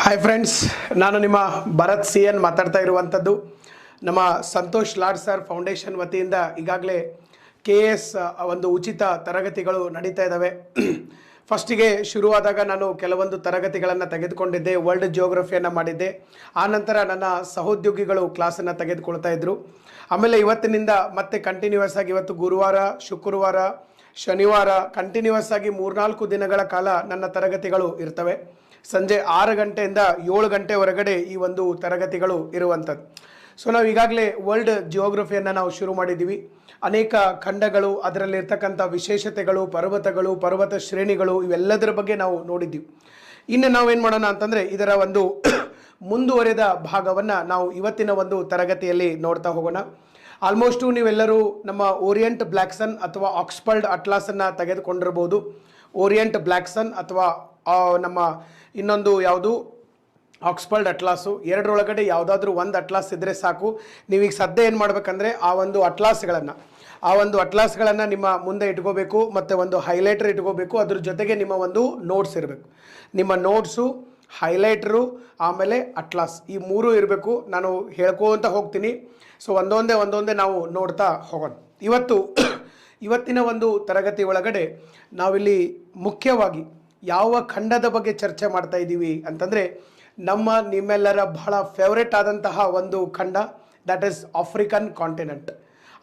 Hi friends, ನಾನು ನಿಮ್ಮ Bharat C N ಮಾತಾಡ್ತಾ ಇರುವಂಥದ್ದು. ನಮ್ಮ ಸಂತೋಷ್ ಲಾಡ್ ಸರ್ ಫೌಂಡೇಶನ್ ವತಿಯಿಂದ ಈಗಾಗಲೇ KS ಒಂದು ಉಚಿತ ತರಗತಿಗಳು ನಡೀತಾ ಇದ್ದಾವೆ. ಫಸ್ಟಿಗೆ ಶುರುವಾದಾಗ ನಾನು ಕೆಲವೊಂದು ತರಗತಿಗಳನ್ನು ತೆಗೆದುಕೊಂಡಿದ್ದೆ, ವರ್ಲ್ಡ್ ಜಿಯೋಗ್ರಫಿಯನ್ನು ಮಾಡಿದ್ದೆ. ಆನಂತರ ನನ್ನ ಸಹೋದ್ಯೋಗಿಗಳು ಕ್ಲಾಸನ್ನು ತೆಗೆದುಕೊಳ್ತಾ ಇದ್ದರು. ಆಮೇಲೆ ಇವತ್ತಿನಿಂದ ಮತ್ತೆ ಕಂಟಿನ್ಯೂಯಸ್ ಆಗಿ ಇವತ್ತು ಗುರುವಾರ, ಶುಕ್ರವಾರ, ಶನಿವಾರ ಕಂಟಿನ್ಯೂಯಸ್ ಆಗಿ 3-4 ದಿನಗಳ ಕಾಲ ನನ್ನ ತರಗತಿಗಳು ಇರ್ತವೆ. ಸಂಜೆ 6 ಗಂಟೆಯಿಂದ 7 ಗಂಟೆ ಹೊರಗಡೆ ಈ ಒಂದು ತರಗತಿಗಳು ಇರುವಂಥದ್ದು. ಸೊ ನಾವು ಈಗಾಗಲೇ ವರ್ಲ್ಡ್ ಜಿಯೋಗ್ರಫಿಯನ್ನು ನಾವು ಶುರು ಮಾಡಿದ್ದೀವಿ. ಅನೇಕ ಖಂಡಗಳು, ಅದರಲ್ಲಿರ್ತಕ್ಕಂಥ ವಿಶೇಷತೆಗಳು, ಪರ್ವತ ಶ್ರೇಣಿಗಳು, ಇವೆಲ್ಲದರ ಬಗ್ಗೆ ನಾವು ನೋಡಿದ್ದೀವಿ. ಇನ್ನು ನಾವೇನು ಮಾಡೋಣ ಅಂತಂದರೆ ಇದರ ಒಂದು ಮುಂದುವರೆದ ಭಾಗವನ್ನು ನಾವು ಇವತ್ತಿನ ಒಂದು ತರಗತಿಯಲ್ಲಿ ನೋಡ್ತಾ ಹೋಗೋಣ. ಆಲ್ಮೋಸ್ಟು ನೀವೆಲ್ಲರೂ ನಮ್ಮ ಓರಿಯೆಂಟ್ ಬ್ಲ್ಯಾಕ್ಸನ್ ಅಥವಾ ಆಕ್ಸ್ಫರ್ಡ್ ಅಟ್ಲಾಸನ್ನು ತೆಗೆದುಕೊಂಡಿರ್ಬೋದು. ಓರಿಯೆಂಟ್ ಬ್ಲ್ಯಾಕ್ಸನ್ ಅಥವಾ ನಮ್ಮ ಇನ್ನೊಂದು ಯಾವುದು ಆಕ್ಸ್ಫರ್ಡ್ ಅಟ್ಲಾಸು, ಎರಡರೊಳಗಡೆ ಯಾವುದಾದ್ರೂ ಒಂದು ಅಟ್ಲಾಸ್ ಇದ್ದರೆ ಸಾಕು. ನೀವೀಗ ಸದ್ಯ ಏನು ಮಾಡಬೇಕಂದ್ರೆ ಆ ಒಂದು ಅಟ್ಲಾಸ್ಗಳನ್ನು ನಿಮ್ಮ ಮುಂದೆ ಇಟ್ಕೋಬೇಕು, ಮತ್ತು ಒಂದು ಹೈಲೈಟರ್ ಇಟ್ಕೋಬೇಕು. ಅದ್ರ ಜೊತೆಗೆ ನಿಮ್ಮ ಒಂದು ನೋಟ್ಸ್ ಇರಬೇಕು. ನಿಮ್ಮ ನೋಟ್ಸು, ಹೈಲೈಟ್ರು, ಆಮೇಲೆ ಅಟ್ಲಾಸ್, ಈ ಮೂರು ಇರಬೇಕು. ನಾನು ಹೇಳ್ಕೊಂತ ಹೋಗ್ತೀನಿ. ಸೊ ಒಂದೊಂದೇ ನಾವು ನೋಡ್ತಾ ಹೋಗೋಣ. ಇವತ್ತಿನ ಒಂದು ತರಗತಿ ಒಳಗಡೆ ನಾವಿಲ್ಲಿ ಮುಖ್ಯವಾಗಿ ಯಾವ ಖಂಡದ ಬಗ್ಗೆ ಚರ್ಚೆ ಮಾಡ್ತಾ ಇದ್ದೀವಿ ಅಂತಂದರೆ, ನಿಮ್ಮೆಲ್ಲರ ಬಹಳ ಫೇವ್ರೆಟ್ ಆದಂತಹ ಒಂದು ಖಂಡ, that is African continent.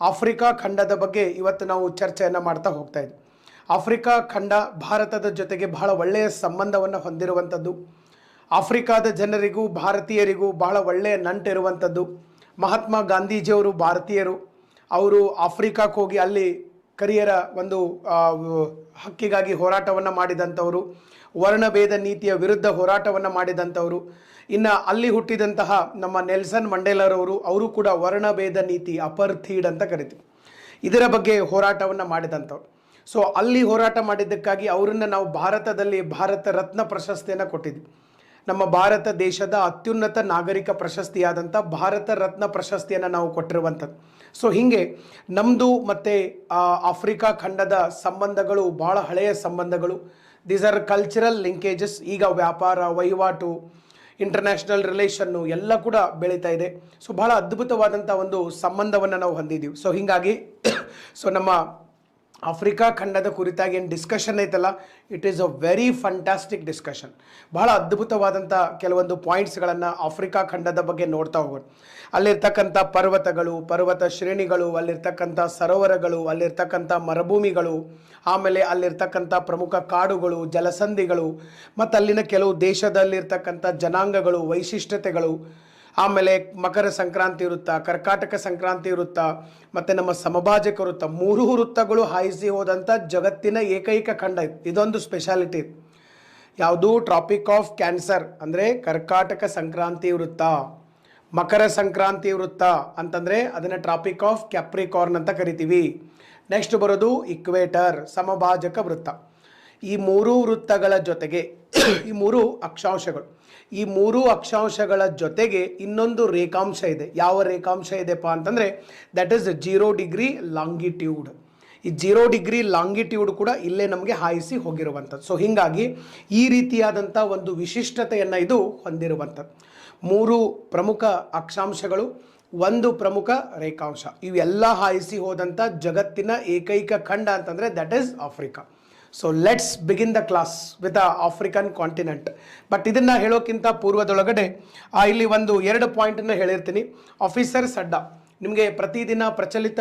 Africa ಖಂಡದ ಬಗ್ಗೆ ಇವತ್ತು ನಾವು ಚರ್ಚೆಯನ್ನು ಮಾಡ್ತಾ ಹೋಗ್ತಾ ಇದ್ವಿ. ಆಫ್ರಿಕಾ ಖಂಡ ಭಾರತದ ಜೊತೆಗೆ ಬಹಳ ಒಳ್ಳೆಯ ಸಂಬಂಧವನ್ನು ಹೊಂದಿರುವಂಥದ್ದು. ಆಫ್ರಿಕಾದ ಜನರಿಗೂ ಭಾರತೀಯರಿಗೂ ಬಹಳ ಒಳ್ಳೆಯ ನಂಟಿರುವಂಥದ್ದು. ಮಹಾತ್ಮ ಗಾಂಧೀಜಿಯವರು ಭಾರತೀಯರು. ಅವರು ಆಫ್ರಿಕಾಕ್ಕೆ ಹೋಗಿ ಅಲ್ಲಿ ಕರಿಯರ ಒಂದು ಹಕ್ಕಿಗಾಗಿ ಹೋರಾಟವನ್ನು ಮಾಡಿದಂಥವರು, ವರ್ಣಭೇದ ನೀತಿಯ ವಿರುದ್ಧ ಹೋರಾಟವನ್ನು ಮಾಡಿದಂಥವರು. ಇನ್ನು ಅಲ್ಲಿ ಹುಟ್ಟಿದಂತಹ ನಮ್ಮ ನೆಲ್ಸನ್ ಮಂಡೇಲರವರು, ಅವರು ಕೂಡ ವರ್ಣಭೇದ ನೀತಿ, ಅಪರ್ಥೀಡ್ ಅಂತ ಕರಿತೀವಿ, ಇದರ ಬಗ್ಗೆ ಹೋರಾಟವನ್ನು ಮಾಡಿದಂಥವ್ರು. ಸೊ ಅಲ್ಲಿ ಹೋರಾಟ ಮಾಡಿದ್ದಕ್ಕಾಗಿ ಅವರನ್ನು ನಾವು ಭಾರತದಲ್ಲಿ ಭಾರತ ರತ್ನ ಪ್ರಶಸ್ತಿಯನ್ನು ಕೊಟ್ಟಿದ್ವಿ. ನಮ್ಮ ಭಾರತ ದೇಶದ ಅತ್ಯುನ್ನತ ನಾಗರಿಕ ಪ್ರಶಸ್ತಿಯಾದಂಥ ಭಾರತ ರತ್ನ ಪ್ರಶಸ್ತಿಯನ್ನು ನಾವು ಕೊಟ್ಟಿರುವಂಥದ್ದು. ಸೊ ಹೀಗೆ ನಮ್ಮದು ಮತ್ತು ಆಫ್ರಿಕಾ ಖಂಡದ ಸಂಬಂಧಗಳು ಬಹಳ ಹಳೆಯ ಸಂಬಂಧಗಳು. These are cultural linkages. ಈಗ ವ್ಯಾಪಾರ, ವಹಿವಾಟು, ಇಂಟರ್ನ್ಯಾಷನಲ್ ರಿಲೇಷನ್ನು ಎಲ್ಲ ಕೂಡ ಬೆಳೀತಾ ಇದೆ. ಸೊ ಬಹಳ ಅದ್ಭುತವಾದಂಥ ಒಂದು ಸಂಬಂಧವನ್ನು ನಾವು ಹೊಂದಿದ್ದೀವಿ. ಸೊ ಹೀಗಾಗಿ ನಮ್ಮ ಆಫ್ರಿಕಾ ಖಂಡದ ಕುರಿತಾಗಿ ಏನು ಡಿಸ್ಕಷನ್ ಐತಲ್ಲ, it is a very fantastic discussion. ಬಹಳ ಅದ್ಭುತವಾದಂಥ ಕೆಲವೊಂದು ಪಾಯಿಂಟ್ಸ್ಗಳನ್ನು ಆಫ್ರಿಕಾ ಖಂಡದ ಬಗ್ಗೆ ನೋಡ್ತಾ ಹೋಗೋಣ. ಅಲ್ಲಿರ್ತಕ್ಕಂಥ ಪರ್ವತ ಶ್ರೇಣಿಗಳು, ಅಲ್ಲಿರ್ತಕ್ಕಂಥ ಸರೋವರಗಳು, ಅಲ್ಲಿರ್ತಕ್ಕಂಥ ಮರುಭೂಮಿಗಳು, ಆಮೇಲೆ ಅಲ್ಲಿರ್ತಕ್ಕಂಥ ಪ್ರಮುಖ ಕಾಡುಗಳು, ಜಲಸಂಧಿಗಳು, ಮತ್ತು ಅಲ್ಲಿನ ಕೆಲವು ದೇಶದಲ್ಲಿರ್ತಕ್ಕಂಥ ಜನಾಂಗಗಳು, ವೈಶಿಷ್ಟ್ಯತೆಗಳು, ಆಮೇಲೆ ಮಕರ ಸಂಕ್ರಾಂತಿ ವೃತ್ತ, ಕರ್ಕಾಟಕ ಸಂಕ್ರಾಂತಿ ವೃತ್ತ, ಮತ್ತು ನಮ್ಮ ಸಮಭಾಜಕ ವೃತ್ತ, 3 ವೃತ್ತಗಳು ಹಾಯಿಸಿ ಹೋದಂಥ ಜಗತ್ತಿನ ಏಕೈಕ ಖಂಡ ಇದು. ಇದೊಂದು ಸ್ಪೆಷಾಲಿಟಿ. ಯಾವುದು? ಟ್ರಾಪಿಕ್ ಆಫ್ ಕ್ಯಾನ್ಸರ್ ಅಂದರೆ ಕರ್ಕಾಟಕ ಸಂಕ್ರಾಂತಿ ವೃತ್ತ. ಮಕರ ಸಂಕ್ರಾಂತಿ ವೃತ್ತ ಅಂತಂದರೆ ಅದನ್ನು ಟ್ರಾಪಿಕ್ ಆಫ್ ಕ್ಯಾಪ್ರಿಕಾರ್ನ್ ಅಂತ ಕರಿತೀವಿ. ನೆಕ್ಸ್ಟ್ ಬರೋದು ಇಕ್ವೇಟರ್, ಸಮಭಾಜಕ ವೃತ್ತ. ಈ 3 ವೃತ್ತಗಳ ಜೊತೆಗೆ ಈ 3 ಅಕ್ಷಾಂಶಗಳು, ಈ 3 ಅಕ್ಷಾಂಶಗಳ ಜೊತೆಗೆ ಇನ್ನೊಂದು ರೇಖಾಂಶ ಇದೆ. ಯಾವ ರೇಖಾಂಶ ಇದೆಪ್ಪ ಅಂತಂದರೆ ದಟ್ ಈಸ್ 0 ಡಿಗ್ರಿ ಲಾಂಗಿಟ್ಯೂಡ್. ಈ 0 ಡಿಗ್ರಿ ಲಾಂಗಿಟ್ಯೂಡ್ ಕೂಡ ಇಲ್ಲೇ ನಮಗೆ ಹಾಯಿಸಿ ಹೋಗಿರುವಂಥದ್ದು. ಸೊ ಹೀಗಾಗಿ ಈ ರೀತಿಯಾದಂಥ ಒಂದು ವಿಶಿಷ್ಟತೆಯನ್ನು ಇದು ಹೊಂದಿರುವಂಥದ್ದು. 3 ಪ್ರಮುಖ ಅಕ್ಷಾಂಶಗಳು, 1 ಪ್ರಮುಖ ರೇಖಾಂಶ, ಇವೆಲ್ಲ ಹಾಯಿಸಿ ಹೋದಂಥ ಜಗತ್ತಿನ ಏಕೈಕ ಖಂಡ ಅಂತಂದರೆ that is Africa. So let's begin the class with African continent. But ಇದನ್ನು ಹೇಳೋಕ್ಕಿಂತ ಪೂರ್ವದೊಳಗಡೆ ಇಲ್ಲಿ 2 ಪಾಯಿಂಟನ್ನು ಹೇಳಿರ್ತೀನಿ. ಆಫೀಸರ್ಸ್ ಅಡ್ಡಾ, ನಿಮಗೆ ಪ್ರತಿದಿನ ಪ್ರಚಲಿತ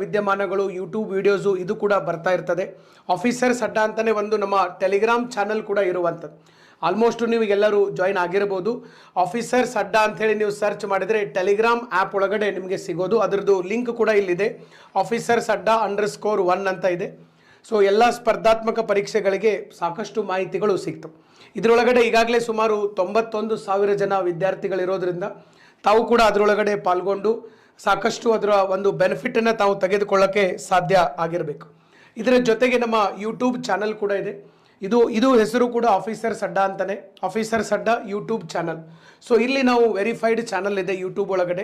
ವಿದ್ಯಮಾನಗಳು, ಯೂಟ್ಯೂಬ್ ವಿಡಿಯೋಸು ಇದು ಕೂಡ ಬರ್ತಾ ಇರ್ತದೆ. ಆಫೀಸರ್ಸ್ ಅಡ್ಡಾ ಅಂತಲೇ ಒಂದು ನಮ್ಮ ಟೆಲಿಗ್ರಾಮ್ ಚಾನಲ್ ಕೂಡ ಇರುವಂಥದ್ದು. ಆಲ್ಮೋಸ್ಟ್ ನೀವೆಲ್ಲರೂ ಜಾಯಿನ್ ಆಗಿರ್ಬೋದು. ಆಫೀಸರ್ಸ್ ಅಡ್ಡಾ ಅಂಥೇಳಿ ನೀವು ಸರ್ಚ್ ಮಾಡಿದರೆ ಟೆಲಿಗ್ರಾಮ್ ಆ್ಯಪ್ ಒಳಗಡೆ ನಿಮಗೆ ಸಿಗೋದು. ಅದರದ್ದು ಲಿಂಕ್ ಕೂಡ ಇಲ್ಲಿದೆ. ಆಫೀಸರ್ಸ್ ಅಡ್ಡಾ _1 ಅಂತ ಇದೆ. ಸೊ ಎಲ್ಲ ಸ್ಪರ್ಧಾತ್ಮಕ ಪರೀಕ್ಷೆಗಳಿಗೆ ಸಾಕಷ್ಟು ಮಾಹಿತಿಗಳು ಸಿಕ್ತು. ಇದರೊಳಗಡೆ ಈಗಾಗಲೇ ಸುಮಾರು 91,000 ಜನ ವಿದ್ಯಾರ್ಥಿಗಳಿರೋದ್ರಿಂದ ತಾವು ಕೂಡ ಅದರೊಳಗಡೆ ಪಾಲ್ಗೊಂಡು ಸಾಕಷ್ಟು ಅದರ ಒಂದು ಬೆನಿಫಿಟನ್ನು ತಾವು ತೆಗೆದುಕೊಳ್ಳೋಕ್ಕೆ ಸಾಧ್ಯ ಆಗಿರಬೇಕು. ಇದರ ಜೊತೆಗೆ ನಮ್ಮ ಯೂಟ್ಯೂಬ್ ಚಾನಲ್ ಕೂಡ ಇದೆ. ಇದು ಹೆಸರು ಕೂಡ ಆಫೀಸರ್ಸ್ ಅಡ್ಡಾ ಅಂತಾನೆ, ಆಫೀಸರ್ಸ್ ಅಡ್ಡಾ ಯೂಟ್ಯೂಬ್ ಚಾನಲ್. ಸೊ ಇಲ್ಲಿ ನಾವು ವೆರಿಫೈಡ್ ಚಾನಲ್ ಇದೆ ಯೂಟ್ಯೂಬ್ ಒಳಗಡೆ.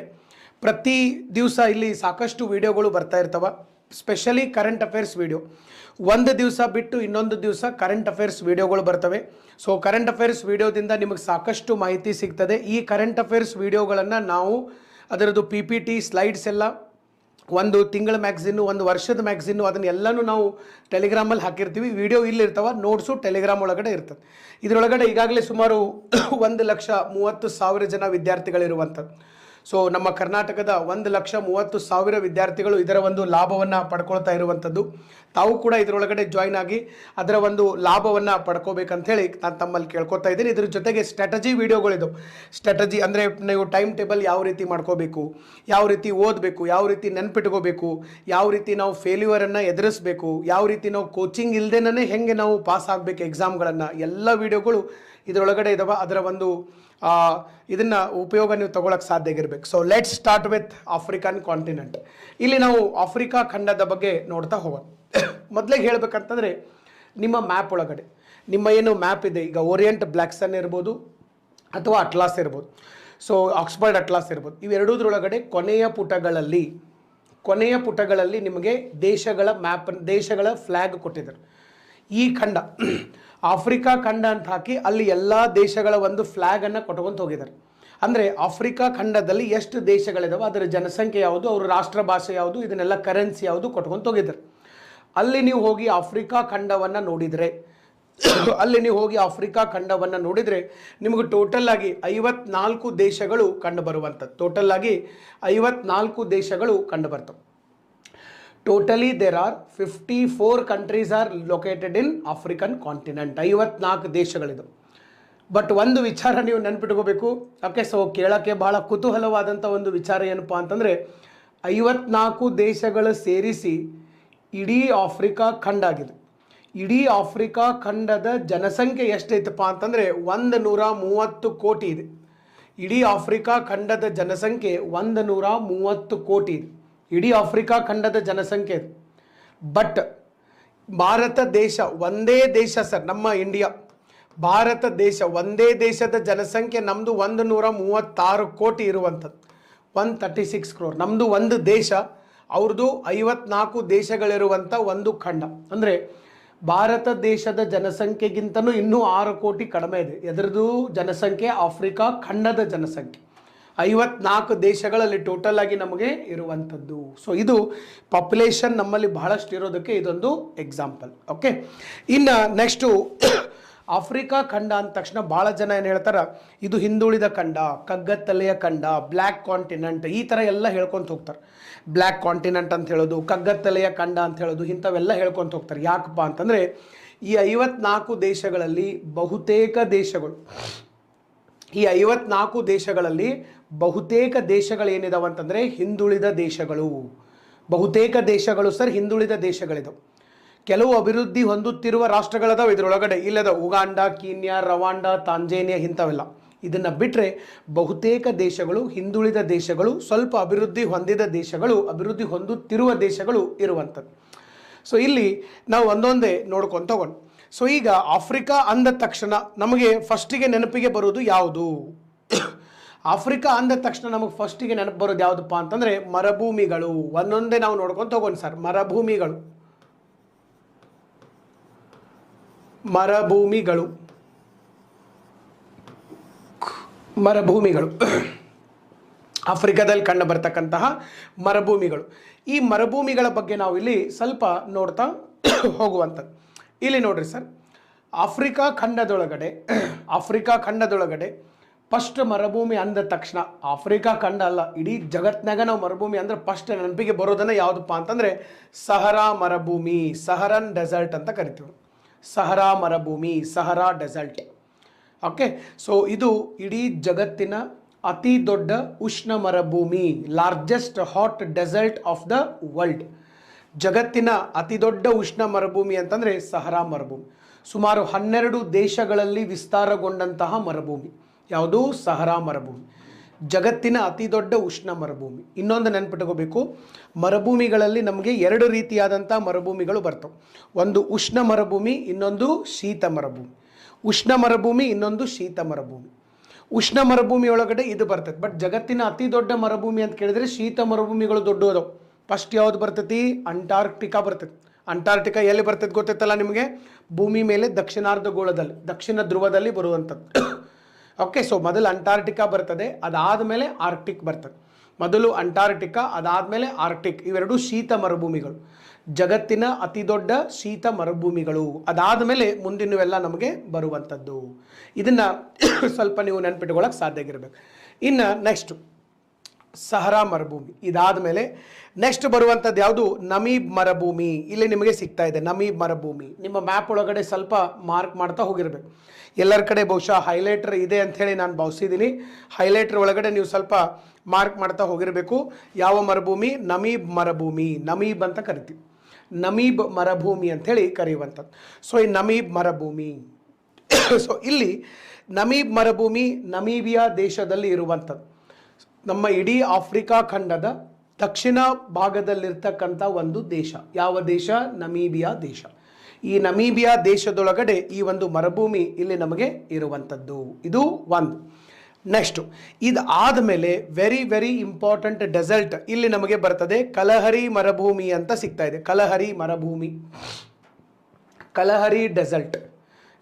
ಪ್ರತಿ ದಿವಸ ಇಲ್ಲಿ ಸಾಕಷ್ಟು ವಿಡಿಯೋಗಳು ಬರ್ತಾ ಇರ್ತವೆ. Specially current affairs video. ಒಂದು ದಿವಸ ಬಿಟ್ಟು ಇನ್ನೊಂದು ದಿವಸ ಕರೆಂಟ್ ಅಫೇರ್ಸ್ ವಿಡಿಯೋಗಳು ಬರ್ತವೆ. ಸೊ ಕರೆಂಟ್ ಅಫೇರ್ಸ್ ವಿಡಿಯೋದಿಂದ ನಿಮಗೆ ಸಾಕಷ್ಟು ಮಾಹಿತಿ ಸಿಗ್ತದೆ. ಈ ಕರೆಂಟ್ ಅಫೇರ್ಸ್ ವಿಡಿಯೋಗಳನ್ನು ನಾವು ಅದರದ್ದು PPT ಸ್ಲೈಡ್ಸ್ ಎಲ್ಲ ಒಂದು ತಿಂಗಳ ಮ್ಯಾಗ್ಝಿನ್ನು, ಒಂದು ವರ್ಷದ ಮ್ಯಾಗ್ಝಿನ್ನು, ಅದನ್ನೆಲ್ಲನೂ ನಾವು ಟೆಲಿಗ್ರಾಮಲ್ಲಿ ಹಾಕಿರ್ತೀವಿ. ವಿಡಿಯೋ ಇಲ್ಲಿರ್ತಾವೆ, ನೋಟ್ಸು ಟೆಲಿಗ್ರಾಮ್ ಒಳಗಡೆ ಇರ್ತದೆ. ಇದರೊಳಗಡೆ ಈಗಾಗಲೇ ಸುಮಾರು 1,30,000 ಜನ ವಿದ್ಯಾರ್ಥಿಗಳಿರುವಂಥದ್ದು. ಸೊ ನಮ್ಮ ಕರ್ನಾಟಕದ 1,30,000 ವಿದ್ಯಾರ್ಥಿಗಳು ಇದರ ಒಂದು ಲಾಭವನ್ನು ಪಡ್ಕೊಳ್ತಾ ಇರುವಂಥದ್ದು. ತಾವು ಕೂಡ ಇದರೊಳಗಡೆ ಜಾಯ್ನ್ ಆಗಿ ಅದರ ಒಂದು ಲಾಭವನ್ನು ಪಡ್ಕೋಬೇಕಂಥೇಳಿ ನಾನು ತಮ್ಮಲ್ಲಿ ಕೇಳ್ಕೊತಾ ಇದ್ದೀನಿ. ಇದ್ರ ಜೊತೆಗೆ ಸ್ಟ್ರಾಟಜಿ ವಿಡಿಯೋಗಳಿದು. ಸ್ಟ್ರಾಟಜಿ ಅಂದರೆ ನೀವು ಟೈಮ್ ಟೇಬಲ್ ಯಾವ ರೀತಿ ಮಾಡ್ಕೋಬೇಕು, ಯಾವ ರೀತಿ ಓದಬೇಕು, ಯಾವ ರೀತಿ ನೆನ್ಪಿಟ್ಕೋಬೇಕು, ಯಾವ ರೀತಿ ನಾವು ಫೇಲ್ಯೂರನ್ನು ಎದುರಿಸಬೇಕು, ಯಾವ ರೀತಿ ನಾವು ಕೋಚಿಂಗ್ ಇಲ್ಲದೇನೇ ಹೆಂಗೆ ನಾವು ಪಾಸ್ ಆಗಬೇಕು ಎಕ್ಸಾಮ್ಗಳನ್ನು, ಎಲ್ಲ ವಿಡಿಯೋಗಳು ಇದರೊಳಗಡೆ ಇದಾವೆ. ಅದರ ಒಂದು ಇದನ್ನು ಉಪಯೋಗ ನೀವು ತಗೊಳಕ್ಕೆ ಸಾಧ್ಯ ಆಗಿರ್ಬೇಕು. So let's start with African continent. ಇಲ್ಲಿ ನಾವು ಆಫ್ರಿಕಾ ಖಂಡದ ಬಗ್ಗೆ ನೋಡ್ತಾ ಹೋಗೋಣ. ಮೊದಲಿಗೆ ಹೇಳ್ಬೇಕಂತಂದರೆ ನಿಮ್ಮ ಮ್ಯಾಪ್ ಒಳಗಡೆ ನಿಮ್ಮ ಏನು ಮ್ಯಾಪ್ ಇದೆ, ಈಗ ಓರಿಯೆಂಟ್ ಬ್ಲ್ಯಾಕ್ ಸನ್ ಇರ್ಬೋದು ಅಥವಾ ಅಟ್ಲಾಸ್ ಇರ್ಬೋದು, ಸೊ ಆಕ್ಸ್ಫರ್ಡ್ ಅಟ್ಲಾಸ್ ಇರ್ಬೋದು, ಇವೆರಡೂದ್ರೊಳಗಡೆ ಕೊನೆಯ ಪುಟಗಳಲ್ಲಿ ನಿಮಗೆ ದೇಶಗಳ ಮ್ಯಾಪ್, ದೇಶಗಳ ಫ್ಲ್ಯಾಗ್ ಕೊಟ್ಟಿದ್ದಾರೆ. ಈ ಖಂಡ ಆಫ್ರಿಕಾ ಖಂಡ ಅಂತ ಹಾಕಿ ಅಲ್ಲಿ ಎಲ್ಲ ದೇಶಗಳ ಒಂದು ಫ್ಲ್ಯಾಗನ್ನು ಕೊಟ್ಕೊಂತ ಹೋಗಿದ್ದಾರೆ. ಅಂದರೆ ಆಫ್ರಿಕಾ ಖಂಡದಲ್ಲಿ ಎಷ್ಟು ದೇಶಗಳಿದಾವೆ, ಅದರ ಜನಸಂಖ್ಯೆ ಯಾವುದು, ಅವರ ರಾಷ್ಟ್ರ ಭಾಷೆ ಯಾವುದು, ಇದನ್ನೆಲ್ಲ ಕರೆನ್ಸಿ ಯಾವುದು ಕೊಟ್ಕೊಂತ ಹೋಗಿದ್ದಾರೆ. ಅಲ್ಲಿ ನೀವು ಹೋಗಿ ಆಫ್ರಿಕಾ ಖಂಡವನ್ನು ನೋಡಿದರೆ ನಿಮಗೆ ಟೋಟಲ್ ಆಗಿ 54 ದೇಶಗಳು ಕಂಡು ಬರುವಂಥದ್ದು. ಟೋಟಲ್ ಆಗಿ 54 ದೇಶಗಳು ಕಂಡು ಬರ್ತವೆ. Totally there are 54 countries are located in African continent. 54 ದೇಶಗಳಿದು. ಬಟ್ ಒಂದು ವಿಚಾರ ನೀವು ನೆನ್ಪಿಟ್ಕೋಬೇಕು. ಓಕೆ, ಸೊ ಕೇಳೋಕ್ಕೆ ಭಾಳ ಕುತೂಹಲವಾದಂಥ ಒಂದು ವಿಚಾರ ಏನಪ್ಪ ಅಂತಂದರೆ 54 ದೇಶಗಳು ಸೇರಿಸಿ ಇಡೀ ಆಫ್ರಿಕಾ ಖಂಡ ಆಗಿದೆ. ಇಡೀ ಆಫ್ರಿಕಾ ಖಂಡದ ಜನಸಂಖ್ಯೆ ಎಷ್ಟೈತಪ್ಪ ಅಂತಂದರೆ 130 ಕೋಟಿ ಇದೆ. ಇಡೀ ಆಫ್ರಿಕಾ ಖಂಡದ ಜನಸಂಖ್ಯೆ 130 ಕೋಟಿ ಇದೆ. ಇಡೀ ಆಫ್ರಿಕಾ ಖಂಡದ ಜನಸಂಖ್ಯೆ. ಬಟ್ ಭಾರತ ದೇಶ ಒಂದೇ ದೇಶ ಸರ್, ನಮ್ಮ ಇಂಡಿಯಾ ಭಾರತ ದೇಶ ಒಂದೇ ದೇಶದ ಜನಸಂಖ್ಯೆ ನಮ್ಮದು 136 ಕೋಟಿ ಇರುವಂಥದ್ದು, 136 crore. ನಮ್ಮದು ಒಂದು ದೇಶ, ಅವ್ರದ್ದು 54 ದೇಶಗಳಿರುವಂಥ ಒಂದು ಖಂಡ. ಅಂದರೆ ಭಾರತ ದೇಶದ ಜನಸಂಖ್ಯೆಗಿಂತಲೂ ಇನ್ನೂ 6 ಕೋಟಿ ಕಡಿಮೆ ಇದೆ. ಎದರದು ಜನಸಂಖ್ಯೆ? ಆಫ್ರಿಕಾ ಖಂಡದ ಜನಸಂಖ್ಯೆ 54 ದೇಶಗಳಲ್ಲಿ ಟೋಟಲ್ ಆಗಿ ನಮಗೆ ಇರುವಂಥದ್ದು. ಸೊ ಇದು ಪಾಪ್ಯುಲೇಷನ್ ನಮ್ಮಲ್ಲಿ ಬಹಳಷ್ಟು ಇರೋದಕ್ಕೆ ಇದೊಂದು ಎಕ್ಸಾಂಪಲ್. ಓಕೆ, ಇನ್ನು ನೆಕ್ಸ್ಟು ಆಫ್ರಿಕಾ ಖಂಡ ಅಂದ ತಕ್ಷಣ ಭಾಳ ಜನ ಏನು ಹೇಳ್ತಾರೆ, ಇದು ಹಿಂದುಳಿದ ಖಂಡ, ಕಗ್ಗತ್ತಲೆಯ ಖಂಡ, ಬ್ಲ್ಯಾಕ್ ಕಾಂಟಿನೆಂಟ್, ಈ ಥರ ಎಲ್ಲ ಹೇಳ್ಕೊತ ಹೋಗ್ತಾರೆ. ಬ್ಲ್ಯಾಕ್ ಕಾಂಟಿನೆಂಟ್ ಅಂತ ಹೇಳೋದು, ಕಗ್ಗತ್ತಲೆಯ ಖಂಡ ಅಂತ ಹೇಳೋದು, ಇಂಥವೆಲ್ಲ ಹೇಳ್ಕೊತ ಹೋಗ್ತಾರೆ. ಯಾಕಪ್ಪ ಅಂತಂದರೆ ಈ 54 ದೇಶಗಳಲ್ಲಿ ಬಹುತೇಕ ದೇಶಗಳು ಏನಿದಾವೆ ಅಂತಂದರೆ ಹಿಂದುಳಿದ ದೇಶಗಳು. ಬಹುತೇಕ ದೇಶಗಳು ಸರ್ ಹಿಂದುಳಿದ ದೇಶಗಳಿದಾವೆ. ಕೆಲವು ಅಭಿವೃದ್ಧಿ ಹೊಂದುತ್ತಿರುವ ರಾಷ್ಟ್ರಗಳದಾವೆ ಇದರೊಳಗಡೆ. ಇಲ್ಲದ ಉಗಾಂಡ, ಕೀನ್ಯಾ, ರವಾಂಡ, ತಾಂಜೇನಿಯಾ ಇಂಥವೆಲ್ಲ. ಇದನ್ನು ಬಿಟ್ಟರೆ ಬಹುತೇಕ ದೇಶಗಳು ಹಿಂದುಳಿದ ದೇಶಗಳು, ಸ್ವಲ್ಪ ಅಭಿವೃದ್ಧಿ ಹೊಂದಿದ ದೇಶಗಳು, ಅಭಿವೃದ್ಧಿ ಹೊಂದುತ್ತಿರುವ ದೇಶಗಳು ಇರುವಂಥದ್ದು. ಸೊ ಇಲ್ಲಿ ನಾವು ಒಂದೊಂದೇ ನೋಡ್ಕೊಂಡು ತಗೊಂಡು, ಸೊ ಈಗ ಆಫ್ರಿಕಾ ಅಂದ ತಕ್ಷಣ ನಮಗೆ ಫಸ್ಟಿಗೆ ನೆನಪಿಗೆ ಬರೋದು ಯಾವುದು? ಆಫ್ರಿಕಾ ಅಂದ ತಕ್ಷಣ ನಮಗೆ ಫಸ್ಟಿಗೆ ನೆನಪು ಬರೋದು ಯಾವುದಪ್ಪ ಅಂತಂದರೆ ಮರುಭೂಮಿಗಳು. ಒಂದೊಂದೇ ನಾವು ನೋಡ್ಕೊಂಡು ತಗೊಂಡು ಸರ್. ಮರುಭೂಮಿಗಳು ಆಫ್ರಿಕಾದಲ್ಲಿ ಕಂಡು ಬರ್ತಕ್ಕಂತಹ ಮರುಭೂಮಿಗಳು. ಈ ಮರುಭೂಮಿಗಳ ಬಗ್ಗೆ ನಾವು ಇಲ್ಲಿ ಸ್ವಲ್ಪ ನೋಡ್ತಾ ಹೋಗುವಂಥದ್ದು. ಇಲ್ಲಿ ನೋಡ್ರಿ ಸರ್, ಆಫ್ರಿಕಾ ಖಂಡದೊಳಗಡೆ ಫಸ್ಟ್ ಮರುಭೂಮಿ ಅಂದ ತಕ್ಷಣ, ಆಫ್ರಿಕಾ ಖಂಡ ಅಲ್ಲ, ಇಡೀ ಜಗತ್ತಿನಾಗ ನಾವು ಮರುಭೂಮಿ ಅಂದರೆ ಫಸ್ಟ್ ನೆನಪಿಗೆ ಬರೋದನ್ನು ಯಾವುದಪ್ಪ ಅಂತಂದರೆ ಸಹರಾ ಮರುಭೂಮಿ, ಸಹರನ್ ಡೆಸರ್ಟ್ ಅಂತ ಕರಿತೀವಿ. ಸಹರಾ ಮರುಭೂಮಿ, ಸಹರಾ ಡೆಸರ್ಟ್. ಓಕೆ, ಸೊ ಇದು ಇಡೀ ಜಗತ್ತಿನ ಅತಿ ದೊಡ್ಡ ಉಷ್ಣ ಮರುಭೂಮಿ, largest hot desert of the world. ಜಗತ್ತಿನ ಅತಿ ದೊಡ್ಡ ಉಷ್ಣ ಮರುಭೂಮಿ ಅಂತಂದರೆ ಸಹರಾ ಮರುಭೂಮಿ. ಸುಮಾರು 12 ದೇಶಗಳಲ್ಲಿ ವಿಸ್ತಾರಗೊಂಡಂತಹ ಮರುಭೂಮಿ ಯಾವುದು? ಸಹರಾ ಮರುಭೂಮಿ. ಜಗತ್ತಿನ ಅತಿ ದೊಡ್ಡ ಉಷ್ಣ ಮರುಭೂಮಿ. ಇನ್ನೊಂದು ನೆನ್ಪಿಟ್ಕೋಬೇಕು, ಮರುಭೂಮಿಗಳಲ್ಲಿ ನಮಗೆ 2 ರೀತಿಯಾದಂಥ ಮರುಭೂಮಿಗಳು ಬರ್ತವೆ. ಒಂದು ಉಷ್ಣ ಮರುಭೂಮಿ, ಇನ್ನೊಂದು ಶೀತ ಮರುಭೂಮಿ. ಉಷ್ಣ ಮರುಭೂಮಿ, ಇನ್ನೊಂದು ಶೀತ ಮರುಭೂಮಿ. ಉಷ್ಣ ಮರುಭೂಮಿ ಒಳಗಡೆ ಇದು ಬರ್ತದೆ. ಬಟ್ ಜಗತ್ತಿನ ಅತಿ ದೊಡ್ಡ ಮರುಭೂಮಿ ಅಂತ ಕೇಳಿದರೆ ಶೀತ ಮರುಭೂಮಿಗಳು ದೊಡ್ಡದು. ಫಸ್ಟ್ ಯಾವ್ದು ಬರ್ತೈತಿ? ಅಂಟಾರ್ಕ್ಟಿಕಾ ಬರ್ತೈತಿ. ಅಂಟಾರ್ಕ್ಟಿಕಾ ಎಲ್ಲಿ ಬರ್ತೈತಿ ಗೊತ್ತೈತಲ್ಲ ನಿಮಗೆ? ಭೂಮಿ ಮೇಲೆ ದಕ್ಷಿಣಾರ್ಧಗೋಳದಲ್ಲಿ, ದಕ್ಷಿಣ ಧ್ರುವದಲ್ಲಿ ಬರುವಂಥದ್ದು. ಓಕೆ, ಸೊ ಮೊದಲು ಅಂಟಾರ್ಕ್ಟಿಕಾ ಬರ್ತದೆ, ಅದಾದಮೇಲೆ ಆರ್ಕ್ಟಿಕ್ ಬರ್ತದೆ. ಮೊದಲು ಅಂಟಾರ್ಕ್ಟಿಕಾ, ಅದಾದಮೇಲೆ ಆರ್ಕ್ಟಿಕ್. ಇವೆರಡು ಶೀತ ಮರುಭೂಮಿಗಳು, ಜಗತ್ತಿನ ಅತಿ ದೊಡ್ಡ ಶೀತ ಮರುಭೂಮಿಗಳು. ಅದಾದಮೇಲೆ ಮುಂದಿನವೆಲ್ಲ ನಮಗೆ ಬರುವಂಥದ್ದು. ಇದನ್ನು ಸ್ವಲ್ಪ ನೀವು ನೆನ್ಪಿಟ್ಕೊಳ್ಳೋಕೆ ಸಾಧ್ಯ ಆಗಿರ್ಬೇಕು. ಇನ್ನು ನೆಕ್ಸ್ಟ್ ಸಹರಾ ಮರುಭೂಮಿ. ಇದಾದ ಮೇಲೆ ನೆಕ್ಸ್ಟ್ ಬರುವಂಥದ್ದು ಯಾವುದು? ನಮೀಬ್ ಮರುಭೂಮಿ. ಇಲ್ಲಿ ನಿಮಗೆ ಸಿಗ್ತಾ ಇದೆ ನಮೀಬ್ ಮರುಭೂಮಿ. ನಿಮ್ಮ ಮ್ಯಾಪ್ ಒಳಗಡೆ ಸ್ವಲ್ಪ ಮಾರ್ಕ್ ಮಾಡ್ತಾ ಹೋಗಿರ್ಬೇಕು. ಎಲ್ಲರ ಕಡೆ ಬಹುಶಃ ಹೈಲೈಟರ್ ಇದೆ ಅಂಥೇಳಿ ನಾನು ಭಾವಿಸಿದ್ದೀನಿ. ಹೈಲೈಟರ್ ಒಳಗಡೆ ನೀವು ಸ್ವಲ್ಪ ಮಾರ್ಕ್ ಮಾಡ್ತಾ ಹೋಗಿರಬೇಕು. ಯಾವ ಮರುಭೂಮಿ? ನಮೀಬ್ ಮರುಭೂಮಿ. ನಮೀಬ್ ಅಂತ ಕರಿತೀವಿ, ನಮೀಬ್ ಮರುಭೂಮಿ ಅಂಥೇಳಿ ಕರೆಯುವಂಥದ್ದು. ಸೊ ಈ ನಮೀಬ್ ಮರುಭೂಮಿ, ಸೊ ಇಲ್ಲಿ ನಮೀಬ್ ಮರುಭೂಮಿ ನಮೀಬಿಯಾ ದೇಶದಲ್ಲಿ ಇರುವಂಥದ್ದು. ನಮ್ಮ ಇಡೀ ಆಫ್ರಿಕಾ ಖಂಡದ ದಕ್ಷಿಣ ಭಾಗದಲ್ಲಿರ್ತಕ್ಕಂಥ ಒಂದು ದೇಶ. ಯಾವ ದೇಶ? ನಮೀಬಿಯಾ ದೇಶ. ಈ ನಮೀಬಿಯಾ ದೇಶದೊಳಗಡೆ ಈ ಒಂದು ಮರುಭೂಮಿ ಇಲ್ಲಿ ನಮಗೆ ಇರುವಂಥದ್ದು. ಇದು ಒಂದು. ನೆಕ್ಸ್ಟು ಇದಾದಮೇಲೆ ವೆರಿ ವೆರಿ ಇಂಪಾರ್ಟೆಂಟ್ ಡೆಸರ್ಟ್ ಇಲ್ಲಿ ನಮಗೆ ಬರ್ತದೆ. ಕಲಹರಿ ಮರುಭೂಮಿ ಅಂತ ಸಿಗ್ತಾ ಇದೆ. ಕಲಹರಿ ಮರುಭೂಮಿ, ಕಲಹರಿ ಡೆಸರ್ಟ್.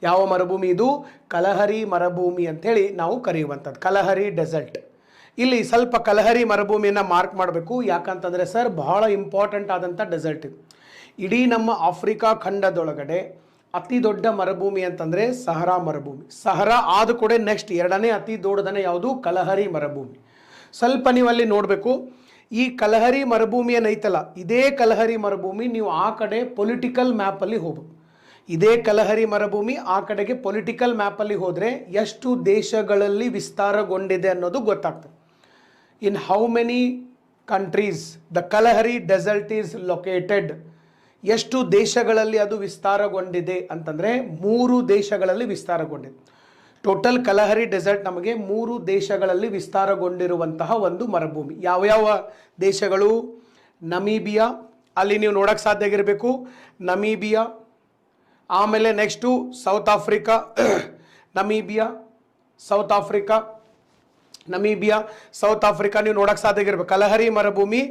ಯಾವ ಮರುಭೂಮಿ ಇದು? ಕಲಹರಿ ಮರುಭೂಮಿ ಅಂಥೇಳಿ ನಾವು ಕರೆಯುವಂಥದ್ದು, ಕಲಹರಿ ಡೆಸರ್ಟ್. ಇಲ್ಲಿ ಸ್ವಲ್ಪ ಕಲಹರಿ ಮರುಭೂಮಿಯನ್ನು ಮಾರ್ಕ್ ಮಾಡಬೇಕು. ಯಾಕಂತಂದರೆ ಸರ್ ಬಹಳ ಇಂಪಾರ್ಟೆಂಟ್ ಆದಂಥ ಡೆಸರ್ಟ್ ಇದು. ಇಡೀ ನಮ್ಮ ಆಫ್ರಿಕಾ ಖಂಡದೊಳಗಡೆ ಅತಿ ದೊಡ್ಡ ಮರುಭೂಮಿ ಅಂತಂದರೆ ಸಹರಾ ಮರುಭೂಮಿ. ಸಹರಾ ಆದ ಕೂಡ ನೆಕ್ಸ್ಟ್ ಎರಡನೇ ಅತಿ ದೊಡ್ಡದನೇ ಯಾವುದು? ಕಲಹರಿ ಮರುಭೂಮಿ. ಸ್ವಲ್ಪ ನೀವು ಅಲ್ಲಿ ನೋಡಬೇಕು. ಈ ಕಲಹರಿ ಮರುಭೂಮಿ ಏನೈತಲ್ಲ, ಇದೇ ಕಲಹರಿ ಮರುಭೂಮಿ ನೀವು ಆ ಕಡೆ ಪೊಲಿಟಿಕಲ್ ಮ್ಯಾಪಲ್ಲಿ ಹೋಗ್ಬೇಕು. ಇದೇ ಕಲಹರಿ ಮರುಭೂಮಿ ಆ ಕಡೆಗೆ ಪೊಲಿಟಿಕಲ್ ಮ್ಯಾಪಲ್ಲಿ ಹೋದರೆ ಎಷ್ಟು ದೇಶಗಳಲ್ಲಿ ವಿಸ್ತಾರಗೊಂಡಿದೆ ಅನ್ನೋದು ಗೊತ್ತಾಗ್ತದೆ. In how many countries the Kalahari desert is located. ಎಷ್ಟು ದೇಶಗಳಲ್ಲಿ ಅದು ವಿಸ್ತಾರಗೊಂಡಿದೆ ಅಂತಂದರೆ 3 ದೇಶಗಳಲ್ಲಿ ವಿಸ್ತಾರಗೊಂಡಿದೆ. ಟೋಟಲ್ ಕಲಹರಿ ಡೆಸರ್ಟ್ ನಮಗೆ 3 ದೇಶಗಳಲ್ಲಿ ವಿಸ್ತಾರಗೊಂಡಿರುವಂತಹ ಒಂದು ಮರುಭೂಮಿ. ಯಾವ್ಯಾವ ದೇಶಗಳು? ನಮೀಬಿಯಾ, ಅಲ್ಲಿ ನೀವು ನೋಡೋಕ್ಕೆ ಸಾಧ್ಯ ಆಗಿರಬೇಕು, ನಮೀಬಿಯಾ. ಆಮೇಲೆ next south Africa, Namibia, south Africa, Namibia, south Africa ನೀವು ನೋಡೋಕ್ಕೆ ಸಾಧ್ಯ ಆಗಿರ್ಬೇಕು. ಕಲಹರಿ ಮರುಭೂಮಿ,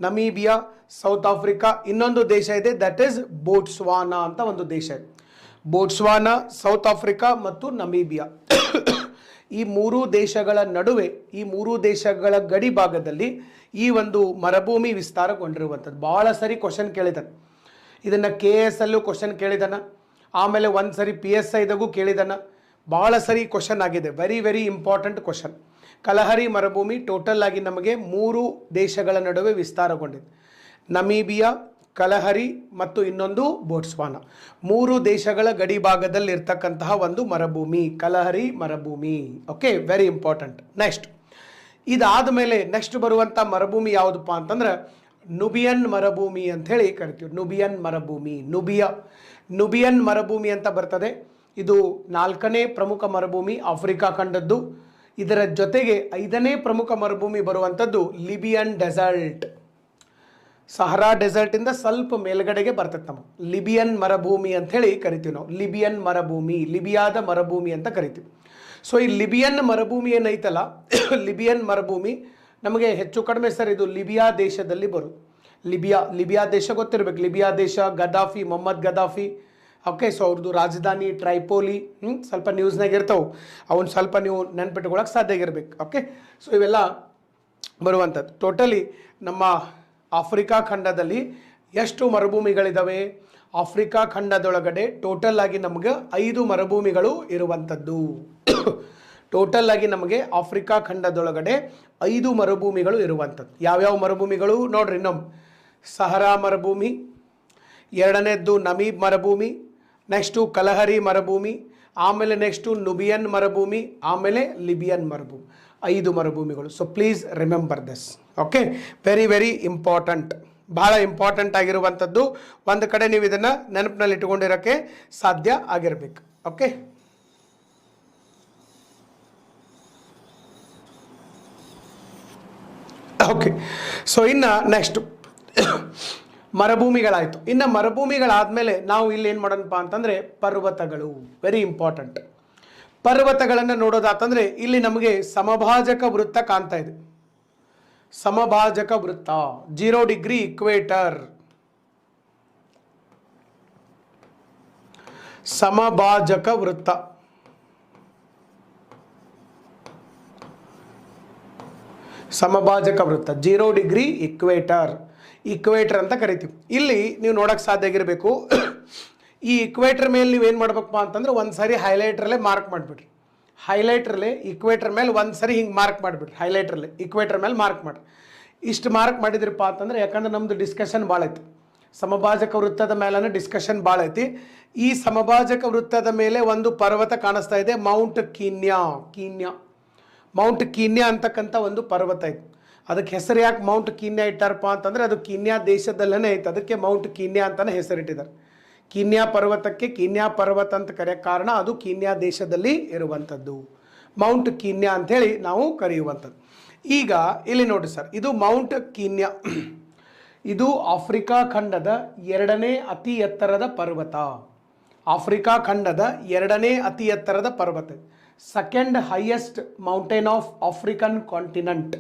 ನಮೀಬಿಯಾ, ಸೌತ್ ಆಫ್ರಿಕಾ. ಇನ್ನೊಂದು ದೇಶ ಇದೆ, ದಟ್ ಈಸ್ ಬೋಟ್ಸ್ವಾನಾ ಅಂತ ಒಂದು ದೇಶ ಇದೆ. ಬೋಟ್ಸ್ವಾನಾ, ಸೌತ್ ಆಫ್ರಿಕಾ ಮತ್ತು ನಮೀಬಿಯಾ. ಈ 3 ದೇಶಗಳ ನಡುವೆ, ಈ 3 ದೇಶಗಳ ಗಡಿ ಭಾಗದಲ್ಲಿ ಈ ಒಂದು ಮರುಭೂಮಿ ವಿಸ್ತಾರಗೊಂಡಿರುವಂಥದ್ದು. ಭಾಳ ಸರಿ ಕ್ವಶನ್ ಕೇಳಿದಾನೆ ಇದನ್ನು. KS ಅಲ್ಲೂ ಕ್ವಶನ್ ಕೇಳಿದಾನ, ಆಮೇಲೆ ಒಂದು ಸರಿ PSIದಾಗೂ ಕೇಳಿದಾನ. ಭಾಳ ಸರಿ ಕ್ವಶನ್ ಆಗಿದೆ. Very very important question. Kalahari ಮರುಭೂಮಿ ಟೋಟಲ್ ಆಗಿ ನಮಗೆ 3 ದೇಶಗಳ ನಡುವೆ ವಿಸ್ತಾರಗೊಂಡಿದೆ. ನಮೀಬಿಯಾ, ಕಲಹರಿ ಮತ್ತು ಇನ್ನೊಂದು ಬೋಟ್ಸ್ವಾನಾ. 3 ದೇಶಗಳ ಗಡಿ ಭಾಗದಲ್ಲಿ ಇರ್ತಕ್ಕಂತಹ ಒಂದು ಮರುಭೂಮಿ, ಕಲಹರಿ ಮರುಭೂಮಿ. Okay, very important. ನೆಕ್ಸ್ಟ್ ಇದಾದ ಮೇಲೆ ನೆಕ್ಸ್ಟ್ ಬರುವಂಥ ಮರುಭೂಮಿ ಯಾವುದಪ್ಪ ಅಂತಂದ್ರೆ ನುಬಿಯನ್ ಮರುಭೂಮಿ ಅಂಥೇಳಿ ಕರಿತೀವಿ. ನುಬಿಯನ್ ಮರುಭೂಮಿ, ನುಬಿಯನ್ ಮರುಭೂಮಿ ಅಂತ ಬರ್ತದೆ. ಇದು 4ನೇ ಪ್ರಮುಖ ಮರುಭೂಮಿ ಆಫ್ರಿಕಾ ಖಂಡದ್ದು. ಇದರ ಜೊತೆಗೆ 5ನೇ ಪ್ರಮುಖ ಮರುಭೂಮಿ ಬರುವಂಥದ್ದು ಲಿಬಿಯನ್ ಡೆಸರ್ಟ್. ಸಹರಾ ಡೆಸರ್ಟಿಂದ ಸ್ವಲ್ಪ ಮೇಲ್ಗಡೆಗೆ ಬರ್ತದೆ. ನಮ್ಮ ಲಿಬಿಯನ್ ಮರುಭೂಮಿ ಅಂಥೇಳಿ ಕರಿತೀವಿ ನಾವು. ಲಿಬಿಯನ್ ಮರುಭೂಮಿ, ಲಿಬಿಯಾದ ಮರುಭೂಮಿ ಅಂತ ಕರಿತೀವಿ. ಸೊ ಈ ಲಿಬಿಯನ್ ಮರುಭೂಮಿ ಏನೈತಲ್ಲ, ಲಿಬಿಯನ್ ಮರುಭೂಮಿ ನಮಗೆ ಹೆಚ್ಚು ಕಡಿಮೆ ಸರ್ ಇದು ಲಿಬಿಯಾ ದೇಶದಲ್ಲಿ ಬರುತ್ತೆ. ಲಿಬಿಯಾ ದೇಶ ಗೊತ್ತಿರಬೇಕು. ಲಿಬಿಯಾ ದೇಶ, Gaddafi, Mohammad Gaddafi. Okay, so ಅವ್ರದ್ದು ರಾಜಧಾನಿ ಟ್ರೈಪೋಲಿ. ಸ್ವಲ್ಪ ನ್ಯೂಸ್ನಾಗ ಇರ್ತಾವೆ, ಅವನ್ನ ಸ್ವಲ್ಪ ನೀವು ನೆನ್ಪಿಟ್ಕೊಳ್ಳೋಕೆ ಸಾಧ್ಯ ಆಗಿರ್ಬೇಕು. ಓಕೆ, ಸೊ ಇವೆಲ್ಲ ಬರುವಂಥದ್ದು. ಟೋಟಲಿ ನಮ್ಮ ಆಫ್ರಿಕಾ ಖಂಡದಲ್ಲಿ ಎಷ್ಟು ಮರುಭೂಮಿಗಳಿದ್ದಾವೆ? ಆಫ್ರಿಕಾ ಖಂಡದೊಳಗಡೆ ಟೋಟಲ್ ಆಗಿ ನಮಗೆ 5 ಮರುಭೂಮಿಗಳು ಇರುವಂಥದ್ದು. ಟೋಟಲ್ ಆಗಿ ನಮಗೆ ಆಫ್ರಿಕಾ ಖಂಡದೊಳಗಡೆ 5 ಮರುಭೂಮಿಗಳು ಇರುವಂಥದ್ದು. ಯಾವ್ಯಾವ ಮರುಭೂಮಿಗಳು ನೋಡ್ರಿ? ಸಹರಾ ಮರುಭೂಮಿ, ಎರಡನೇದ್ದು ನಮೀಬ್ ಮರುಭೂಮಿ, ನೆಕ್ಸ್ಟು ಕಲಹರಿ ಮರುಭೂಮಿ, ಆಮೇಲೆ ನೆಕ್ಸ್ಟು ನುಬಿಯನ್ ಮರುಭೂಮಿ, ಆಮೇಲೆ ಲಿಬಿಯನ್ ಮರುಭೂಮಿ. 5 ಮರುಭೂಮಿಗಳು. So please remember this. Okay, very very important, ಭಾಳ ಇಂಪಾರ್ಟೆಂಟ್ ಆಗಿರುವಂಥದ್ದು. ಒಂದು ಕಡೆ ನೀವು ಇದನ್ನು ನೆನಪಿನಲ್ಲಿ ಇಟ್ಕೊಂಡಿರೋಕ್ಕೆ ಸಾಧ್ಯ ಆಗಿರಬೇಕು. Okay, okay. ಸೊ ಇನ್ನು ನೆಕ್ಸ್ಟ್ ಮರುಭೂಮಿಗಳಾಯಿತು. ಇನ್ನು ಮರುಭೂಮಿಗಳಾದಮೇಲೆ ನಾವು ಇಲ್ಲಿ ಏನು ಮಾಡೋಣಪ್ಪ ಅಂತಂದರೆ ಪರ್ವತಗಳು. Very important. ಪರ್ವತಗಳನ್ನು ನೋಡೋದಾತಂದರೆ ಇಲ್ಲಿ ನಮಗೆ ಸಮಭಾಜಕ ವೃತ್ತ ಕಾಣ್ತಾ ಇದೆ. ಸಮಭಾಜಕ ವೃತ್ತ, 0 ಡಿಗ್ರಿ ಇಕ್ವೇಟರ್, ಸಮಭಾಜಕ ವೃತ್ತ. ಸಮಭಾಜಕ ವೃತ್ತ 0 ಡಿಗ್ರಿ ಇಕ್ವೇಟರ್, ಇಕ್ವೇಟರ್ ಅಂತ ಕರಿತೀವಿ. ಇಲ್ಲಿ ನೀವು ನೋಡಕ್ಕೆ ಸಾಧ್ಯ ಆಗಿರಬೇಕು, ಈ ಇಕ್ವೇಟರ್ ಮೇಲೆ ನೀವೇನು ಮಾಡ್ಬೇಕಪ್ಪ ಅಂತಂದ್ರೆ ಒಂದು ಸಾರಿ ಹೈಲೈಟ್ರಲ್ಲೇ ಮಾರ್ಕ್ ಮಾಡಿಬಿಡ್ರಿ. ಹೈಲೈಟ್ರಲ್ಲೇ ಇಕ್ವೇಟರ್ ಮೇಲೆ ಒಂದು ಸರಿ ಹಿಂಗೆ ಮಾರ್ಕ್ ಮಾಡಿಬಿಡ್ರಿ. ಹೈಲೈಟ್ರಲ್ಲೇ ಇಕ್ವೇಟರ್ ಮೇಲೆ ಮಾರ್ಕ್ ಮಾಡಿರಿ. ಇಷ್ಟು ಮಾರ್ಕ್ ಮಾಡಿದ್ರಪ್ಪ ಅಂತಂದ್ರೆ, ಯಾಕಂದ್ರೆ ನಮ್ಮದು ಡಿಸ್ಕಷನ್ ಭಾಳ ಐತಿ, ಸಮಭಾಜಕ ವೃತ್ತದ ಮೇಲೇ ಡಿಸ್ಕಷನ್ ಭಾಳ ಐತಿ. ಈ ಸಮಭಾಜಕ ವೃತ್ತದ ಮೇಲೆ ಒಂದು ಪರ್ವತ ಕಾಣಿಸ್ತಾ ಇದೆ, ಮೌಂಟ್ ಕೀನ್ಯಾ. ಮೌಂಟ್ ಕೀನ್ಯಾ ಅಂತಕ್ಕಂಥ ಒಂದು ಪರ್ವತ ಐತೆ. ಅದಕ್ಕೆ ಹೆಸರು ಯಾಕೆ ಮೌಂಟ್ ಕೀನ್ಯಾ ಇಟ್ಟಾರಪ್ಪ ಅಂತಂದರೆ, ಅದು ಕೀನ್ಯಾ ದೇಶದಲ್ಲೇ ಐತೆ, ಅದಕ್ಕೆ ಮೌಂಟ್ ಕೀನ್ಯಾ ಅಂತಲೇ ಹೆಸರಿಟ್ಟಿದ್ದಾರೆ. ಕೀನ್ಯಾ ಪರ್ವತಕ್ಕೆ ಕೀನ್ಯಾ ಪರ್ವತ ಅಂತ ಕರೆಯೋಕ್ಕೆ ಕಾರಣ ಅದು ಕೀನ್ಯಾ ದೇಶದಲ್ಲಿ ಇರುವಂಥದ್ದು, ಮೌಂಟ್ ಕೀನ್ಯಾ ಅಂಥೇಳಿ ನಾವು ಕರೆಯುವಂಥದ್ದು. ಈಗ ಇಲ್ಲಿ ನೋಡಿ ಸರ್, ಇದು ಮೌಂಟ್ ಕೀನ್ಯಾ, ಇದು ಆಫ್ರಿಕಾ ಖಂಡದ 2ನೇ ಅತಿ ಎತ್ತರದ ಪರ್ವತ. ಆಫ್ರಿಕಾ ಖಂಡದ 2ನೇ ಅತಿ ಎತ್ತರದ ಪರ್ವತ, second highest mountain of African continent.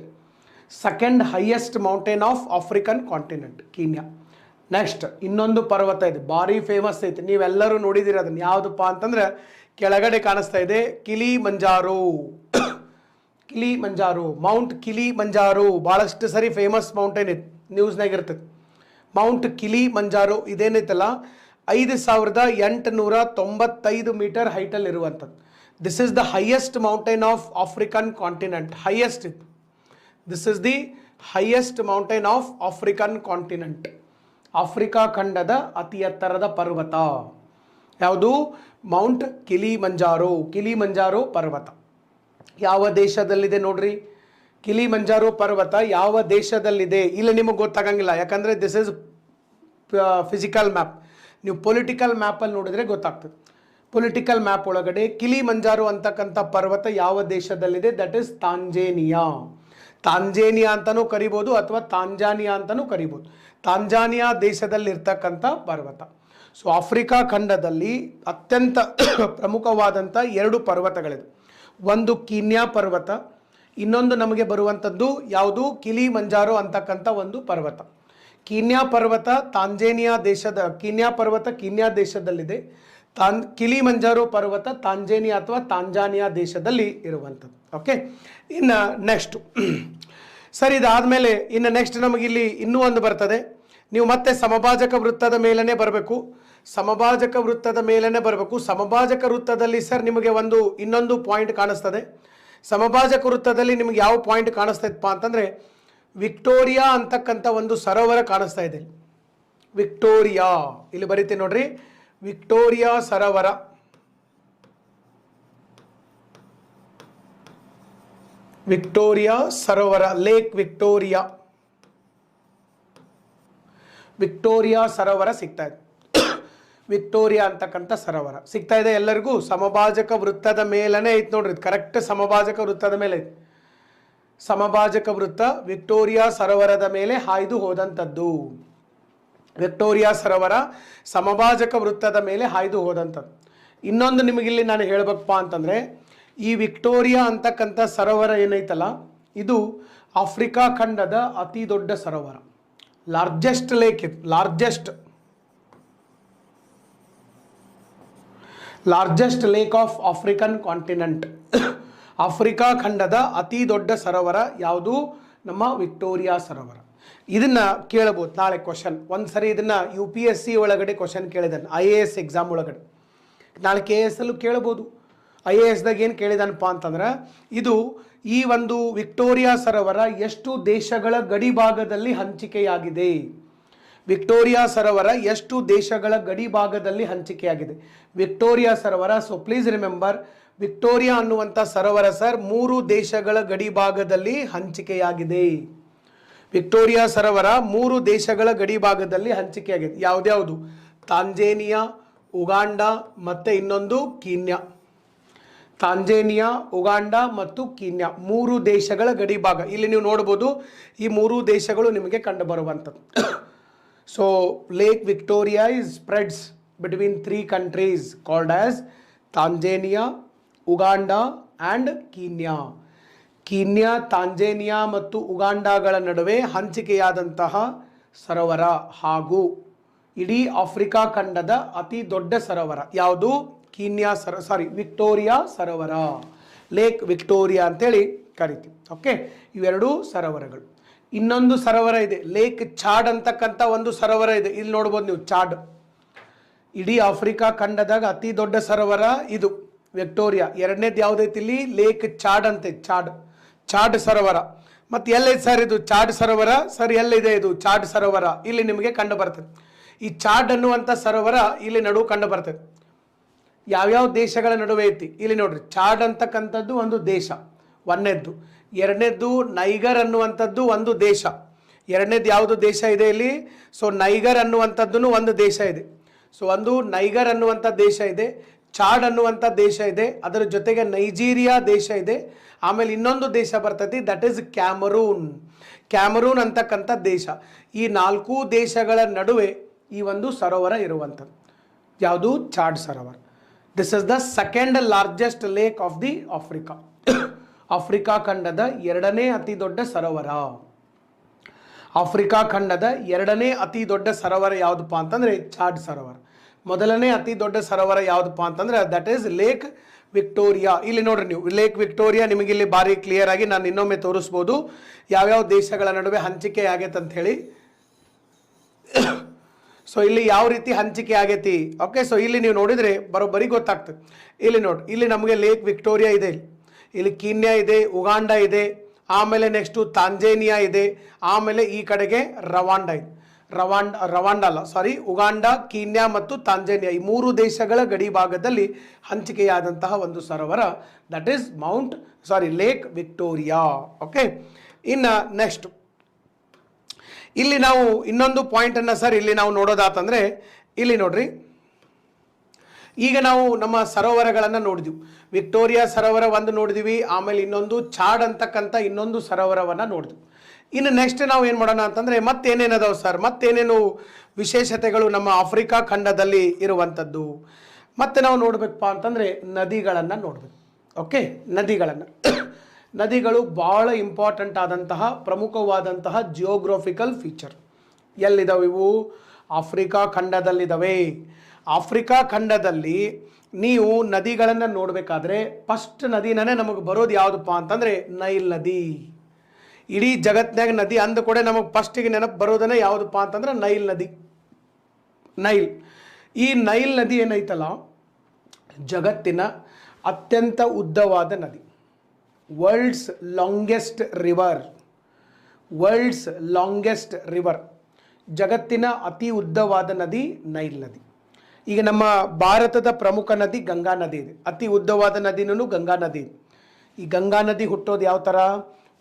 Second highest mountain of African continent Kenya. Next ಇನ್ನೊಂದು ಪರ್ವತ ಇದೆ, ಭಾರಿ ಫೇಮಸ್ ಐತೆ, ನೀವೆಲ್ಲರೂ ನೋಡಿದ್ದೀರಿ ಅದನ್ನು. ಯಾವುದಪ್ಪ ಅಂತಂದ್ರೆ ಕೆಳಗಡೆ ಕಾಣಿಸ್ತಾ ಇದೆ, ಕಿಲಿಮಂಜಾರೋ. ಕಿಲಿಮಂಜಾರೋ, ಮೌಂಟ್ ಕಿಲಿಮಂಜಾರೋ ಭಾಳಷ್ಟು ಸರಿ ಫೇಮಸ್ ಮೌಂಟೇನ್ ಇದೆ, ನ್ಯೂಸ್ನಾಗ ಇರ್ತದೆ. ಮೌಂಟ್ ಕಿಲಿಮಂಜಾರೋ ಇದೇನೈತಲ್ಲ 5895 ಮೀಟರ್ ಹೈಟಲ್ಲಿ ಇರುವಂಥದ್ದು. This is the highest mountain of African continent. Highest ಇದು, this is the highest mountain of African continent. Africa ಖಂಡದ ಅತಿ ಎತ್ತರದ ಪರ್ವತ ಯಾವುದು? ಮೌಂಟ್ ಕಿಲಿಮಂಜಾರೋ. ಕಿಲಿಮಂಜಾರೋ ಪರ್ವತ ಯಾವ ದೇಶದಲ್ಲಿದೆ ನೋಡ್ರಿ? ಕಿಲಿಮಂಜಾರೋ ಪರ್ವತ ಯಾವ ದೇಶದಲ್ಲಿದೆ? ಇಲ್ಲಿ ನಿಮಗೆ ಗೊತ್ತಾಗಂಗಿಲ್ಲ, ಯಾಕಂದರೆ ದಿಸ್ ಇಸ್ ಫಿಸಿಕಲ್ ಮ್ಯಾಪ್. ನೀವು ಪೊಲಿಟಿಕಲ್ ಮ್ಯಾಪಲ್ಲಿ ನೋಡಿದರೆ ಗೊತ್ತಾಗ್ತದೆ. ಪೊಲಿಟಿಕಲ್ ಮ್ಯಾಪ್ ಒಳಗಡೆ ಕಿಲಿಮಂಜಾರೋ ಅಂತಕ್ಕಂಥ ಪರ್ವತ ಯಾವ ದೇಶದಲ್ಲಿದೆ? That is Tanzania. ತಾಂಜೇನಿಯಾ ಅಂತಲೂ ಕರಿಬೋದು ಅಥವಾ ತಾಂಜಾನಿಯಾ ಅಂತಲೂ ಕರಿಬೋದು. ತಾಂಜಾನಿಯಾ ದೇಶದಲ್ಲಿರ್ತಕ್ಕಂಥ ಪರ್ವತ. ಸೊ ಆಫ್ರಿಕಾ ಖಂಡದಲ್ಲಿ ಅತ್ಯಂತ ಪ್ರಮುಖವಾದಂಥ 2 ಪರ್ವತಗಳಿದೆ. ಒಂದು ಕೀನ್ಯಾ ಪರ್ವತ, ಇನ್ನೊಂದು ನಮಗೆ ಬರುವಂಥದ್ದು ಯಾವುದು? ಕಿಲಿಮಂಜಾರೋ ಅಂತಕ್ಕಂಥ ಒಂದು ಪರ್ವತ. ಕೀನ್ಯಾ ಪರ್ವತ ತಾಂಜೇನಿಯಾ ದೇಶದ, ಕೀನ್ಯಾ ದೇಶದಲ್ಲಿದೆ. ಕಿಲಿಮಂಜಾರೋ ಪರ್ವತ ತಾಂಜೇನಿಯಾ ಅಥವಾ ತಾಂಜಾನಿಯಾ ದೇಶದಲ್ಲಿ ಇರುವಂಥದ್ದು. ಓಕೆ, ಇನ್ನು ನೆಕ್ಸ್ಟು ಸರ್, ಇದಾದಮೇಲೆ ಇನ್ನು ನೆಕ್ಸ್ಟ್ ನಮಗಿಲ್ಲಿ ಇನ್ನೂ ಒಂದು ಬರ್ತದೆ. ನೀವು ಮತ್ತೆ ಸಮಭಾಜಕ ವೃತ್ತದ ಮೇಲೇ ಬರಬೇಕು. ಸಮಭಾಜಕ ವೃತ್ತದ ಮೇಲೇ ಬರಬೇಕು. ಸಮಭಾಜಕ ವೃತ್ತದಲ್ಲಿ ಸರ್ ನಿಮಗೆ ಇನ್ನೊಂದು ಪಾಯಿಂಟ್ ಕಾಣಿಸ್ತದೆ. ಸಮಭಾಜಕ ವೃತ್ತದಲ್ಲಿ ನಿಮಗೆ ಯಾವ ಪಾಯಿಂಟ್ ಕಾಣಿಸ್ತೈತಪ್ಪ ಅಂತಂದರೆ, ವಿಕ್ಟೋರಿಯಾ ಅಂತಕ್ಕಂಥ ಒಂದು ಸರೋವರ ಕಾಣಿಸ್ತಾ ಇದೆ. ವಿಕ್ಟೋರಿಯಾ ಇಲ್ಲಿ ಬರೀತೀನಿ ನೋಡ್ರಿ, ವಿಕ್ಟೋರಿಯಾ ಸರೋವರ. ವಿಕ್ಟೋರಿಯಾ ಸರೋವರ, ಲೇಕ್ ವಿಕ್ಟೋರಿಯಾ. ವಿಕ್ಟೋರಿಯಾ ಸರೋವರ ಸಿಗ್ತಾ ಇದೆ. ವಿಕ್ಟೋರಿಯಾ ಅಂತಕ್ಕಂಥ ಸರೋವರ ಸಿಗ್ತಾ ಇದೆ ಎಲ್ಲರಿಗೂ. ಸಮಭಾಜಕ ವೃತ್ತದ ಮೇಲೇ ಐತೆ ನೋಡ್ರಿ, ಕರೆಕ್ಟ್ ಸಮಭಾಜಕ ವೃತ್ತದ ಮೇಲೆ ಐತೆ. ಸಮಭಾಜಕ ವೃತ್ತ ವಿಕ್ಟೋರಿಯಾ ಸರೋವರದ ಮೇಲೆ ಹಾಯ್ದು ಹೋದಂಥದ್ದು. ವಿಕ್ಟೋರಿಯಾ ಸರೋವರ ಸಮಭಾಜಕ ವೃತ್ತದ ಮೇಲೆ ಹಾಯ್ದು ಹೋದಂಥದ್ದು. ಇನ್ನೊಂದು ನಿಮಗಿಲ್ಲಿ ನಾನು ಹೇಳಬೇಕಪ್ಪ ಅಂತಂದರೆ, ಈ ವಿಕ್ಟೋರಿಯಾ ಅಂತಕ್ಕಂಥ ಸರೋವರ ಏನೈತಲ್ಲ, ಇದು ಆಫ್ರಿಕಾ ಖಂಡದ ಅತಿ ದೊಡ್ಡ ಸರೋವರ. ಲಾರ್ಜೆಸ್ಟ್ ಲೇಕ್ ಇದು, largest lake of African continent. Africa ಖಂಡದ ಅತಿ ದೊಡ್ಡ ಸರೋವರ ಯಾವುದು? ನಮ್ಮ ವಿಕ್ಟೋರಿಯಾ ಸರೋವರ. ಇದನ್ನು ಕೇಳಬಹುದು ನಾಳೆ ಕ್ವಶನ್. ಒಂದು ಸರಿ ಇದನ್ನು UPSC ಒಳಗಡೆ ಕ್ವಶನ್ ಕೇಳಿದಾನೆ, IAS ಎಕ್ಸಾಮ್ ಒಳಗಡೆ. ನಾಳೆ KS ಅಲ್ಲೂ ಕೇಳಬಹುದು. IASದಾಗ ಏನು ಕೇಳಿದಾನಪ್ಪ ಅಂತಂದ್ರೆ, ಇದು ಈ ಒಂದು ವಿಕ್ಟೋರಿಯಾ ಸರೋವರ ಎಷ್ಟು ದೇಶಗಳ ಗಡಿ ಭಾಗದಲ್ಲಿ ಹಂಚಿಕೆಯಾಗಿದೆ? ವಿಕ್ಟೋರಿಯಾ ಸರೋವರ ಎಷ್ಟು ದೇಶಗಳ ಗಡಿ ಭಾಗದಲ್ಲಿ ಹಂಚಿಕೆಯಾಗಿದೆ? ವಿಕ್ಟೋರಿಯಾ ಸರೋವರ, ಸೊ ಪ್ಲೀಸ್ ರಿಮೆಂಬರ್, ವಿಕ್ಟೋರಿಯಾ ಅನ್ನುವಂಥ ಸರೋವರ ಸರ್ 3 ದೇಶಗಳ ಗಡಿ ಭಾಗದಲ್ಲಿ ಹಂಚಿಕೆಯಾಗಿದೆ. ವಿಕ್ಟೋರಿಯಾ ಸರೋವರ 3 ದೇಶಗಳ ಗಡಿ ಭಾಗದಲ್ಲಿ ಹಂಚಿಕೆಯಾಗಿದೆ. ಯಾವುದ್ಯಾವುದು? ತಾಂಜೇನಿಯಾ, ಉಗಾಂಡ ಮತ್ತು ಇನ್ನೊಂದು ಕೀನ್ಯಾ. ತಾಂಜೇನಿಯಾ, ಉಗಾಂಡ ಮತ್ತು ಕೀನ್ಯಾ 3 ದೇಶಗಳ ಗಡಿ ಭಾಗ. ಇಲ್ಲಿ ನೀವು ನೋಡ್ಬೋದು, ಈ 3 ದೇಶಗಳು ನಿಮಗೆ ಕಂಡು ಬರುವಂಥದ್ದು. So lake Victoria is spreads between 3 countries called as Tanzania, Uganda and Kenya. Kenya, Tanzania ಮತ್ತು ಉಗಾಂಡಾಗಳ ನಡುವೆ ಹಂಚಿಕೆಯಾದಂತಹ ಸರೋವರ ಹಾಗೂ ಇಡೀ ಆಫ್ರಿಕಾ ಖಂಡದ ಅತಿ ದೊಡ್ಡ ಸರೋವರ ಯಾವುದು? ಕೀನ್ಯಾ ವಿಕ್ಟೋರಿಯಾ ಸರೋವರ, ಲೇಕ್ ವಿಕ್ಟೋರಿಯಾ ಅಂತೇಳಿ ಕರಿತೀವಿ. ಓಕೆ, ಇವೆರಡೂ ಸರೋವರಗಳು. ಇನ್ನೊಂದು ಸರೋವರ ಇದೆ, ಲೇಕ್ ಚಾಡ್ ಅಂತಕ್ಕಂಥ ಒಂದು ಸರೋವರ ಇದೆ. ಇಲ್ಲಿ ನೋಡ್ಬೋದು ನೀವು, ಚಾಡ್ ಇಡೀ ಆಫ್ರಿಕಾ ಖಂಡದಾಗ ಅತಿ ದೊಡ್ಡ ಸರೋವರ ಇದು ವಿಕ್ಟೋರಿಯಾ. ಎರಡನೇದು ಯಾವುದೈತಿ ಇಲ್ಲಿ? ಲೇಕ್ ಚಾಡ್ ಅಂತ, ಚಾಡ್ ಸರೋವರ. ಮತ್ತು ಎಲ್ಲೈತೆ ಸರ್ ಇದು ಚಾಡ್ ಸರೋವರ? ಸರ್ ಎಲ್ಲಿದೆ ಇದು ಚಾಡ್ ಸರೋವರ? ಇಲ್ಲಿ ನಿಮಗೆ ಕಂಡು ಬರ್ತದೆ. ಈ ಚಾಡ್ ಅನ್ನುವಂಥ ಸರೋವರ ಇಲ್ಲಿ ನಡುವೆ ಕಂಡು ಬರ್ತದೆ. ಯಾವ್ಯಾವ ದೇಶಗಳ ನಡುವೆ ಐತಿ ಇಲ್ಲಿ ನೋಡ್ರಿ. ಚಾಡ್ ಅಂತಕ್ಕಂಥದ್ದು ಒಂದು ದೇಶ, ಒಂದನೇದ್ದು. ಎರಡನೇದ್ದು ನೈಗರ್ ಅನ್ನುವಂಥದ್ದು ಒಂದು ದೇಶ. ಎರಡನೇದು ಯಾವುದು ದೇಶ ಇದೆ ಇಲ್ಲಿ? ಸೊ ನೈಗರ್ ಅನ್ನುವಂಥದ್ದು ಒಂದು ದೇಶ ಇದೆ. ಸೊ ಒಂದು ನೈಗರ್ ಅನ್ನುವಂಥ ದೇಶ ಇದೆ, ಚಾಡ್ ಅನ್ನುವಂಥ ದೇಶ ಇದೆ, ಅದರ ಜೊತೆಗೆ ನೈಜೀರಿಯಾ ದೇಶ ಇದೆ. ಆಮೇಲೆ ಇನ್ನೊಂದು ದೇಶ ಬರ್ತೈತಿ, ದಟ್ ಈಸ್ ಕ್ಯಾಮರೂನ್ ಅಂತಕ್ಕಂಥ ದೇಶ. ಈ 4 ದೇಶಗಳ ನಡುವೆ ಈ ಒಂದು ಸರೋವರ ಇರುವಂಥದ್ದು. ಯಾವುದು? ಚಾಡ್ ಸರೋವರ. This is the second largest lake of the Africa. Africa ಖಂಡದ ಎರಡನೇ ಅತಿ ದೊಡ್ಡ ಸರೋವರ. ಆಫ್ರಿಕಾ ಖಂಡದ ಎರಡನೇ ಅತಿ ದೊಡ್ಡ ಸರೋವರ ಯಾವುದಪ್ಪ ಅಂತಂದರೆ ಚಾಡ್ ಸರೋವರ. ಮೊದಲನೇ ಅತಿ ದೊಡ್ಡ ಸರೋವರ ಯಾವುದಪ್ಪ ಅಂತಂದ್ರೆ ದಟ್ ಈಸ್ ಲೇಕ್ ವಿಕ್ಟೋರಿಯಾ. ಇಲ್ಲಿ ನೋಡ್ರಿ ನೀವು, ಲೇಕ್ ವಿಕ್ಟೋರಿಯಾ ನಿಮಗೆ ಇಲ್ಲಿ ಭಾರಿ ಕ್ಲಿಯರ್ ಆಗಿ ನಾನು ಇನ್ನೊಮ್ಮೆ ತೋರಿಸ್ಬೋದು ಯಾವ್ಯಾವ ದೇಶಗಳ ನಡುವೆ ಹಂಚಿಕೆ ಆಗೈತೆ ಅಂತ ಹೇಳಿ. ಸೊ ಇಲ್ಲಿ ಯಾವ ರೀತಿ ಹಂಚಿಕೆ ಆಗೈತಿ. ಓಕೆ, ಸೊ ಇಲ್ಲಿ ನೀವು ನೋಡಿದರೆ ಬರೋಬ್ಬರಿ ಗೊತ್ತಾಗ್ತದೆ. ಇಲ್ಲಿ ನೋಡಿ, ಇಲ್ಲಿ ನಮಗೆ ಲೇಕ್ ವಿಕ್ಟೋರಿಯಾ ಇದೆ, ಇಲ್ಲಿ ಕೀನ್ಯಾ ಇದೆ, ಉಗಾಂಡ ಇದೆ, ಆಮೇಲೆ ನೆಕ್ಸ್ಟು ತಾಂಜೇನಿಯಾ ಇದೆ, ಆಮೇಲೆ ಈ ಕಡೆಗೆ ರವಾಂಡ ಇದೆ. ಉಗಾಂಡ, ಕೀನ್ಯಾ ಮತ್ತು ತಾಂಜೇನಿಯಾ ಈ 3 ದೇಶಗಳ ಗಡಿ ಭಾಗದಲ್ಲಿ ಹಂಚಿಕೆಯಾದಂತಹ ಒಂದು ಸರೋವರ that is lake Victoria. Okay, ಇನ್ನು ನೆಕ್ಸ್ಟ್ ಇಲ್ಲಿ ನಾವು ಇನ್ನೊಂದು ಪಾಯಿಂಟನ್ನು ಸರ್ ಇಲ್ಲಿ ನಾವು ನೋಡೋದಾತಂದರೆ ಇಲ್ಲಿ ನೋಡ್ರಿ, ಈಗ ನಾವು ನಮ್ಮ ಸರೋವರಗಳನ್ನು ನೋಡಿದ್ವಿ. ವಿಕ್ಟೋರಿಯಾ ಸರೋವರ ಒಂದು ನೋಡಿದ್ವಿ, ಆಮೇಲೆ ಇನ್ನೊಂದು ಚಾಡ್ ಅಂತಕ್ಕಂಥ ಇನ್ನೊಂದು ಸರೋವರವನ್ನು ನೋಡಿದ್ವಿ. ಇನ್ನು ನೆಕ್ಸ್ಟ್ ನಾವು ಏನು ಮಾಡೋಣ ಅಂತಂದರೆ ಮತ್ತೇನೇನದಾವೆ ಸರ್, ಮತ್ತೇನೇನು ವಿಶೇಷತೆಗಳು ನಮ್ಮ ಆಫ್ರಿಕಾ ಖಂಡದಲ್ಲಿ ಇರುವಂಥದ್ದು. ಮತ್ತೆ ನಾವು ನೋಡಬೇಕಪ್ಪ ಅಂತಂದರೆ ನದಿಗಳನ್ನು ನೋಡಬೇಕು. ಓಕೆ, ನದಿಗಳು ಭಾಳ ಇಂಪಾರ್ಟೆಂಟ್ ಆದಂತಹ ಪ್ರಮುಖವಾದಂತಹ ಜಿಯೋಗ್ರಫಿಕಲ್ ಫೀಚರ್. ಎಲ್ಲಿದ್ದಾವೆ ಇವು? ಆಫ್ರಿಕಾ ಖಂಡದಲ್ಲಿದ್ದಾವೆ. ಆಫ್ರಿಕಾ ಖಂಡದಲ್ಲಿ ನೀವು ನದಿಗಳನ್ನು ನೋಡಬೇಕಾದ್ರೆ ಫಸ್ಟ್ ನದಿನೇ ನಮಗೆ ಬರೋದು ಯಾವುದಪ್ಪ ಅಂತಂದರೆ ನೈಲ್ ನದಿ. ಇಡೀ ಜಗತ್ತಿನಾಗ ನದಿ ಅಂದ ಕೂಡ ನಮಗೆ ಫಸ್ಟಿಗೆ ನೆನಪು ಬರೋದನ್ನೇ ಯಾವುದಪ್ಪ ಅಂತಂದ್ರೆ ನೈಲ್ ನದಿ. ಈ ನೈಲ್ ನದಿ ಏನೈತಲ್ಲ, ಜಗತ್ತಿನ ಅತ್ಯಂತ ಉದ್ದವಾದ ನದಿ. ವರ್ಲ್ಡ್ಸ್ ಲಾಂಗೆಸ್ಟ್ ರಿವರ್, ಜಗತ್ತಿನ ಅತಿ ಉದ್ದವಾದ ನದಿ ನೈಲ್ ನದಿ. ಈಗ ನಮ್ಮ ಭಾರತದ ಪ್ರಮುಖ ನದಿ ಗಂಗಾ ನದಿ ಇದೆ, ಅತಿ ಉದ್ದವಾದ ನದಿನೂ ಗಂಗಾ ನದಿ ಇದೆ. ಈ ಗಂಗಾ ನದಿ ಹುಟ್ಟೋದು ಯಾವ ಥರ?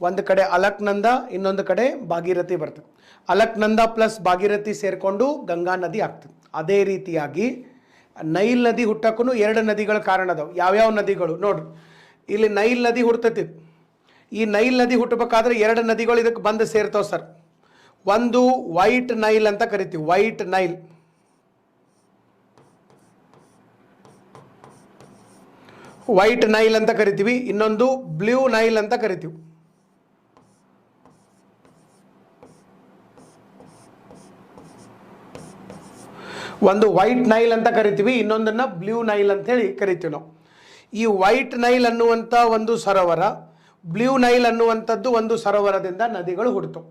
ಒಂದು ಕಡೆ ಅಲಕ್ನಂದ, ಇನ್ನೊಂದು ಕಡೆ ಭಾಗೀರಥಿ ಬರ್ತದೆ. ಅಲಕ್ನಂದ ಪ್ಲಸ್ ಭಾಗೀರಥಿ ಸೇರಿಕೊಂಡು ಗಂಗಾ ನದಿ ಆಗ್ತದೆ. ಅದೇ ರೀತಿಯಾಗಿ ನೈಲ್ ನದಿ ಹುಟ್ಟಕ್ಕೂ 2 ನದಿಗಳ ಕಾರಣ ಅದಾವೆ. ಯಾವ್ಯಾವ ನದಿಗಳು ನೋಡ್ರಿ, ಇಲ್ಲಿ ನೈಲ್ ನದಿ ಹುಟ್ಟತೈತಿ. ಈ ನೈಲ್ ನದಿ ಹುಟ್ಟಬೇಕಾದ್ರೆ 2 ನದಿಗಳು ಇದಕ್ಕೆ ಬಂದು ಸೇರ್ತಾವೆ ಸರ್. ಒಂದು ವೈಟ್ ನೈಲ್ ಅಂತ ಕರಿತೀವಿ, ವೈಟ್ ನೈಲ್ ಅಂತ ಕರಿತೀವಿ. ಇನ್ನೊಂದು ಬ್ಲೂ ನೈಲ್ ಅಂತ ಕರಿತೀವಿ. ಒಂದು ವೈಟ್ ನೈಲ್ ಅಂತ ಕರಿತೀವಿ, ಇನ್ನೊಂದನ್ನು ಬ್ಲೂ ನೈಲ್ ಅಂತ ಹೇಳಿ ಕರಿತೀವಿ ನಾವು. ಈ ವೈಟ್ ನೈಲ್ ಅನ್ನುವಂಥ ಒಂದು ಸರೋವರ, ಬ್ಲೂ ನೈಲ್ ಅನ್ನುವಂಥದ್ದು ಒಂದು ಸರೋವರದಿಂದ ನದಿಗಳು ಹುಡ್ತವೆ.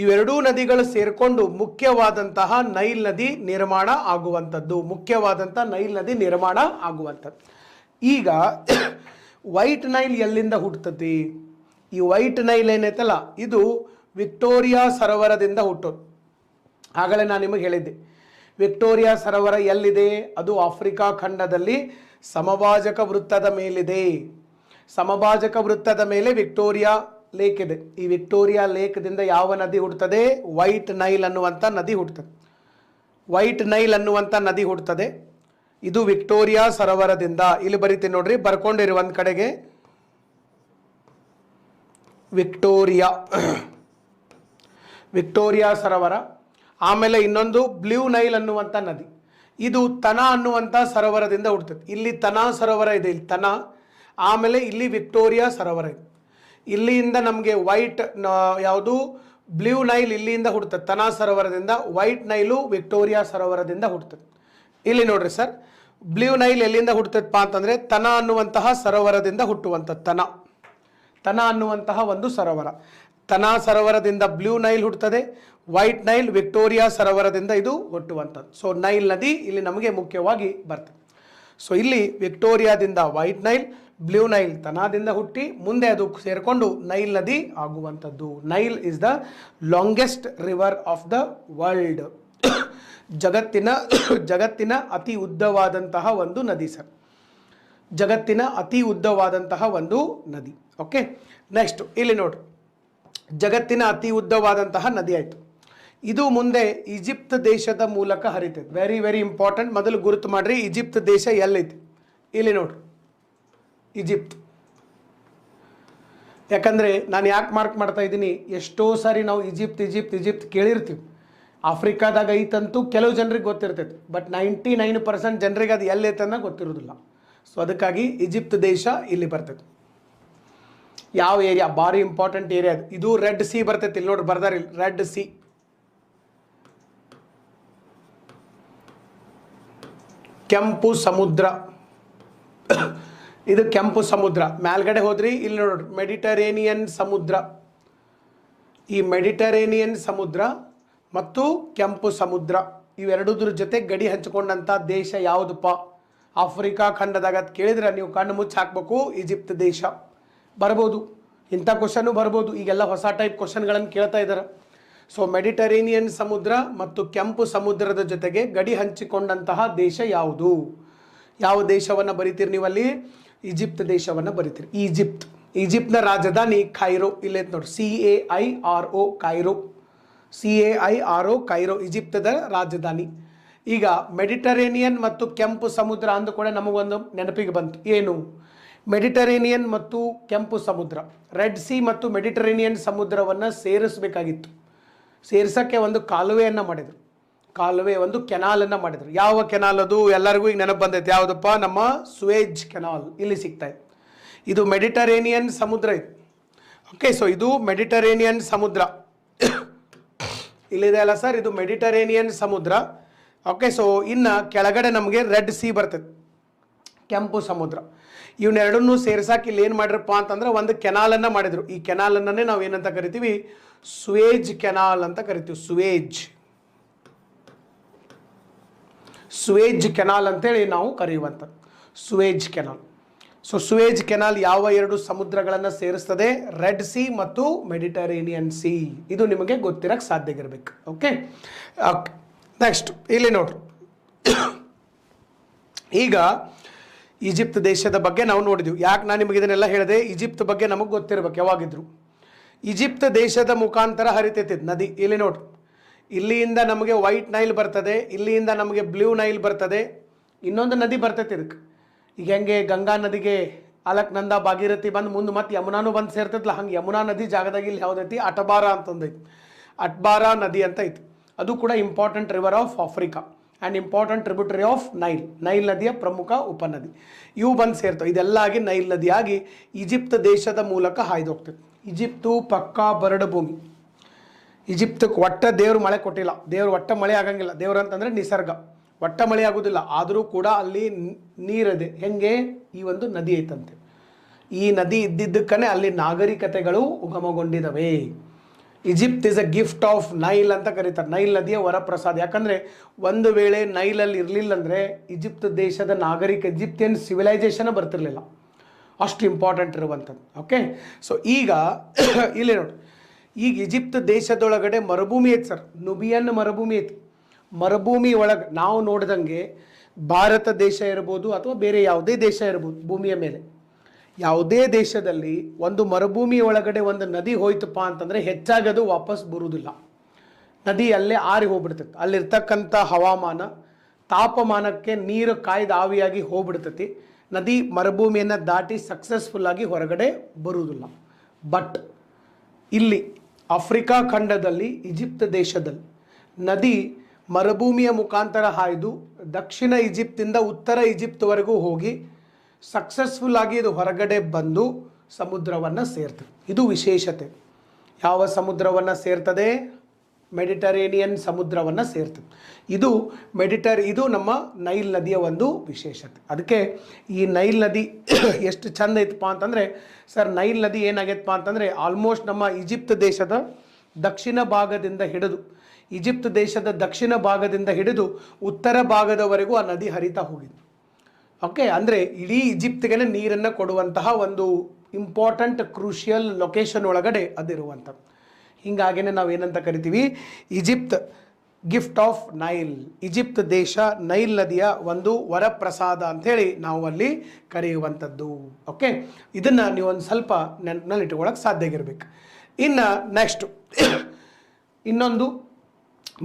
ಇವೆರಡೂ ನದಿಗಳು ಸೇರಿಕೊಂಡು ಮುಖ್ಯವಾದಂತಹ ನೈಲ್ ನದಿ ನಿರ್ಮಾಣ ಆಗುವಂಥದ್ದು. ಈಗ ವೈಟ್ ನೈಲ್ ಎಲ್ಲಿಂದ ಹುಟ್ಟುತ್ತದೆ? ಈ ವೈಟ್ ನೈಲ್ ಏನೈತಲ್ಲ, ಇದು ವಿಕ್ಟೋರಿಯಾ ಸರೋವರದಿಂದ ಹುಟ್ಟೋದು. ಆಗಲೇ ನಾನು ನಿಮಗೆ ಹೇಳಿದ್ದೆ, ವಿಕ್ಟೋರಿಯಾ ಸರೋವರ ಎಲ್ಲಿದೆ? ಅದು ಆಫ್ರಿಕಾ ಖಂಡದಲ್ಲಿ ಸಮಭಾಜಕ ವೃತ್ತದ ಮೇಲಿದೆ. ಸಮಭಾಜಕ ವೃತ್ತದ ಮೇಲೆ ವಿಕ್ಟೋರಿಯಾ ಲೇಕ್ ಇದೆ. ಈ ವಿಕ್ಟೋರಿಯಾ ಲೇಕ್ದಿಂದ ಯಾವ ನದಿ ಹುಡ್ತದೆ? ವೈಟ್ ನೈಲ್ ಅನ್ನುವಂಥ ನದಿ ಹುಡ್ತದೆ. ಇದು ವಿಕ್ಟೋರಿಯಾ ಸರೋವರದಿಂದ. ಇಲ್ಲಿ ಬರೀತೀನಿ ನೋಡ್ರಿ, ಬರ್ಕೊಂಡಿರಿ ಒಂದು ಕಡೆಗೆ, ವಿಕ್ಟೋರಿಯಾ ಸರೋವರ. ಆಮೇಲೆ ಇನ್ನೊಂದು ಬ್ಲೂ ನೈಲ್ ಅನ್ನುವಂಥ ನದಿ, ಇದು ತನಾ ಅನ್ನುವಂಥ ಸರೋವರದಿಂದ ಹುಡ್ತದೆ. ಇಲ್ಲಿ ತನಾ ಸರೋವರ ಇದೆ, ಇಲ್ಲಿ ತನಾ. ಆಮೇಲೆ ಇಲ್ಲಿ ವಿಕ್ಟೋರಿಯಾ ಸರೋವರ ಇದೆ. ಇಲ್ಲಿಂದ ನಮಗೆ ವೈಟ್ ಯಾವುದು ಬ್ಲೂ ನೈಲ್ ಇಲ್ಲಿಂದ ಹುಡ್ತದೆ ತನಾ ಸರೋವರದಿಂದ, ವೈಟ್ ನೈಲು ವಿಕ್ಟೋರಿಯಾ ಸರೋವರದಿಂದ ಹುಡ್ತದೆ. ಇಲ್ಲಿ ನೋಡ್ರಿ ಸರ್, ಬ್ಲೂ ನೈಲ್ ಎಲ್ಲಿಂದ ಹುಡ್ತದಪ್ಪ ಅಂತಂದರೆ ತನಾ ಅನ್ನುವಂತಹ ಸರೋವರದಿಂದ ಹುಟ್ಟುವಂಥದ್ದು. ತನಾ ಅನ್ನುವಂತಹ ಒಂದು ಸರೋವರ, ತನಾ ಸರೋವರದಿಂದ ಬ್ಲೂ ನೈಲ್ ಹುಟ್ಟುತ್ತದೆ, ವೈಟ್ ನೈಲ್ ವಿಕ್ಟೋರಿಯಾ ಸರೋವರದಿಂದ ಇದು ಹುಟ್ಟುವಂಥದ್ದು. ಸೊ ನೈಲ್ ನದಿ ಇಲ್ಲಿ ನಮಗೆ ಮುಖ್ಯವಾಗಿ ಬರ್ತದೆ. ಸೊ ಇಲ್ಲಿ ವಿಕ್ಟೋರಿಯಾದಿಂದ ವೈಟ್ ನೈಲ್, ಬ್ಲೂ ನೈಲ್ ತನಾದಿಂದ ಹುಟ್ಟಿ ಮುಂದೆ ಅದು ಸೇರಿಕೊಂಡು ನೈಲ್ ನದಿ ಆಗುವಂಥದ್ದು. Nile is the longest river of the world. ಜಗತ್ತಿನ ಅತಿ ಉದ್ದವಾದಂತಹ ಒಂದು ನದಿ ಸರ್, ಜಗತ್ತಿನ ಅತಿ ಉದ್ದವಾದಂತಹ ಒಂದು ನದಿ. ಓಕೆ, ನೆಕ್ಸ್ಟ್ ಇಲ್ಲಿ ನೋಡ್ರಿ, ಜಗತ್ತಿನ ಅತಿ ಉದ್ದವಾದಂತಹ ನದಿ ಆಯಿತು. ಇದು ಮುಂದೆ ಈಜಿಪ್ಟ್ ದೇಶದ ಮೂಲಕ ಹರಿತದೆ. ವೆರಿ ವೆರಿ ಇಂಪಾರ್ಟೆಂಟ್, ಮೊದಲು ಗುರುತು ಮಾಡ್ರಿ ಈಜಿಪ್ಟ್ ದೇಶ ಎಲ್ಲೈತಿ. ಇಲ್ಲಿ ನೋಡ್ರಿ ಈಜಿಪ್ಟ್. ಯಾಕಂದರೆ ನಾನು ಯಾಕೆ ಮಾರ್ಕ್ ಮಾಡ್ತಾ ಇದ್ದೀನಿ, ಎಷ್ಟೋ ಸಾರಿ ನಾವು ಈಜಿಪ್ಟ್ ಕೇಳಿರ್ತೀವಿ. ಆಫ್ರಿಕಾದಾಗ ಐತಂತೂ ಕೆಲವು ಜನರಿಗೆ ಗೊತ್ತಿರ್ತೈತೆ, ಬಟ್ 99% ಜನರಿಗೆ ಅದು ಎಲ್ಲೈತನ್ನ ಗೊತ್ತಿರೋದಿಲ್ಲ. ಸೊ ಅದಕ್ಕಾಗಿ ಈಜಿಪ್ಟ್ ದೇಶ ಇಲ್ಲಿ ಬರ್ತೈತೆ. ಯಾವ ಏರಿಯಾ ಭಾರಿ ಇಂಪಾರ್ಟೆಂಟ್ ಏರಿಯಾ ಅದು, ಇದು ರೆಡ್ ಸಿ ಬರ್ತೈತೆ. ಇಲ್ಲಿ ನೋಡ್ರಿ ಬರ್ದಾರ, ಇಲ್ಲಿ ರೆಡ್ ಸಿ, ಕೆಂಪು ಸಮುದ್ರ. ಇದು ಕೆಂಪು ಸಮುದ್ರ. ಮೇಲ್ಗಡೆ ಹೋದ್ರಿ ಇಲ್ಲಿ ನೋಡ್ರಿ ಮೆಡಿಟರೇನಿಯನ್ ಸಮುದ್ರ. ಈ ಮೆಡಿಟರೇನಿಯನ್ ಸಮುದ್ರ ಮತ್ತು ಕೆಂಪು ಸಮುದ್ರ ಇವೆರಡೂದ್ರ ಜೊತೆ ಗಡಿ ಹಂಚಿಕೊಂಡಂಥ ದೇಶ ಯಾವುದಪ್ಪ ಆಫ್ರಿಕಾ ಖಂಡದಾಗ ಅಂತ ಕೇಳಿದ್ರೆ ನೀವು ಕಣ್ಣು ಮುಚ್ಚಿ ಹಾಕ್ಬೇಕು, ಈಜಿಪ್ಟ್ ದೇಶ. ಬರ್ಬೋದು, ಇಂಥ ಕ್ವಶನ್ನು ಬರ್ಬೋದು. ಈಗೆಲ್ಲ ಹೊಸ ಟೈಪ್ ಕ್ವಶನ್ಗಳನ್ನು ಕೇಳ್ತಾ ಇದ್ದಾರೆ. ಸೊ ಮೆಡಿಟರೇನಿಯನ್ ಸಮುದ್ರ ಮತ್ತು ಕೆಂಪು ಸಮುದ್ರದ ಜೊತೆಗೆ ಗಡಿ ಹಂಚಿಕೊಂಡಂತಹ ದೇಶ ಯಾವುದು? ಯಾವ ದೇಶವನ್ನು ಬರಿತೀರಿ ನೀವಲ್ಲಿ? ಈಜಿಪ್ಟ್ ದೇಶವನ್ನು ಬರಿತೀರಿ. ಈಜಿಪ್ಟ್ನ ರಾಜಧಾನಿ ಖೈರೋ. ಇಲ್ಲೇ ನೋಡಿ CAIRO, ಕೈರೋ. CAIRO, ಕೈರೋ ಈಜಿಪ್ಟದ ರಾಜಧಾನಿ. ಈಗ ಮೆಡಿಟರೇನಿಯನ್ ಮತ್ತು ಕೆಂಪು ಸಮುದ್ರ ಅಂದ ಕೂಡ ನಮಗೊಂದು ನೆನಪಿಗೆ ಬಂತು. ಏನು? ಮೆಡಿಟರೇನಿಯನ್ ಮತ್ತು ಕೆಂಪು ಸಮುದ್ರ, ರೆಡ್ ಸಿ ಮತ್ತು ಮೆಡಿಟರೇನಿಯನ್ ಸಮುದ್ರವನ್ನು ಸೇರಿಸಬೇಕಾಗಿತ್ತು. ಸೇರ್ಸೋಕ್ಕೆ ಒಂದು ಕಾಲುವೆಯನ್ನು ಮಾಡಿದರು. ಒಂದು ಕೆನಾಲನ್ನು ಮಾಡಿದರು. ಯಾವ ಕೆನಾಲ್ ಅದು? ಎಲ್ಲರಿಗೂ ಈಗ ನೆನಪು ಬಂದೈತೆ. ಯಾವುದಪ್ಪ? ನಮ್ಮ ಸುವೇಜ್ ಕೆನಾಲ್ ಇಲ್ಲಿ ಸಿಗ್ತಾ ಇದೆ. ಇದು ಮೆಡಿಟರೇನಿಯನ್ ಸಮುದ್ರ ಇದು. ಓಕೆ, ಸೊ ಇದು ಮೆಡಿಟರೇನಿಯನ್ ಸಮುದ್ರ ಇಲ್ಲಿದೆ ಅಲ್ಲ ಸರ್, ಇದು ಮೆಡಿಟರೇನಿಯನ್ ಸಮುದ್ರ. ಓಕೆ, ಸೊ ಇನ್ನು ಕೆಳಗಡೆ ನಮಗೆ ರೆಡ್ ಸಿ ಬರ್ತದೆ, ಕೆಂಪು ಸಮುದ್ರ. ಇವನ್ನೆರಡನ್ನೂ ಸೇರ್ಸಾಕ ಇಲ್ಲಿ ಏನು ಮಾಡಿರಪ್ಪ ಅಂತಂದ್ರೆ ಒಂದು ಕೆನಾಲನ್ನು ಮಾಡಿದರು. ಈ ಕೆನಾಲನ್ನೇ ನಾವು ಏನಂತ ಕರಿತೀವಿ? ಸುವೇಜ್ ಕೆನಾಲ್ ಅಂತ ಕರಿತೀವಿ. ಸುವೇಜ್ ಕೆನಾಲ್ ಅಂತೇಳಿ ನಾವು ಕರೆಯುವಂಥದ್ದು, Suez canal. So Suez canal ಯಾವ ಎರಡು ಸಮುದ್ರಗಳನ್ನು ಸೇರಿಸ್ತದೆ? ರೆಡ್ ಸಿ ಮತ್ತು ಮೆಡಿಟರೇನಿಯನ್ ಸಿ. ಇದು ನಿಮಗೆ ಗೊತ್ತಿರಕ್ಕೆ ಸಾಧ್ಯ ಇರಬೇಕು. ಓಕೆ, ನೆಕ್ಸ್ಟ್ ಇಲ್ಲಿ ನೋಡ್ರಿ, ಈಗ ಈಜಿಪ್ಟ್ ದೇಶದ ಬಗ್ಗೆ ನಾವು ನೋಡಿದ್ವಿ. ಯಾಕೆ ನಾನು ನಿಮಗೆ ಇದನ್ನೆಲ್ಲ ಹೇಳಿದೆ? ಈಜಿಪ್ಟ್ ಬಗ್ಗೆ ನಮಗೆ ಗೊತ್ತಿರಬೇಕು ಯಾವಾಗಿದ್ರು. ಈಜಿಪ್ಟ್ ದೇಶದ ಮುಖಾಂತರ ಹರಿತೈತಿ ನದಿ. ಇಲ್ಲಿ ನೋಡ್ರಿ, ಇಲ್ಲಿಂದ ನಮಗೆ ವೈಟ್ ನೈಲ್ ಬರ್ತದೆ, ಇಲ್ಲಿಂದ ನಮಗೆ ಬ್ಲೂ ನೈಲ್ ಬರ್ತದೆ, ಇನ್ನೊಂದು ನದಿ ಬರ್ತೈತಿ ಇದಕ್ಕೆ. ಈಗ ಹೆಂಗೆ ಗಂಗಾ ನದಿಗೆ ಅಲಕ್ನಂದ ಭಾಗೀರಥಿ ಬಂದು ಮುಂದೆ ಮತ್ತೆ ಯಮುನಾನು ಬಂದು ಸೇರ್ತೈತಲ್ಲ, ಹಂಗೆ ಯಮುನಾ ನದಿ ಜಾಗದಾಗ ಇಲ್ಲಿ ಯಾವುದೈತಿ? ಅಟಬಾರ ಅಂತಂದೈತಿ. ಅಟ್ಬಾರ ನದಿ ಅಂತ ಐತಿ. ಅದು ಕೂಡ important river of Africa and important tributary of Nile ನದಿಯ ಪ್ರಮುಖ ಉಪನದಿ. ಇವು ಬಂದು ಸೇರ್ತವೆ. ಇದೆಲ್ಲ ಆಗಿ ನೈಲ್ ನದಿಯಾಗಿ ಈಜಿಪ್ಟ್ ದೇಶದ ಮೂಲಕ ಹಾಯ್ದು ಹೋಗ್ತದೆ. ಈಜಿಪ್ಟು ಪಕ್ಕಾ ಬರಡು ಭೂಮಿ. ಈಜಿಪ್ತಕ್ಕೆ ಒಟ್ಟ ದೇವರು ಮಳೆ ಕೊಟ್ಟಿಲ್ಲ. ದೇವರು ಒಟ್ಟ ಮಳೆ ಆಗಂಗಿಲ್ಲ. ದೇವ್ರು ಅಂತಂದರೆ ನಿಸರ್ಗ, ಒಟ್ಟ ಮಳೆ ಆಗೋದಿಲ್ಲ. ಆದರೂ ಕೂಡ ಅಲ್ಲಿ ನೀರಿದೆ. ಹೆಂಗೆ? ಈ ಒಂದು ನದಿ ಐತಂತೆ. ಈ ನದಿ ಇದ್ದಿದ್ದಕ್ಕೇ ಅಲ್ಲಿ ನಾಗರಿಕತೆಗಳು ಉಗಮಗೊಂಡಿದ್ದಾವೆ. Egypt is a gift of Nile ಅಂತ ಕರೀತಾರೆ. ನೈಲ್ ನದಿಯ ವರಪ್ರಸಾದ. ಯಾಕಂದರೆ ಒಂದು ವೇಳೆ ನೈಲಲ್ಲಿ ಇರಲಿಲ್ಲ ಅಂದರೆ ಈಜಿಪ್ಟ್ ದೇಶದ ಈಜಿಪ್ತಿಯನ್ ಸಿವಿಲೈಸೇಷನ್ ಬರ್ತಿರ್ಲಿಲ್ಲ. ಅಷ್ಟು ಇಂಪಾರ್ಟೆಂಟ್ ಇರುವಂಥದ್ದು. ಓಕೆ, ಸೊ ಈಗ ಇಲ್ಲಿ ನೋಡಿ, ಈಗ ಈಜಿಪ್ಟ್ ದೇಶದೊಳಗಡೆ ಮರುಭೂಮಿ ಐತೆ ಸರ್, ನುಬಿಯನ್ ಮರುಭೂಮಿ ಐತಿ. ಮರುಭೂಮಿ ಒಳಗೆ ನಾವು ನೋಡಿದಂಗೆ ಭಾರತ ದೇಶ ಇರ್ಬೋದು ಅಥವಾ ಬೇರೆ ಯಾವುದೇ ದೇಶ ಇರ್ಬೋದು, ಭೂಮಿಯ ಮೇಲೆ ಯಾವುದೇ ದೇಶದಲ್ಲಿ ಒಂದು ಮರುಭೂಮಿ ಒಳಗಡೆ ಒಂದು ನದಿ ಹೋಯ್ತಪ್ಪ ಅಂತಂದರೆ ಹೆಚ್ಚಾಗಿ ಅದು ವಾಪಸ್ ಬರುವುದಿಲ್ಲ. ನದಿ ಅಲ್ಲೇ ಆರಿ ಹೋಗ್ಬಿಡ್ತೈತಿ. ಅಲ್ಲಿರ್ತಕ್ಕಂಥ ಹವಾಮಾನ, ತಾಪಮಾನಕ್ಕೆ ನೀರು ಕಾಯ್ದು ಆವಿಯಾಗಿ ಹೋಗ್ಬಿಡ್ತೈತಿ. ನದಿ ಮರುಭೂಮಿಯನ್ನು ದಾಟಿ ಸಕ್ಸಸ್ಫುಲ್ಲಾಗಿ ಹೊರಗಡೆ ಬರುವುದಿಲ್ಲ. ಬಟ್ ಇಲ್ಲಿ ಆಫ್ರಿಕಾ ಖಂಡದಲ್ಲಿ ಈಜಿಪ್ಟ್ ದೇಶದಲ್ಲಿ ನದಿ ಮರುಭೂಮಿಯ ಮುಖಾಂತರ ಹಾಯ್ದು ದಕ್ಷಿಣ ಈಜಿಪ್ತಿಂದ ಉತ್ತರ ಈಜಿಪ್ಟ್ವರೆಗೂ ಹೋಗಿ ಸಕ್ಸಸ್ಫುಲ್ಲಾಗಿ ಇದು ಹೊರಗಡೆ ಬಂದು ಸಮುದ್ರವನ್ನು ಸೇರ್ತದೆ. ಇದು ವಿಶೇಷತೆ. ಯಾವ ಸಮುದ್ರವನ್ನು ಸೇರ್ತದೆ? ಮೆಡಿಟರೇನಿಯನ್ ಸಮುದ್ರವನ್ನು ಸೇರ್ತದೆ. ಇದು ನಮ್ಮ ನೈಲ್ ನದಿಯ ಒಂದು ವಿಶೇಷತೆ. ಅದಕ್ಕೆ ಈ ನೈಲ್ ನದಿ ಎಷ್ಟು ಚಂದ ಐತಪ್ಪ ಅಂತಂದರೆ, ಸರ್ ನೈಲ್ ನದಿ ಏನಾಗೈತಪ್ಪ ಅಂತಂದರೆ ಆಲ್ಮೋಸ್ಟ್ ನಮ್ಮ ಈಜಿಪ್ಟ್ ದೇಶದ ದಕ್ಷಿಣ ಭಾಗದಿಂದ ಹಿಡಿದು ಉತ್ತರ ಭಾಗದವರೆಗೂ ಆ ನದಿ ಹರಿತಾ ಹೋಗಿದೆ. ಓಕೆ, ಅಂದರೆ ಇಡೀ ಈಜಿಪ್ಟ್ಗೆ ನೀರನ್ನು ಕೊಡುವಂತಹ ಒಂದು ಇಂಪಾರ್ಟೆಂಟ್ ಕ್ರೂಷಿಯಲ್ ಲೊಕೇಶನ್ ಒಳಗಡೆ ಅದಿರುವಂಥದ್ದು. ಹೀಗಾಗಿನೇ ನಾವು ಏನಂತ ಕರಿತೀವಿ? Egypt gift of Nile. Egypt ದೇಶ ನೈಲ್ ನದಿಯ ಒಂದು ವರಪ್ರಸಾದ ಅಂಥೇಳಿ ನಾವು ಅಲ್ಲಿ ಕರೆಯುವಂಥದ್ದು. ಓಕೆ, ಇದನ್ನು ನೀವು ಒಂದು ಸ್ವಲ್ಪ ನೆನಪಿನಲ್ಲಿ ಇಟ್ಕೊಳ್ಳೋಕೆ ಸಾಧ್ಯ ಆಗಿರ್ಬೇಕು. ಇನ್ನು ನೆಕ್ಸ್ಟು ಇನ್ನೊಂದು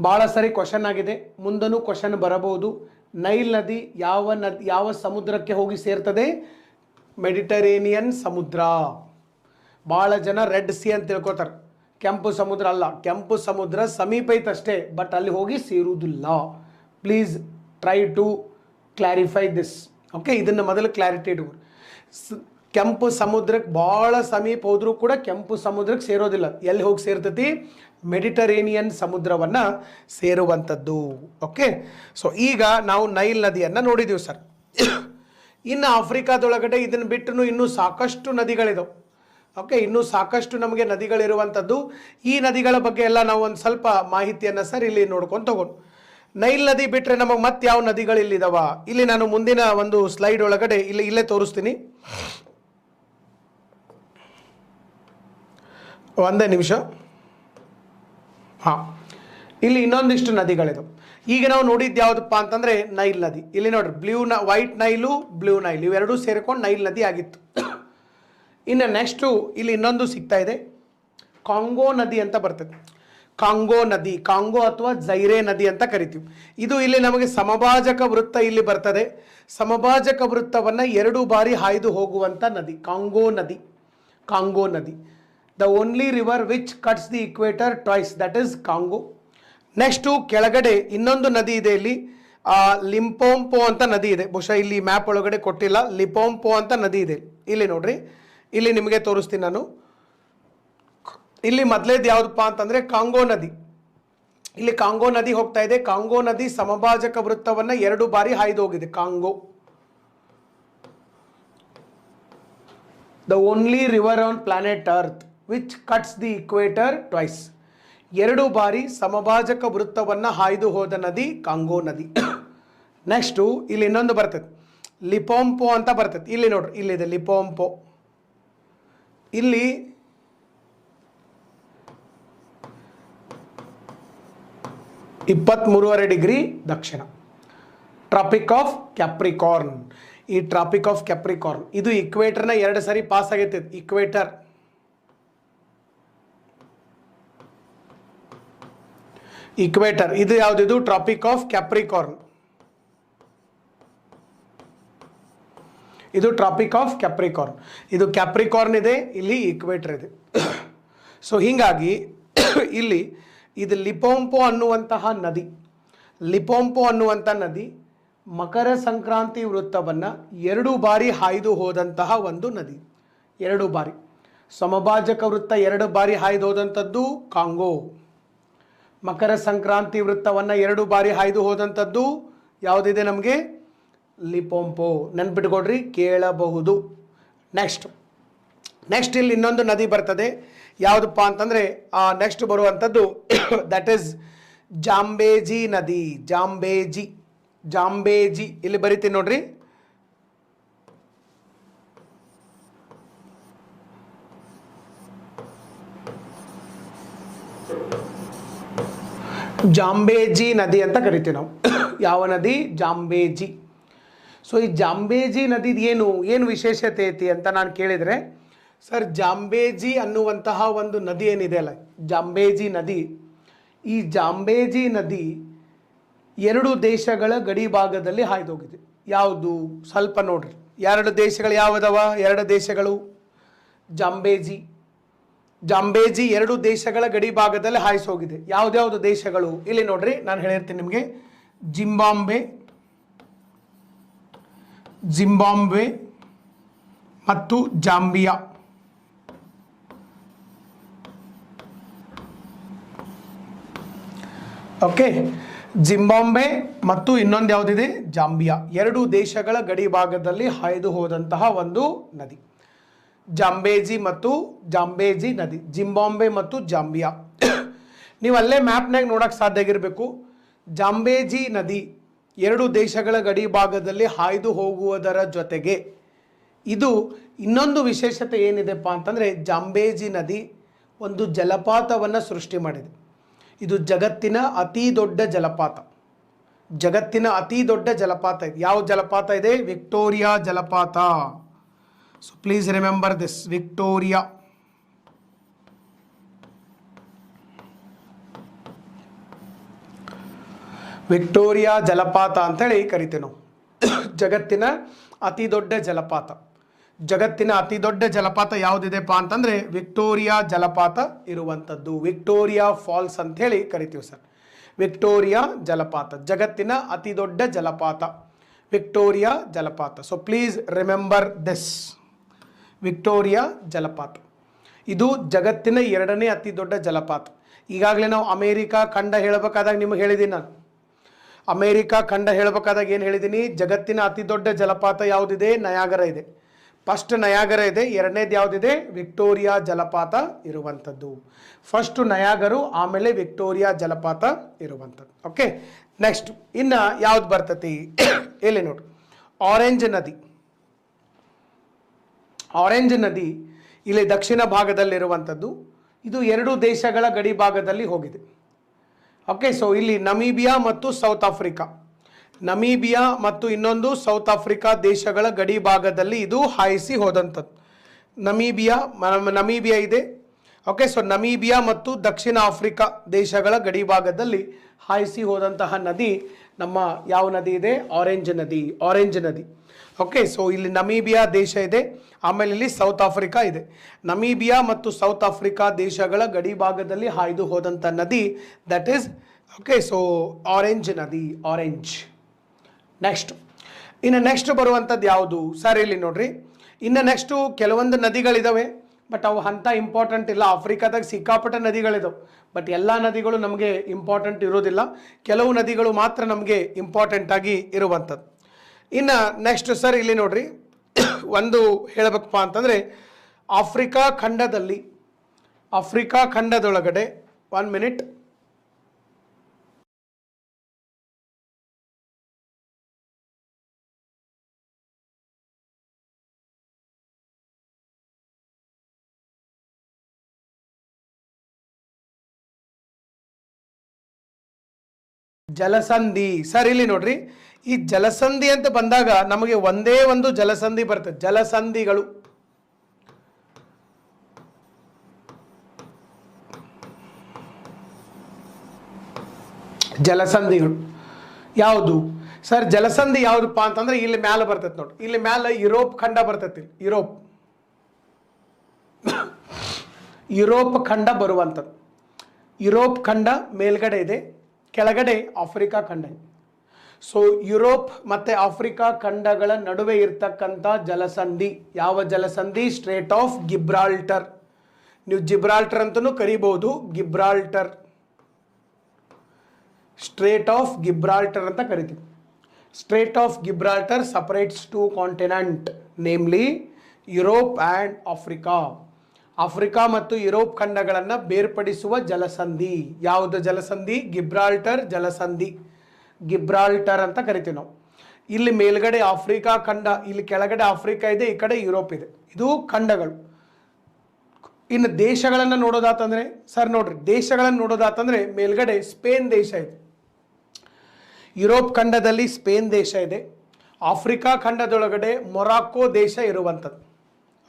ಭಾಳ ಸರಿ ಕ್ವಶನ್ ಆಗಿದೆ, ಮುಂದೂ ಕ್ವಶನ್ ಬರಬಹುದು. ನೈಲ್ ನದಿ ಯಾವ ಸಮುದ್ರಕ್ಕೆ ಹೋಗಿ ಸೇರ್ತದೆ? ಮೆಡಿಟರೇನಿಯನ್ ಸಮುದ್ರ. ಭಾಳ ಜನ ರೆಡ್ ಸಿ ಅಂತ ತಿಳ್ಕೊತಾರೆ. ಕೆಂಪು ಸಮುದ್ರ ಅಲ್ಲ, ಕೆಂಪು ಸಮುದ್ರ ಸಮೀಪ ಐತಷ್ಟೇ, ಬಟ್ ಅಲ್ಲಿ ಹೋಗಿ ಸೇರುವುದಿಲ್ಲ. Please try to clarify this. Okay, ಇದನ್ನು ಮೊದಲು ಕ್ಲಾರಿಟಿ ಇಟ್ಕೊಂಡು. ಕೆಂಪು ಸಮುದ್ರಕ್ಕೆ ಭಾಳ ಸಮೀಪ ಹೋದರೂ ಕೂಡ ಕೆಂಪು ಸಮುದ್ರಕ್ಕೆ ಸೇರೋದಿಲ್ಲ. ಎಲ್ಲಿ ಹೋಗಿ ಸೇರ್ತೈತಿ? ಮೆಡಿಟರೇನಿಯನ್ ಸಮುದ್ರವನ್ನು ಸೇರುವಂಥದ್ದು. ಓಕೆ, ಸೊ ಈಗ ನಾವು ನೈಲ್ ನದಿಯನ್ನು ನೋಡಿದ್ದೀವಿ ಸರ್. ಇನ್ನು ಆಫ್ರಿಕಾದೊಳಗಡೆ ಇದನ್ನು ಬಿಟ್ಟು ಇನ್ನೂ ಸಾಕಷ್ಟು ನದಿಗಳಿದಾವೆ. ಓಕೆ, ಇನ್ನೂ ಸಾಕಷ್ಟು ನಮಗೆ ನದಿಗಳಿರುವಂಥದ್ದು. ಈ ನದಿಗಳ ಬಗ್ಗೆ ಎಲ್ಲ ನಾವು ಒಂದು ಸ್ವಲ್ಪ ಮಾಹಿತಿಯನ್ನು ಸರ್ ಇಲ್ಲಿ ನೋಡ್ಕೊಂಡು ತಗೊಂಡು, ನೈಲ್ ನದಿ ಬಿಟ್ಟರೆ ನಮಗೆ ಮತ್ತೆ ಯಾವ ನದಿಗಳು ಇಲ್ಲಿದಾವ? ಇಲ್ಲಿ ನಾನು ಮುಂದಿನ ಒಂದು ಸ್ಲೈಡ್ ಒಳಗಡೆ ಇಲ್ಲೇ ತೋರಿಸ್ತೀನಿ. ಒಂದೇ ನಿಮಿಷ. ಹಾಂ, ಇಲ್ಲಿ ಇನ್ನೊಂದಿಷ್ಟು ನದಿಗಳಿದಾವೆ. ಈಗ ನಾವು ನೋಡಿದ್ದು ಯಾವುದಪ್ಪ ಅಂತಂದರೆ ನೈಲ್ ನದಿ. ಇಲ್ಲಿ ನೋಡ್ರಿ, ವೈಟ್ ನೈಲು, ಬ್ಲೂ ನೈಲ್ ಇವೆರಡೂ ಸೇರಿಕೊಂಡು ನೈಲ್ ನದಿ ಆಗಿತ್ತು. ಇನ್ನು ನೆಕ್ಸ್ಟು ಇಲ್ಲಿ ಇನ್ನೊಂದು ಸಿಗ್ತಾ ಇದೆ, ಕಾಂಗೋ ನದಿ ಅಂತ ಬರ್ತದೆ. ಕಾಂಗೋ ನದಿ, ಕಾಂಗೋ ಅಥವಾ ಜೈರೆ ನದಿ ಅಂತ ಕರಿತೀವಿ. ಇದು ಇಲ್ಲಿ ನಮಗೆ ಸಮಭಾಜಕ ವೃತ್ತ ಇಲ್ಲಿ ಬರ್ತದೆ. ಸಮಭಾಜಕ ವೃತ್ತವನ್ನು 2 ಬಾರಿ ಹಾಯ್ದು ಹೋಗುವಂಥ ನದಿ ಕಾಂಗೋ ನದಿ. ಕಾಂಗೋ ನದಿ, the only river which cuts the equator twice, that is Congo. Next ಕೆಳಗಡೆ ಇನ್ನೊಂದು ನದಿ ಇದೆ, ಇಲ್ಲಿ ಲಿಂಪೋಂಪೋ ಅಂತ ನದಿ ಇದೆ. ಬಹುಶಃ ಇಲ್ಲಿ ಮ್ಯಾಪ್ ಒಳಗಡೆ ಕೊಟ್ಟಿಲ್ಲ. ಲಿಂಪೋಂಪೋ ಅಂತ ನದಿ ಇದೆ. ಇಲ್ಲಿ ನೋಡ್ರಿ, ಇಲ್ಲಿ ನಿಮಗೆ ತೋರಿಸ್ತೀನಿ ನಾನು. ಇಲ್ಲಿ ಮೊದಲೇದು ಯಾವುದಪ್ಪ ಅಂತಂದರೆ ಕಾಂಗೋ ನದಿ. ಇಲ್ಲಿ ಕಾಂಗೋ ನದಿ ಹೋಗ್ತಾ ಇದೆ. ಕಾಂಗೋ ನದಿ ಸಮಭಾಜಕ ವೃತ್ತವನ್ನು 2 ಬಾರಿ ಹಾಯ್ದು ಹೋಗಿದೆ. Congo, the only river on planet earth which cuts the equator twice. 2 ಬಾರಿ ಸಮಭಾಜಕ ವೃತ್ತವನ್ನು ಹಾಯ್ದು ಹೋದ ನದಿ ಕಾಂಗೋ ನದಿ. ನೆಕ್ಸ್ಟು ಇಲ್ಲಿ ಇನ್ನೊಂದು ಬರ್ತದೆ, ಲಿಂಪೋಂಪೋ ಅಂತ ಬರ್ತದೆ. ಇಲ್ಲಿ ನೋಡ್ರಿ, ಇಲ್ಲಿದೆ ಲಿಂಪೋಂಪೋ. ಇಲ್ಲಿ 23.5 ಡಿಗ್ರಿ ದಕ್ಷಿಣ, ಟ್ರಾಪಿಕ್ ಆಫ್ ಕ್ಯಾಪ್ರಿಕಾರ್ನ್. ಈ ಟ್ರಾಪಿಕ್ ಆಫ್ ಕ್ಯಾಪ್ರಿಕಾರ್ನ್ ಇದು ಇಕ್ವೇಟರ್ನ 2 ಸರಿ ಪಾಸ್ ಆಗೈತೆ. ಇಕ್ವೇಟರ್ ಇದು ಯಾವುದಿದು? Tropic of Capricorn. ಇದು ಟ್ರಾಪಿಕ್ ಆಫ್ ಕ್ಯಾಪ್ರಿಕಾರ್ನ್. ಇದು ಕ್ಯಾಪ್ರಿಕಾರ್ನ್ ಇದೆ, ಇಲ್ಲಿ ಇಕ್ವೇಟರ್ ಇದೆ. ಸೊ ಹೀಗಾಗಿ ಇಲ್ಲಿ ಇದು ಲಿಂಪೋಂಪೋ ಅನ್ನುವಂತಹ ನದಿ. ಲಿಂಪೋಂಪೋ ಅನ್ನುವಂಥ ನದಿ ಮಕರ ಸಂಕ್ರಾಂತಿ ವೃತ್ತವನ್ನು 2 ಬಾರಿ ಹಾಯ್ದು ಹೋದಂತಹ ಒಂದು ನದಿ. 2 ಬಾರಿ ಸಮಭಾಜಕ ವೃತ್ತ 2 ಬಾರಿ ಹಾಯ್ದು ಹೋದಂಥದ್ದು ಕಾಂಗೋ. ಮಕರ ಸಂಕ್ರಾಂತಿ ವೃತ್ತವನ್ನು 2 ಬಾರಿ ಹಾಯ್ದು ಹೋದಂಥದ್ದು ಯಾವುದಿದೆ ನಮಗೆ? ಲಿಂಪೋಂಪೋ. ನೆನ್ಪಿಟ್ಕೊಡ್ರಿ, ಕೇಳಬಹುದು. ನೆಕ್ಸ್ಟ್ ಇಲ್ಲಿ ಇನ್ನೊಂದು ನದಿ ಬರ್ತದೆ. ಯಾವುದಪ್ಪ ಅಂತಂದರೆ ನೆಕ್ಸ್ಟ್ ಬರುವಂಥದ್ದು ದಟ್ ಈಸ್ ಜಾಂಬೇಜಿ ನದಿ. ಜಾಂಬೇಜಿ ಇಲ್ಲಿ ಬರಿತೀನಿ ನೋಡ್ರಿ. ಜಾಂಬೇಜಿ ನದಿ ಅಂತ ಕರಿತೀವಿ ನಾವು. ಯಾವ ನದಿ? ಜಾಂಬೇಜಿ. ಸೊ ಈ ಜಾಂಬೇಜಿ ನದಿದು ಏನು ವಿಶೇಷತೆ ಐತಿ ಅಂತ ನಾನು ಕೇಳಿದರೆ, ಸರ್ ಜಾಂಬೇಜಿ ಅನ್ನುವಂತಹ ಒಂದು ನದಿ ಏನಿದೆ ಅಲ್ಲ, ಜಾಂಬೇಜಿ ನದಿ, ಈ ಜಾಂಬೇಜಿ ನದಿ 2 ದೇಶಗಳ ಗಡಿ ಭಾಗದಲ್ಲಿ ಹಾಯ್ದೋಗಿದೆ. ಯಾವುದು? ಸ್ವಲ್ಪ ನೋಡ್ರಿ. 2 ದೇಶಗಳು ಯಾವುದವ? 2 ದೇಶಗಳು ಜಾಂಬೇಜಿ 2 ದೇಶಗಳ ಗಡಿ ಭಾಗದಲ್ಲಿ ಹಾಯಿಸೋಗಿದೆ. ಯಾವ್ದ್ಯಾವುದು ದೇಶಗಳು? ಇಲ್ಲಿ ನೋಡ್ರಿ, ನಾನು ಹೇಳಿರ್ತೀನಿ ನಿಮಗೆ. ಜಿಂಬಾಬ್ವೆ ಮತ್ತು ಜಾಂಬಿಯಾ. ಓಕೆ, ಜಿಂಬಾಬ್ವೆ ಮತ್ತು ಇನ್ನೊಂದು ಯಾವುದಿದೆ, ಜಾಂಬಿಯಾ. ಎರಡು ದೇಶಗಳ ಗಡಿ ಭಾಗದಲ್ಲಿ ಹಾಯ್ದು ಹೋದಂತಹ ಒಂದು ನದಿ ಜಾಂಬೇಜಿ ನದಿ, ಜಿಂಬಾಬ್ವೆ ಮತ್ತು ಜಾಂಬಿಯಾ. ನೀವು ಅಲ್ಲೇ ಮ್ಯಾಪ್ನಾಗ ನೋಡಕ್ಕೆ ಸಾಧ್ಯ ಆಗಿರಬೇಕು. ಜಾಂಬೇಜಿ ನದಿ ಎರಡು ದೇಶಗಳ ಗಡಿ ಭಾಗದಲ್ಲಿ ಹಾಯ್ದು ಹೋಗುವುದರ ಜೊತೆಗೆ ಇದು ಇನ್ನೊಂದು ವಿಶೇಷತೆ ಏನಿದೆಪ್ಪ ಅಂತಂದರೆ, ಜಾಂಬೇಜಿ ನದಿ ಒಂದು ಜಲಪಾತವನ್ನು ಸೃಷ್ಟಿ ಮಾಡಿದೆ. ಇದು ಜಗತ್ತಿನ ಅತಿ ದೊಡ್ಡ ಜಲಪಾತ. ಇದೆ. ಯಾವ ಜಲಪಾತ ಇದೆ? ವಿಕ್ಟೋರಿಯಾ ಜಲಪಾತ. So please remember this, Victoria ಜಲಪಾತ ಅಂತೇಳಿ ಕರಿತೀವಿ ನಾವು. ಜಗತ್ತಿನ ಅತಿ ದೊಡ್ಡ ಜಲಪಾತ ಯಾವುದಿದೆಪ್ಪ ಅಂತಂದರೆ ವಿಕ್ಟೋರಿಯಾ ಜಲಪಾತ ಇರುವಂಥದ್ದು. ವಿಕ್ಟೋರಿಯಾ ಫಾಲ್ಸ್ ಅಂಥೇಳಿ ಕರಿತೀವಿ ಸರ್. ವಿಕ್ಟೋರಿಯಾ ಜಲಪಾತ ಜಗತ್ತಿನ ಅತಿ ದೊಡ್ಡ ಜಲಪಾತ, ವಿಕ್ಟೋರಿಯಾ ಜಲಪಾತ. So please remember this, Victoria ಜಲಪಾತ. ಇದು ಜಗತ್ತಿನ 2ನೇ ಅತಿ ದೊಡ್ಡ ಜಲಪಾತ. ಈಗಾಗಲೇ ನಾವು ಅಮೇರಿಕಾ ಖಂಡ ಹೇಳಬೇಕಾದಾಗ ನಿಮಗೆ ಹೇಳಿದ್ದೀನಿ ನಾನು. ಅಮೇರಿಕಾ ಖಂಡ ಹೇಳಬೇಕಾದಾಗ ಏನು ಹೇಳಿದ್ದೀನಿ? ಜಗತ್ತಿನ ಅತಿ ದೊಡ್ಡ ಜಲಪಾತ ಯಾವುದಿದೆ? ನಯಾಗರ ಇದೆ. ಫಸ್ಟ್ ನಯಾಗರ ಇದೆ, ಎರಡನೇದು ಯಾವುದಿದೆ? ವಿಕ್ಟೋರಿಯಾ ಜಲಪಾತ ಇರುವಂಥದ್ದು. ಫಸ್ಟ್ ನಯಾಗರು, ಆಮೇಲೆ ವಿಕ್ಟೋರಿಯಾ ಜಲಪಾತ ಇರುವಂಥದ್ದು. ಓಕೆ, ನೆಕ್ಸ್ಟ್ ಇನ್ನು ಯಾವ್ದು ಬರ್ತತಿ ಇಲ್ಲಿ ನೋಡಿ. ಆರೆಂಜ್ ನದಿ ಇಲ್ಲಿ ದಕ್ಷಿಣ ಭಾಗದಲ್ಲಿರುವಂಥದ್ದು. ಇದು ಎರಡು ದೇಶಗಳ ಗಡಿ ಭಾಗದಲ್ಲಿ ಹೋಗಿದೆ. ಓಕೆ, ಸೊ ಇಲ್ಲಿ ನಮೀಬಿಯಾ ಮತ್ತು ಸೌತ್ ಆಫ್ರಿಕಾ ದೇಶಗಳ ಗಡಿ ಭಾಗದಲ್ಲಿ ಇದು ಹಾಯಿಸಿ ಹೋದಂಥದ್ದು. ನಮೀಬಿಯಾ ಇದೆ. ಓಕೆ, ಸೊ ನಮೀಬಿಯಾ ಮತ್ತು ದಕ್ಷಿಣ ಆಫ್ರಿಕಾ ದೇಶಗಳ ಗಡಿ ಭಾಗದಲ್ಲಿ ಹಾಯಿಸಿ ಹೋದಂತಹ ನದಿ ನಮ್ಮ ಯಾವ ನದಿ ಇದೆ? ಆರೆಂಜ್ ನದಿ. ಓಕೆ, ಸೊ ಇಲ್ಲಿ ನಮೀಬಿಯಾ ದೇಶ ಇದೆ, ಆಮೇಲೆ ಇಲ್ಲಿ ಸೌತ್ ಆಫ್ರಿಕಾ ಇದೆ. ನಮೀಬಿಯಾ ಮತ್ತು ಸೌತ್ ಆಫ್ರಿಕಾ ದೇಶಗಳ ಗಡಿ ಭಾಗದಲ್ಲಿ ಹಾಯ್ದು ಹೋದಂಥ ನದಿ that is okay. So orange ನದಿ. ನೆಕ್ಸ್ಟ್ ಬರುವಂಥದ್ದು ಯಾವುದು ಸರ್? ಇಲ್ಲಿ ನೋಡ್ರಿ, ಇನ್ನು ನೆಕ್ಸ್ಟು ಕೆಲವೊಂದು ನದಿಗಳಿದಾವೆ, ಬಟ್ ಅವು ಅಂಥ ಇಂಪಾರ್ಟೆಂಟ್ ಇಲ್ಲ. ಆಫ್ರಿಕಾದಾಗ ಸಿಕ್ಕಾಪಟ್ಟೆ ನದಿಗಳಿದಾವೆ, ಬಟ್ ಎಲ್ಲ ನದಿಗಳು ನಮಗೆ ಇಂಪಾರ್ಟೆಂಟ್ ಇರೋದಿಲ್ಲ. ಕೆಲವು ನದಿಗಳು ಮಾತ್ರ ನಮಗೆ ಇಂಪಾರ್ಟೆಂಟ್ ಆಗಿ ಇರುವಂಥದ್ದು. ಇನ್ನು ನೆಕ್ಸ್ಟ್ ಸರ್ ಇಲ್ಲಿ ನೋಡ್ರಿ, ಒಂದು ಹೇಳಬೇಕಪ್ಪ ಅಂತಂದರೆ ಆಫ್ರಿಕಾ ಖಂಡದೊಳಗಡೆ 1 ಮಿನಿಟ್, ಜಲಸಂಧಿ. ಸರ್ ಇಲ್ಲಿ ನೋಡ್ರಿ, ಈ ಜಲಸಂಧಿ ಅಂತ ಬಂದಾಗ ನಮಗೆ ಒಂದೇ ಒಂದು ಜಲಸಂಧಿ ಬರ್ತದೆ. ಜಲಸಂಧಿಗಳು ಯಾವುದು ಸರ್? ಜಲಸಂಧಿ ಯಾವುದಪ್ಪ ಅಂತಂದ್ರೆ ಇಲ್ಲಿ ಮ್ಯಾಲ ಬರ್ತೈತೆ ನೋಡಿ. ಇಲ್ಲಿ ಮ್ಯಾಲ ಯುರೋಪ್ ಖಂಡ ಬರ್ತೈತಿ. ಯುರೋಪ್ ಖಂಡ ಬರುವಂಥದ್ದು. ಯುರೋಪ್ ಖಂಡ ಮೇಲ್ಗಡೆ ಇದೆ, ಕೆಳಗಡೆ ಆಫ್ರಿಕಾ ಖಂಡ ಇದೆ. ಸೊ ಯುರೋಪ್ ಮತ್ತು ಆಫ್ರಿಕಾ ಖಂಡಗಳ ನಡುವೆ ಇರ್ತಕ್ಕಂಥ ಜಲಸಂಧಿ ಯಾವ ಜಲಸಂಧಿ? Strait of Gibraltar. ನೀವು ಜಿಬ್ರಾಲ್ಟರ್ ಅಂತಲೂ ಕರಿಬಹುದು. ಸ್ಟ್ರೇಟ್ ಆಫ್ ಗಿಬ್ರಾಲ್ಟರ್ ಅಂತ ಕರಿತೀವಿ. Strait of Gibraltar separates 2 continent, namely Europe and Africa. Africa ಮತ್ತು ಯುರೋಪ್ ಖಂಡಗಳನ್ನು ಬೇರ್ಪಡಿಸುವ ಜಲಸಂಧಿ ಯಾವುದು? ಜಲಸಂಧಿ ಗಿಬ್ರಾಲ್ಟರ್ ಜಲಸಂಧಿ. ಗಿಬ್ರಾಲ್ಟರ್ ಅಂತ ಕರಿತೀವಿ ನಾವು. ಇಲ್ಲಿ ಮೇಲ್ಗಡೆ ಆಫ್ರಿಕಾ ಖಂಡ, ಇಲ್ಲಿ ಕೆಳಗಡೆ ಆಫ್ರಿಕಾ ಇದೆ, ಈ ಕಡೆ ಯುರೋಪ್ ಇದೆ. ಇದು ಖಂಡಗಳು. ಇನ್ನು ದೇಶಗಳನ್ನು ನೋಡೋದಾತಂದ್ರೆ ಸರ್ ನೋಡ್ರಿ, ದೇಶಗಳನ್ನು ನೋಡೋದಾತಂದ್ರೆ ಮೇಲ್ಗಡೆ ಸ್ಪೇನ್ ದೇಶ ಇದೆ. ಯುರೋಪ್ ಖಂಡದಲ್ಲಿ ಸ್ಪೇನ್ ದೇಶ ಇದೆ. ಆಫ್ರಿಕಾ ಖಂಡದೊಳಗಡೆ ಮೊರಾಕೋ ದೇಶ ಇರುವಂಥದ್ದು.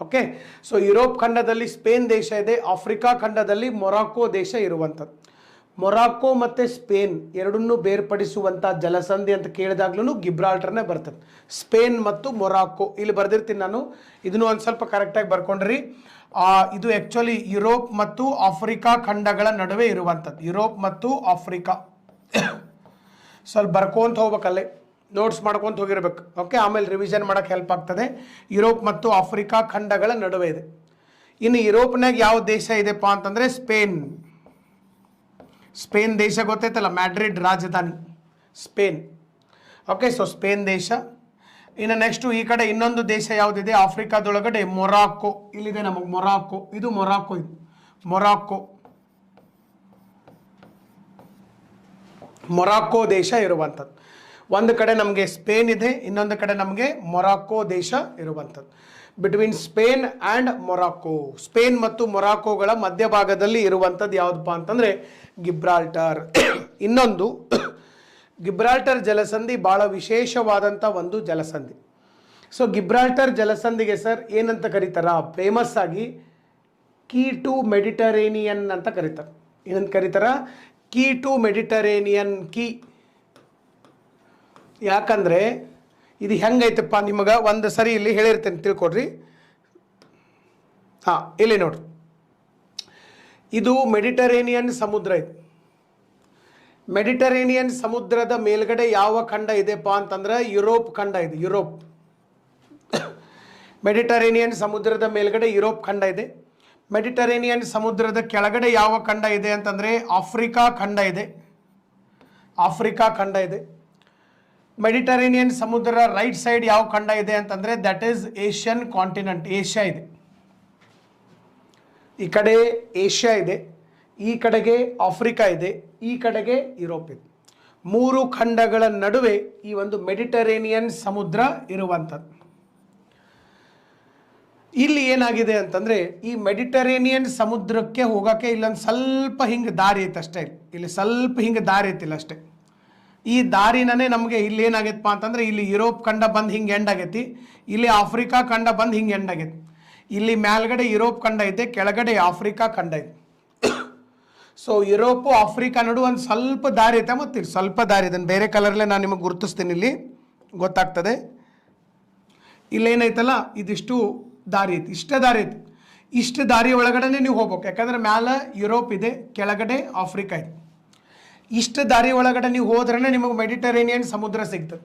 ಓಕೆ, ಸೊ ಯುರೋಪ್ ಖಂಡದಲ್ಲಿ ಸ್ಪೇನ್ ದೇಶ ಇದೆ, ಆಫ್ರಿಕಾ ಖಂಡದಲ್ಲಿ ಮೊರಾಕೋ ದೇಶ ಇರುವಂಥದ್ದು. ಮೊರಾಕೋ ಮತ್ತು ಸ್ಪೇನ್ ಎರಡನ್ನೂ ಬೇರ್ಪಡಿಸುವಂಥ ಜಲಸಂಧಿ ಅಂತ ಕೇಳಿದಾಗ್ಲೂ ಗಿಬ್ರಾಲ್ಟರ್ನೇ ಬರ್ತದೆ. ಸ್ಪೇನ್ ಮತ್ತು ಮೊರಾಕೋ ಇಲ್ಲಿ ಬರ್ದಿರ್ತೀನಿ ನಾನು, ಇದನ್ನು ಒಂದು ಸ್ವಲ್ಪ ಕರೆಕ್ಟಾಗಿ ಬರ್ಕೊಂಡ್ರಿ. ಇದು ಆ್ಯಕ್ಚುಲಿ ಯುರೋಪ್ ಮತ್ತು ಆಫ್ರಿಕಾ ಖಂಡಗಳ ನಡುವೆ ಇರುವಂಥದ್ದು. ಯುರೋಪ್ ಮತ್ತು ಆಫ್ರಿಕಾ ಸ್ವಲ್ಪ ಬರ್ಕೊಂತ ಹೋಗ್ಬೇಕಲ್ಲೇ, ನೋಟ್ಸ್ ಮಾಡ್ಕೊತ ಹೋಗಿರ್ಬೇಕು. ಓಕೆ, ಆಮೇಲೆ ರಿವಿಷನ್ ಮಾಡೋಕ್ಕೆ ಹೆಲ್ಪ್ ಆಗ್ತದೆ. ಯುರೋಪ್ ಮತ್ತು ಆಫ್ರಿಕಾ ಖಂಡಗಳ ನಡುವೆ ಇದೆ. ಇನ್ನು ಯುರೋಪ್ನಾಗ ಯಾವ ದೇಶ ಇದೆಪ್ಪ ಅಂತಂದರೆ ಸ್ಪೇನ್ ದೇಶ ಗೊತ್ತೈತಲ್ಲ, ಮ್ಯಾಡ್ರಿಡ್ ರಾಜಧಾನಿ ಸ್ಪೇನ್. ಓಕೆ, ಸೊ ಸ್ಪೇನ್ ದೇಶ. ಇನ್ನು ನೆಕ್ಸ್ಟು ಈ ಕಡೆ ಇನ್ನೊಂದು ದೇಶ ಯಾವುದಿದೆ ಆಫ್ರಿಕಾದೊಳಗಡೆ, ಮೊರಾಕೋ. ಇಲ್ಲಿದೆ ನಮಗೆ ಮೊರಾಕೋ, ಇದು ಮೊರಾಕೋ, ಇದು ಮೊರಾಕೋ. ಮೊರಾಕೋ ದೇಶ ಇರುವಂಥದ್ದು. ಒಂದು ಕಡೆ ನಮಗೆ ಸ್ಪೇನ್ ಇದೆ, ಇನ್ನೊಂದು ಕಡೆ ನಮಗೆ ಮೊರಾಕೋ ದೇಶ ಇರುವಂಥದ್ದು. Between Spain and Morocco, Spain ಮತ್ತು ಮೊರಾಕೋಗಳ ಮಧ್ಯಭಾಗದಲ್ಲಿ ಇರುವಂಥದ್ದು ಯಾವುದಪ್ಪ ಅಂತಂದರೆ ಗಿಬ್ರಾಲ್ಟರ್. ಇನ್ನೊಂದು ಗಿಬ್ರಾಲ್ಟರ್ ಜಲಸಂಧಿ ಭಾಳ ವಿಶೇಷವಾದಂಥ ಒಂದು ಜಲಸಂಧಿ. ಸೊ ಗಿಬ್ರಾಲ್ಟರ್ ಜಲಸಂಧಿಗೆ ಸರ್ ಏನಂತ ಕರೀತಾರ, ಫೇಮಸ್ ಆಗಿ ಕೀ ಟು ಮೆಡಿಟರೇನಿಯನ್ ಅಂತ ಕರೀತಾರೆ. ಏನಂತ ಕರೀತಾರ, ಕೀ ಟು ಮೆಡಿಟರೇನಿಯನ್. ಕೀ ಯಾಕಂದರೆ ಇದು ಹೆಂಗೈತಪ್ಪ ನಿಮಗೆ ಒಂದು ಸರಿ ಇಲ್ಲಿ ಹೇಳಿರ್ತೇನೆ, ತಿಳ್ಕೊಡ್ರಿ. ಹಾಂ, ಇಲ್ಲಿ ನೋಡ್ರಿ, ಇದು ಮೆಡಿಟರೇನಿಯನ್ ಸಮುದ್ರ. ಇದು ಮೆಡಿಟರೇನಿಯನ್ ಸಮುದ್ರದ ಮೇಲ್ಗಡೆ ಯಾವ ಖಂಡ ಇದೆಪ್ಪ ಅಂತಂದ್ರೆ ಯುರೋಪ್ ಖಂಡ ಇದೆ. ಯುರೋಪ್, ಮೆಡಿಟರೇನಿಯನ್ ಸಮುದ್ರದ ಮೇಲ್ಗಡೆ ಯುರೋಪ್ ಖಂಡ ಇದೆ. ಮೆಡಿಟರೇನಿಯನ್ ಸಮುದ್ರದ ಕೆಳಗಡೆ ಯಾವ ಖಂಡ ಇದೆ ಅಂತಂದರೆ ಆಫ್ರಿಕಾ ಖಂಡ ಇದೆ. ಆಫ್ರಿಕಾ ಖಂಡ ಇದೆ. ಮೆಡಿಟರೇನಿಯನ್ ಸಮುದ್ರ ರೈಟ್ ಸೈಡ್ ಯಾವ ಖಂಡ ಇದೆ ಅಂತಂದರೆ that is Asian continent, Asia ಇದೆ. ಈ ಕಡೆ ಏಷ್ಯಾ ಇದೆ, ಈ ಕಡೆಗೆ ಆಫ್ರಿಕಾ ಇದೆ, ಈ ಕಡೆಗೆ ಯುರೋಪ್ ಇದೆ. ಮೂರು ಖಂಡಗಳ ನಡುವೆ ಈ ಒಂದು ಮೆಡಿಟರೇನಿಯನ್ ಸಮುದ್ರ ಇರುವಂಥದ್ದು. ಇಲ್ಲಿ ಏನಾಗಿದೆ ಅಂತಂದರೆ ಈ ಮೆಡಿಟರೇನಿಯನ್ ಸಮುದ್ರಕ್ಕೆ ಹೋಗೋಕ್ಕೆ ಇಲ್ಲೊಂದು ಸ್ವಲ್ಪ ಹಿಂಗೆ ದಾರಿ ಐತೆ ಅಷ್ಟೇ. ಇಲ್ಲಿ ಸ್ವಲ್ಪ ಹಿಂಗೆ ದಾರಿ ಐತಿಲ್ಲ ಅಷ್ಟೇ. ಈ ದಾರಿನೇ ನಮಗೆ ಇಲ್ಲಿ ಏನಾಗೈತಪ್ಪ ಅಂತಂದರೆ ಇಲ್ಲಿ ಯುರೋಪ್ ಖಂಡ ಬಂದು ಹಿಂಗೆ ಎಂಡ್ ಆಗೈತಿ, ಇಲ್ಲಿ ಆಫ್ರಿಕಾ ಖಂಡ ಬಂದು ಹಿಂಗೆ ಎಂಡ್ ಆಗೈತಿ. ಇಲ್ಲಿ ಮೇಲ್ಗಡೆ ಯುರೋಪ್ ಖಂಡ ಇದೆ, ಕೆಳಗಡೆ ಆಫ್ರಿಕಾ ಖಂಡ ಇದೆ. ಸೊ ಯುರೋಪು ಆಫ್ರಿಕಾ ನಡು ಒಂದು ಸ್ವಲ್ಪ ದಾರಿ ಐತೆ, ಮತ್ತು ಇಲ್ಲಿ ಸ್ವಲ್ಪ ದಾರಿ ಇದೆ. ಬೇರೆ ಕಲರ್ಲೇ ನಾನು ನಿಮಗೆ ಗುರುತಿಸ್ತೀನಿ, ಇಲ್ಲಿ ಗೊತ್ತಾಗ್ತದೆ. ಇಲ್ಲೇನೈತಲ್ಲ ಇದಿಷ್ಟು ದಾರಿ ಐತಿ, ಇಷ್ಟೇ ದಾರಿ ಐತಿ. ಇಷ್ಟು ದಾರಿ ಒಳಗಡೆ ನೀವು ಹೋಗ್ಬೇಕು, ಯಾಕಂದರೆ ಮ್ಯಾಲೆ ಯುರೋಪ್ ಇದೆ, ಕೆಳಗಡೆ ಆಫ್ರಿಕಾ ಇದೆ. ಇಷ್ಟು ದಾರಿ ಒಳಗಡೆ ನೀವು ಹೋದ್ರೇ ನಿಮಗೆ ಮೆಡಿಟರೇನಿಯನ್ ಸಮುದ್ರ ಸಿಗ್ತದೆ.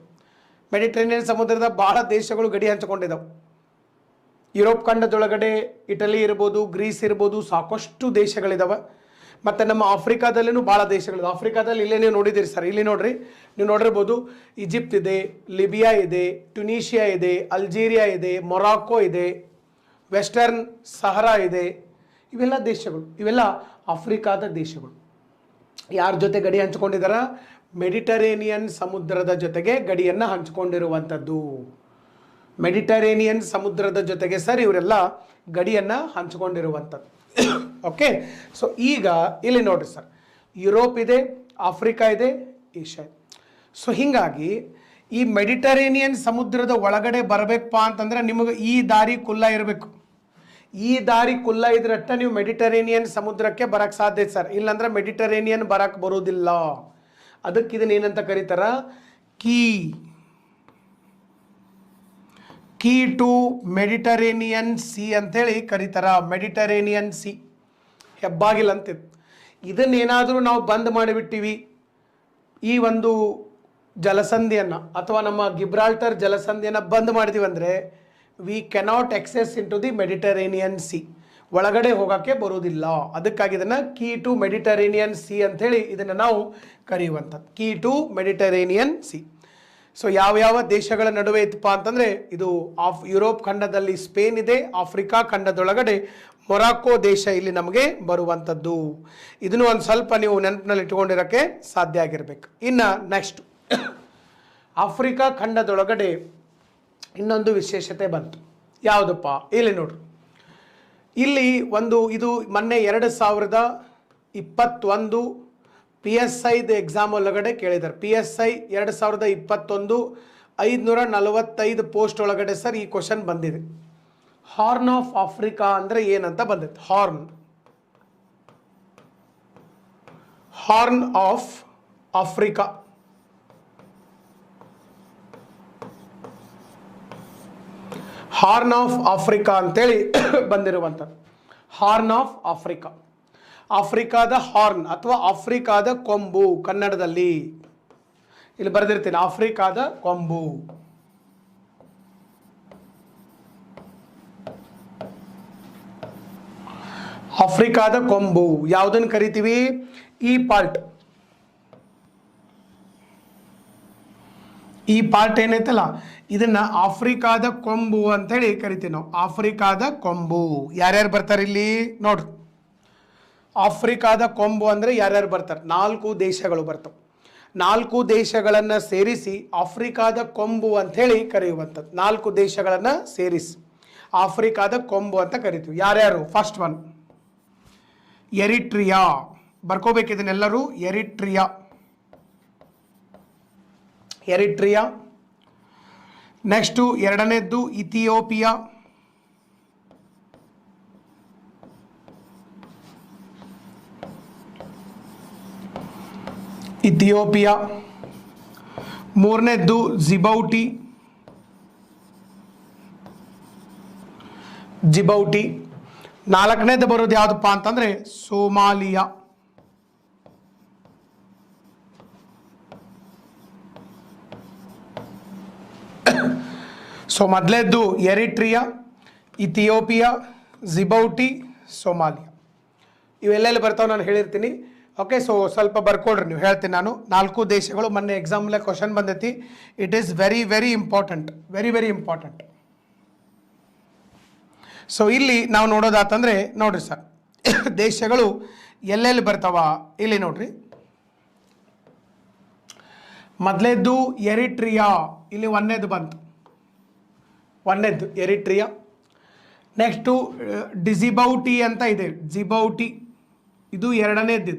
ಮೆಡಿಟರೇನಿಯನ್ ಸಮುದ್ರದ ಭಾಳ ದೇಶಗಳು ಗಡಿ ಹಂಚಿಕೊಂಡಿದ್ದಾವೆ. ಯುರೋಪ್ ಖಂಡದೊಳಗಡೆ ಇಟಲಿ ಇರ್ಬೋದು, ಗ್ರೀಸ್ ಇರ್ಬೋದು, ಸಾಕಷ್ಟು ದೇಶಗಳಿದ್ದಾವೆ. ಮತ್ತು ನಮ್ಮ ಆಫ್ರಿಕಾದಲ್ಲೂ ಭಾಳ ದೇಶಗಳಿದೆ. ಆಫ್ರಿಕಾದಲ್ಲಿ ಇಲ್ಲೇ ನೀವು ನೋಡಿದ್ದೀರಿ ಸರ್, ಇಲ್ಲಿ ನೋಡ್ರಿ, ನೀವು ನೋಡಿರ್ಬೋದು, ಈಜಿಪ್ಟ್ ಇದೆ, ಲಿಬಿಯಾ ಇದೆ, ಟ್ಯುನೀಷಿಯಾ ಇದೆ, ಅಲ್ಜೀರಿಯಾ ಇದೆ, ಮೊರಾಕೋ ಇದೆ, ವೆಸ್ಟರ್ನ್ ಸಹರಾ ಇದೆ. ಇವೆಲ್ಲ ದೇಶಗಳು, ಇವೆಲ್ಲ ಆಫ್ರಿಕಾದ ದೇಶಗಳು. ಯಾರ ಜೊತೆ ಗಡಿ ಹಂಚಿಕೊಂಡಿದ್ದಾರ? ಮೆಡಿಟರೇನಿಯನ್ ಸಮುದ್ರದ ಜೊತೆಗೆ ಗಡಿಯನ್ನು ಹಂಚಿಕೊಂಡಿರುವಂಥದ್ದು. ಮೆಡಿಟರೇನಿಯನ್ ಸಮುದ್ರದ ಜೊತೆಗೆ ಸರ್ ಇವರೆಲ್ಲ ಗಡಿಯನ್ನು ಹಂಚಿಕೊಂಡಿರುವಂಥದ್ದು. ಓಕೆ, ಸೊ ಈಗ ಇಲ್ಲಿ ನೋಡಿರಿ ಸರ್, ಯುರೋಪ್ ಇದೆ, ಆಫ್ರಿಕಾ ಇದೆ, ಏಷ್ಯಾ ಇದೆ. ಸೊ ಹೀಗಾಗಿ ಈ ಮೆಡಿಟರೇನಿಯನ್ ಸಮುದ್ರದ ಒಳಗಡೆ ಬರಬೇಕಪ್ಪ ಅಂತಂದ್ರೆ ನಿಮಗೆ ಈ ದಾರಿ ಕುಲ್ಲ ಇರಬೇಕು. ಈ ದಾರಿ ಕುಲ್ಲ ಇದ್ರಟ್ಟ ನೀವು ಮೆಡಿಟರೇನಿಯನ್ ಸಮುದ್ರಕ್ಕೆ ಬರಕ್ಕೆ ಸಾಧ್ಯ ಸರ್, ಇಲ್ಲಾಂದ್ರೆ ಮೆಡಿಟರೇನಿಯನ್ ಬರಕ್ಕೆ ಬರೋದಿಲ್ಲ. ಅದಕ್ಕೆ ಇದನ್ನ ಏನಂತ ಕರೀತಾರ? ಕೀ ಟು ಮೆಡಿಟರೇನಿಯನ್ ಸಿ ಅಂತೇಳಿ ಕರೀತಾರ. ಮೆಡಿಟರೇನಿಯನ್ ಸಿ ಹೆಬ್ಬಾಗಿಲ್ ಅಂತಿತ್ತು. ಇದನ್ನೇನಾದರೂ ನಾವು ಬಂದ್ ಮಾಡಿಬಿಟ್ಟಿವಿ, ಈ ಒಂದು ಜಲಸಂಧಿಯನ್ನು ಅಥವಾ ನಮ್ಮ ಗಿಬ್ರಾಲ್ಟರ್ ಜಲಸಂಧಿಯನ್ನು ಬಂದ್ ಮಾಡಿದೀವಿ ಅಂದರೆ we cannot access into the Mediterranean sea, ಒಳಗಡೆ ಹೋಗೋಕ್ಕೆ ಬರೋದಿಲ್ಲ. ಅದಕ್ಕಾಗಿ ಇದನ್ನು ಕೀ ಟು ಮೆಡಿಟರೇನಿಯನ್ ಸಿ ಅಂಥೇಳಿ ಇದನ್ನು ನಾವು ಕರೆಯುವಂಥದ್ದು, key to Mediterranean sea. So ಯಾವ್ಯಾವ ದೇಶಗಳ ನಡುವೆ ಇತ್ತಪ್ಪ ಅಂತಂದರೆ ಇದು ಯುರೋಪ್ ಖಂಡದಲ್ಲಿ ಸ್ಪೇನ್ ಇದೆ, ಆಫ್ರಿಕಾ ಖಂಡದೊಳಗಡೆ ಮೊರಾಕೋ ದೇಶ ಇಲ್ಲಿ ನಮಗೆ ಬರುವಂಥದ್ದು. ಇದನ್ನು ಒಂದು ಸ್ವಲ್ಪ ನೀವು ನೆನಪಿನಲ್ಲಿ ಇಟ್ಕೊಂಡಿರೋಕ್ಕೆ ಸಾಧ್ಯ ಆಗಿರಬೇಕು. ಇನ್ನು ನೆಕ್ಸ್ಟ್ ಆಫ್ರಿಕಾ ಖಂಡದೊಳಗಡೆ ಇನ್ನೊಂದು ವಿಶೇಷತೆ ಬಂತು. ಯಾವುದಪ್ಪ? ಇಲ್ಲಿ ನೋಡ್ರಿ, ಇಲ್ಲಿ ಒಂದು ಇದು ಮೊನ್ನೆ 2021 PSI ಎಕ್ಸಾಮ್ ಒಳಗಡೆ ಕೇಳಿದ್ದಾರೆ. PSI 2021 545 ಪೋಸ್ಟ್ ಒಳಗಡೆ ಸರ್ ಈ ಕ್ವಶನ್ ಬಂದಿದೆ. ಹಾರ್ನ್ ಆಫ್ ಆಫ್ರಿಕಾ ಅಂದರೆ ಏನಂತ ಬಂದಿತ್ತು. Horn of Africa, horn of Africa ಅಂತೇಳಿ ಬಂದಿರುವಂಥದ್ದು. ಹಾರ್ನ್ ಆಫ್ ಆಫ್ರಿಕಾ, ಆಫ್ರಿಕಾದ ಹಾರ್ನ್ ಅಥವಾ ಆಫ್ರಿಕಾದ ಕೊಂಬು ಕನ್ನಡದಲ್ಲಿ ಇಲ್ಲಿ ಬರೆದಿರ್ತೀನಿ, ಆಫ್ರಿಕಾದ ಕೊಂಬು. ಆಫ್ರಿಕಾದ ಕೊಂಬು ಯಾವುದನ್ನು ಕರಿತೀವಿ? ಈ ಪಾರ್ಟ್ ಏನೈತಲ್ಲ ಇದನ್ನ ಆಫ್ರಿಕಾದ ಕೊಂಬು ಅಂತ ಹೇಳಿ ಕರಿತೀವಿ ನಾವು. ಆಫ್ರಿಕಾದ ಕೊಂಬು ಯಾರ್ಯಾರು ಬರ್ತಾರೆ ಇಲ್ಲಿ ನೋಡ್ರಿ. ಆಫ್ರಿಕಾದ ಕೊಂಬು ಅಂದ್ರೆ ಯಾರ್ಯಾರು ಬರ್ತಾರೆ? 4 ದೇಶಗಳು ಬರ್ತವೆ. 4 ದೇಶಗಳನ್ನು ಸೇರಿಸಿ ಆಫ್ರಿಕಾದ ಕೊಂಬು ಅಂತ ಹೇಳಿ ಕರೆಯುವಂಥದ್ದು. 4 ದೇಶಗಳನ್ನು ಸೇರಿಸಿ ಆಫ್ರಿಕಾದ ಕೊಂಬು ಅಂತ ಕರಿತೀವಿ. ಯಾರ್ಯಾರು? ಫಸ್ಟ್ ಒನ್ ಎರಿಟ್ರಿಯಾ, ಬರ್ಕೋಬೇಕು ಇದನ್ನೆಲ್ಲರೂ. ಎರಿಟ್ರಿಯಾ. ನೆಕ್ಸ್ಟು ಎರಡನೇದ್ದು ಇಥಿಯೋಪಿಯಾ. ಮೂರನೇದ್ದು ಜಿಬೌಟಿ. ನಾಲ್ಕನೇದು ಬರೋದು ಯಾವುದಪ್ಪ ಅಂತಂದ್ರೆ ಸೋಮಾಲಿಯಾ. ಸೊ ಮೊದಲೇದ್ದು ಎರಿಟ್ರಿಯಾ, ಇಥಿಯೋಪಿಯಾ, ಜಿಬೌಟಿ, ಸೋಮಾಲಿಯಾ. ಇವೆಲ್ಲೆಲ್ಲಿ ಬರ್ತಾವೆ ನಾನು ಹೇಳಿರ್ತೀನಿ. ಓಕೆ, ಸೊ ಸ್ವಲ್ಪ ಬರ್ಕೊಡ್ರಿ ನೀವು, ಹೇಳ್ತೀನಿ ನಾನು. 4 ದೇಶಗಳು ಮೊನ್ನೆ ಎಕ್ಸಾಮ್ಲೆ ಕ್ವಶನ್ ಬಂದೈತಿ. It is very very important, very important. So ಇಲ್ಲಿ ನಾವು ನೋಡೋದಾತಂದ್ರೆ ನೋಡ್ರಿ ಸರ್, ದೇಶಗಳು ಎಲ್ಲೆಲ್ಲಿ ಬರ್ತಾವ ಇಲ್ಲಿ ನೋಡ್ರಿ. ಮೊದಲೇದ್ದು ಎರಿಟ್ರಿಯಾ, ಇಲ್ಲಿ ಒಂದೇದು ಬಂತು, ಒಂದೇದ್ದು ಎರಿಟ್ರಿಯಾ. ನೆಕ್ಸ್ಟು ಡಿಜಿಬೌಟಿ ಅಂತ ಇದೆ, ಜಿಬೌಟಿ, ಇದು ಎರಡನೇದ್ದು.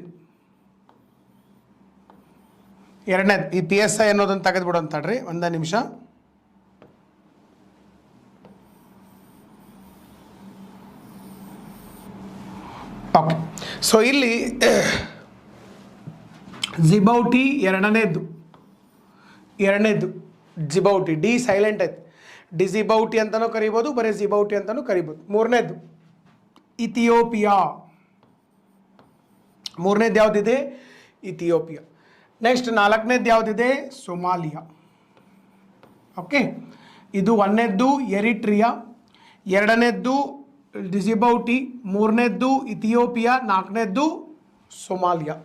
ಎರಡನೇದು ಈ PSI ಅನ್ನೋದನ್ನು ತೆಗೆದುಬಿಡು ಅಂತಡ್ರಿ, ಒಂದು ನಿಮಿಷ. ಓಕೆ, ಸೊ ಇಲ್ಲಿ ಜಿಬೌಟಿ ಎರಡನೇದ್ದು ಜಿಬೌಟಿ, ಡಿ ಸೈಲೆಂಟ್ ಐತಿ. ಡಿಜಿಬೌಟಿ ಅಂತಲೂ ಕರಿಬೋದು, ಬರೀ ಜಿಬೌಟಿ ಅಂತಲೂ ಕರಿಬೋದು. ಮೂರನೇದ್ದು ಇಥಿಯೋಪಿಯಾ, ಮೂರನೇದು ಯಾವುದಿದೆ? ಇಥಿಯೋಪಿಯಾ. ನೆಕ್ಸ್ಟ್ ನಾಲ್ಕನೇದು ಯಾವುದಿದೆ? ಸೋಮಾಲಿಯಾ. ಓಕೆ, ಇದು ಒಂದನೇದ್ದು ಎರಿಟ್ರಿಯಾ, ಎರಡನೇದ್ದು ಡಿಜಿಬೌಟಿ, ಮೂರನೇದ್ದು ಇಥಿಯೋಪಿಯಾ, ನಾಲ್ಕನೇದ್ದು ಸೋಮಾಲಿಯಾ.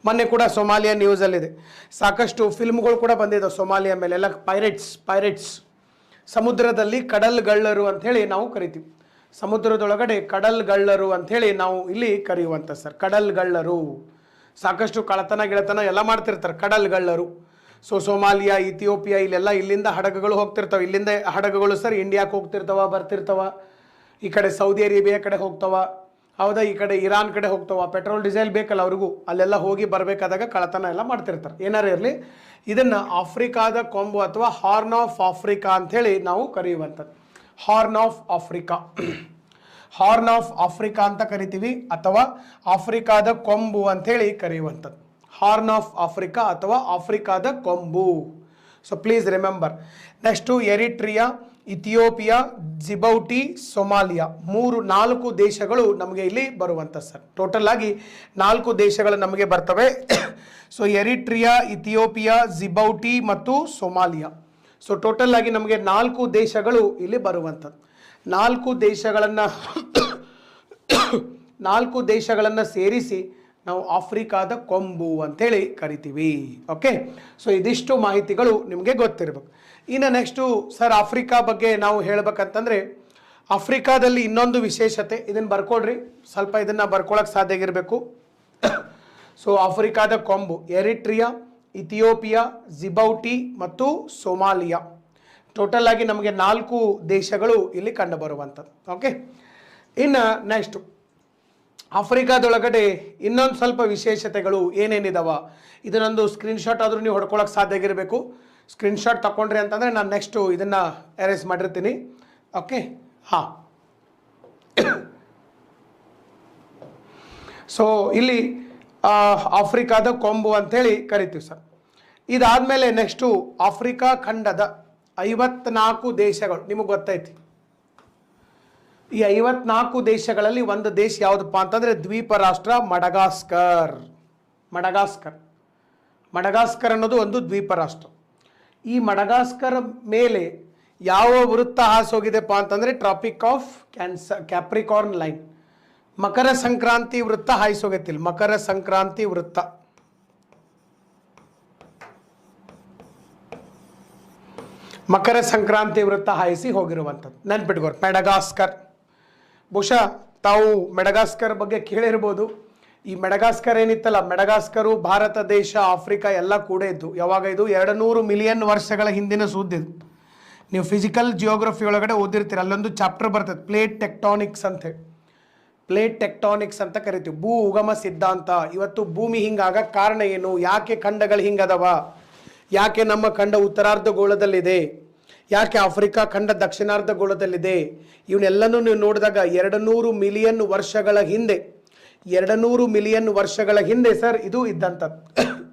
ಮೊನ್ನೆ ಕೂಡ ಸೋಮಾಲಿಯಾ ನ್ಯೂಸಲ್ಲಿದೆ, ಸಾಕಷ್ಟು ಫಿಲ್ಮ್ಗಳು ಕೂಡ ಬಂದಿದ್ದಾವೆ ಸೋಮಾಲಿಯಾ ಮೇಲೆ. ಎಲ್ಲ ಪೈರೇಟ್ಸ್ ಸಮುದ್ರದಲ್ಲಿ ಕಡಲ್ಗಳ್ಳರು ಅಂಥೇಳಿ ನಾವು ಕರಿತೀವಿ. ಸಮುದ್ರದೊಳಗಡೆ ಕಡಲ್ಗಳ್ಳರು ಅಂಥೇಳಿ ನಾವು ಇಲ್ಲಿ ಕರೆಯುವಂಥ ಸರ್, ಕಡಲ್ಗಳ್ಳರು. ಸಾಕಷ್ಟು ಗಿಳತನ ಎಲ್ಲ ಮಾಡ್ತಿರ್ತಾರೆ ಕಡಲ್ಗಳ್ಳರು. ಸೊ ಸೋಮಾಲಿಯಾ, ಇಥಿಯೋಪಿಯಾ, ಇಲ್ಲಿಂದ ಹಡಗುಗಳು ಹೋಗ್ತಿರ್ತಾವೆ. ಇಲ್ಲಿಂದ ಹಡಗುಗಳು ಸರ್ ಇಂಡಿಯಾಕ್ಕೆ ಹೋಗ್ತಿರ್ತಾವ, ಬರ್ತಿರ್ತಾವ. ಈ ಕಡೆ ಸೌದಿ ಅರೇಬಿಯಾ ಕಡೆ ಹೋಗ್ತಾವ, ಹೌದಾ, ಈ ಕಡೆ ಇರಾನ್ ಕಡೆ ಹೋಗ್ತಾವ. ಪೆಟ್ರೋಲ್ ಡೀಸೆಲ್ ಬೇಕಲ್ಲ ಅವ್ರಿಗೂ, ಅಲ್ಲೆಲ್ಲ ಹೋಗಿ ಬರಬೇಕಾದಾಗ ಕಳ್ಳತನ ಎಲ್ಲ ಮಾಡ್ತಿರ್ತಾರೆ. ಏನಾರು ಇರಲಿ, ಇದನ್ನು ಆಫ್ರಿಕಾದ ಕೊಂಬು ಅಥವಾ ಹಾರ್ನ್ ಆಫ್ ಆಫ್ರಿಕಾ ಅಂಥೇಳಿ ನಾವು ಕರೆಯುವಂಥದ್ದು. ಹಾರ್ನ್ ಆಫ್ ಆಫ್ರಿಕಾ ಅಂತ ಕರಿತೀವಿ, ಅಥವಾ ಆಫ್ರಿಕಾದ ಕೊಂಬು ಅಂಥೇಳಿ ಕರೆಯುವಂಥದ್ದು. ಹಾರ್ನ್ ಆಫ್ ಆಫ್ರಿಕಾ ಅಥವಾ ಆಫ್ರಿಕಾದ ಕೊಂಬು. So please remember. Next Eritrea, Ethiopia, Djibouti, Somalia, 4 ದೇಶಗಳು ನಮಗೆ ಇಲ್ಲಿ ಬರುವಂಥ ಸರ್. ಟೋಟಲ್ ಆಗಿ 4 ದೇಶಗಳು ನಮಗೆ ಬರ್ತವೆ. ಸೊ ಎರಿಟ್ರಿಯಾ, ಇಥಿಯೋಪಿಯಾ, ಜಿಬೌಟಿ ಮತ್ತು ಸೊಮಾಲಿಯಾ. ಸೊ ಟೋಟಲ್ ಆಗಿ ನಮಗೆ 4 ದೇಶಗಳು ಇಲ್ಲಿ ಬರುವಂಥದ್ದು. 4 ದೇಶಗಳನ್ನು ಸೇರಿಸಿ ನಾವು ಆಫ್ರಿಕಾದ ಕೊಂಬು ಅಂಥೇಳಿ ಕರಿತೀವಿ. ಓಕೆ, ಸೊ ಇದಿಷ್ಟು ಮಾಹಿತಿಗಳು ನಿಮಗೆ ಗೊತ್ತಿರಬೇಕು. ಇನ್ನು ನೆಕ್ಸ್ಟು ಸರ್ ಆಫ್ರಿಕಾ ಬಗ್ಗೆ ನಾವು ಹೇಳಬೇಕಂತಂದರೆ, ಆಫ್ರಿಕಾದಲ್ಲಿ ಇನ್ನೊಂದು ವಿಶೇಷತೆ, ಇದನ್ನು ಬರ್ಕೊಡ್ರಿ ಸ್ವಲ್ಪ, ಇದನ್ನು ಬರ್ಕೊಳ್ಳೋಕೆ ಸಾಧ್ಯ ಆಗಿರಬೇಕು. ಸೊ ಆಫ್ರಿಕಾದ ಕೊಂಬು ಎರಿಟ್ರಿಯಾ, ಇಥಿಯೋಪಿಯಾ, ಜಿಬೌಟಿ ಮತ್ತು ಸೊಮಾಲಿಯಾ. ಟೋಟಲ್ ಆಗಿ ನಮಗೆ 4 ದೇಶಗಳು ಇಲ್ಲಿ ಕಂಡು ಬರುವಂಥದ್ದು. ಓಕೆ, ಇನ್ನು ನೆಕ್ಸ್ಟು ಆಫ್ರಿಕಾದೊಳಗಡೆ ಇನ್ನೊಂದು ಸ್ವಲ್ಪ ವಿಶೇಷತೆಗಳು ಏನೇನಿದಾವ, ಇದನ್ನೊಂದು ಸ್ಕ್ರೀನ್ಶಾಟ್ ಆದರೂ ನೀವು ಹೊಡ್ಕೊಳ್ಳೋಕೆ ಸಾಧ್ಯ ಆಗಿರಬೇಕು. ಸ್ಕ್ರೀನ್ಶಾಟ್ ತಗೊಂಡ್ರಿ ಅಂತಂದರೆ ನಾನು ನೆಕ್ಸ್ಟು ಇದನ್ನು ಅರೇಂಜ್ ಮಾಡಿರ್ತೀನಿ. ಓಕೆ, ಹಾಂ. ಸೊ ಇಲ್ಲಿ ಆಫ್ರಿಕಾದ ಕೊಂಬು ಅಂಥೇಳಿ ಕರಿತೀವಿ ಸರ್. ಇದಾದಮೇಲೆ ನೆಕ್ಸ್ಟು ಆಫ್ರಿಕಾ ಖಂಡದ 54 ದೇಶಗಳು ನಿಮಗೆ ಗೊತ್ತೈತಿ. ಈ 54 ದೇಶಗಳಲ್ಲಿ ಒಂದು ದೇಶ ಯಾವುದಪ್ಪ ಅಂತಂದರೆ ದ್ವೀಪ ರಾಷ್ಟ್ರ ಮಡಗಾಸ್ಕರ್ ಅನ್ನೋದು ಒಂದು ದ್ವೀಪ ರಾಷ್ಟ್ರ. ಈ ಮಡಗಾಸ್ಕರ್ ಮೇಲೆ ಯಾವ ವೃತ್ತ ಹಾಸೋಗಿದೆಪ್ಪ ಅಂತಂದರೆ ಟ್ರಾಪಿಕ್ ಆಫ್ ಕ್ಯಾಪ್ರಿಕಾರ್ನ್ ಲೈನ್. ಮಕರ ಸಂಕ್ರಾಂತಿ ವೃತ್ತ ಹಾಯಿಸೋಗೈತಿಲ್ಲ, ಮಕರ ಸಂಕ್ರಾಂತಿ ವೃತ್ತ. ಮಕರ ಸಂಕ್ರಾಂತಿ ವೃತ್ತ ಹಾಯಿಸಿ ಹೋಗಿರುವಂಥದ್ದು ನೆನ್ಪಿಟ್ಕೋರಿ. ಮೆಡಗಾಸ್ಕರ್, ಬಹುಶಃ ತಾವು ಮೆಡಗಾಸ್ಕರ್ ಬಗ್ಗೆ ಕೇಳಿರ್ಬೋದು. ಈ ಮೆಡಗಾಸ್ಕರ್ ಏನಿತ್ತಲ್ಲ, ಮೆಡಗಾಸ್ಕರು ಭಾರತ ದೇಶ ಆಫ್ರಿಕಾ ಎಲ್ಲ ಕೂಡ ಇದ್ದು. ಯಾವಾಗ ಇದು 200 ಮಿಲಿಯನ್ ವರ್ಷಗಳ ಹಿಂದಿನ ಸುದ್ದಿದ್ದು. ನೀವು ಫಿಸಿಕಲ್ ಜಿಯೋಗ್ರಫಿ ಒಳಗಡೆ ಓದಿರ್ತೀರ, ಅಲ್ಲೊಂದು ಚಾಪ್ಟರ್ ಬರ್ತದೆ ಪ್ಲೇಟ್ ಟೆಕ್ಟಾನಿಕ್ಸ್ ಅಂತ ಹೇಳಿ. ಪ್ಲೇಟ್ ಟೆಕ್ಟಾನಿಕ್ಸ್ ಅಂತ ಕರಿತೀವಿ. ಭೂ ಉಗಮ ಸಿದ್ಧಾಂತ. ಇವತ್ತು ಭೂಮಿ ಹಿಂಗಾಗಕ್ಕೆ ಕಾರಣ ಏನು, ಯಾಕೆ ಖಂಡಗಳು ಹಿಂಗದವ, ಯಾಕೆ ನಮ್ಮ ಖಂಡ ಉತ್ತರಾರ್ಧಗೋಳದಲ್ಲಿದೆ, ಯಾಕೆ ಆಫ್ರಿಕಾ ಖಂಡ ದಕ್ಷಿಣಾರ್ಧಗೋಳದಲ್ಲಿದೆ, ಇವನ್ನೆಲ್ಲನೂ ನೀವು ನೋಡಿದಾಗ 200 ಮಿಲಿಯನ್ ವರ್ಷಗಳ ಹಿಂದೆ, 200 ಮಿಲಿಯನ್ ವರ್ಷಗಳ ಹಿಂದೆ ಸರ್ ಇದು ಇದ್ದಂಥದ್ದು.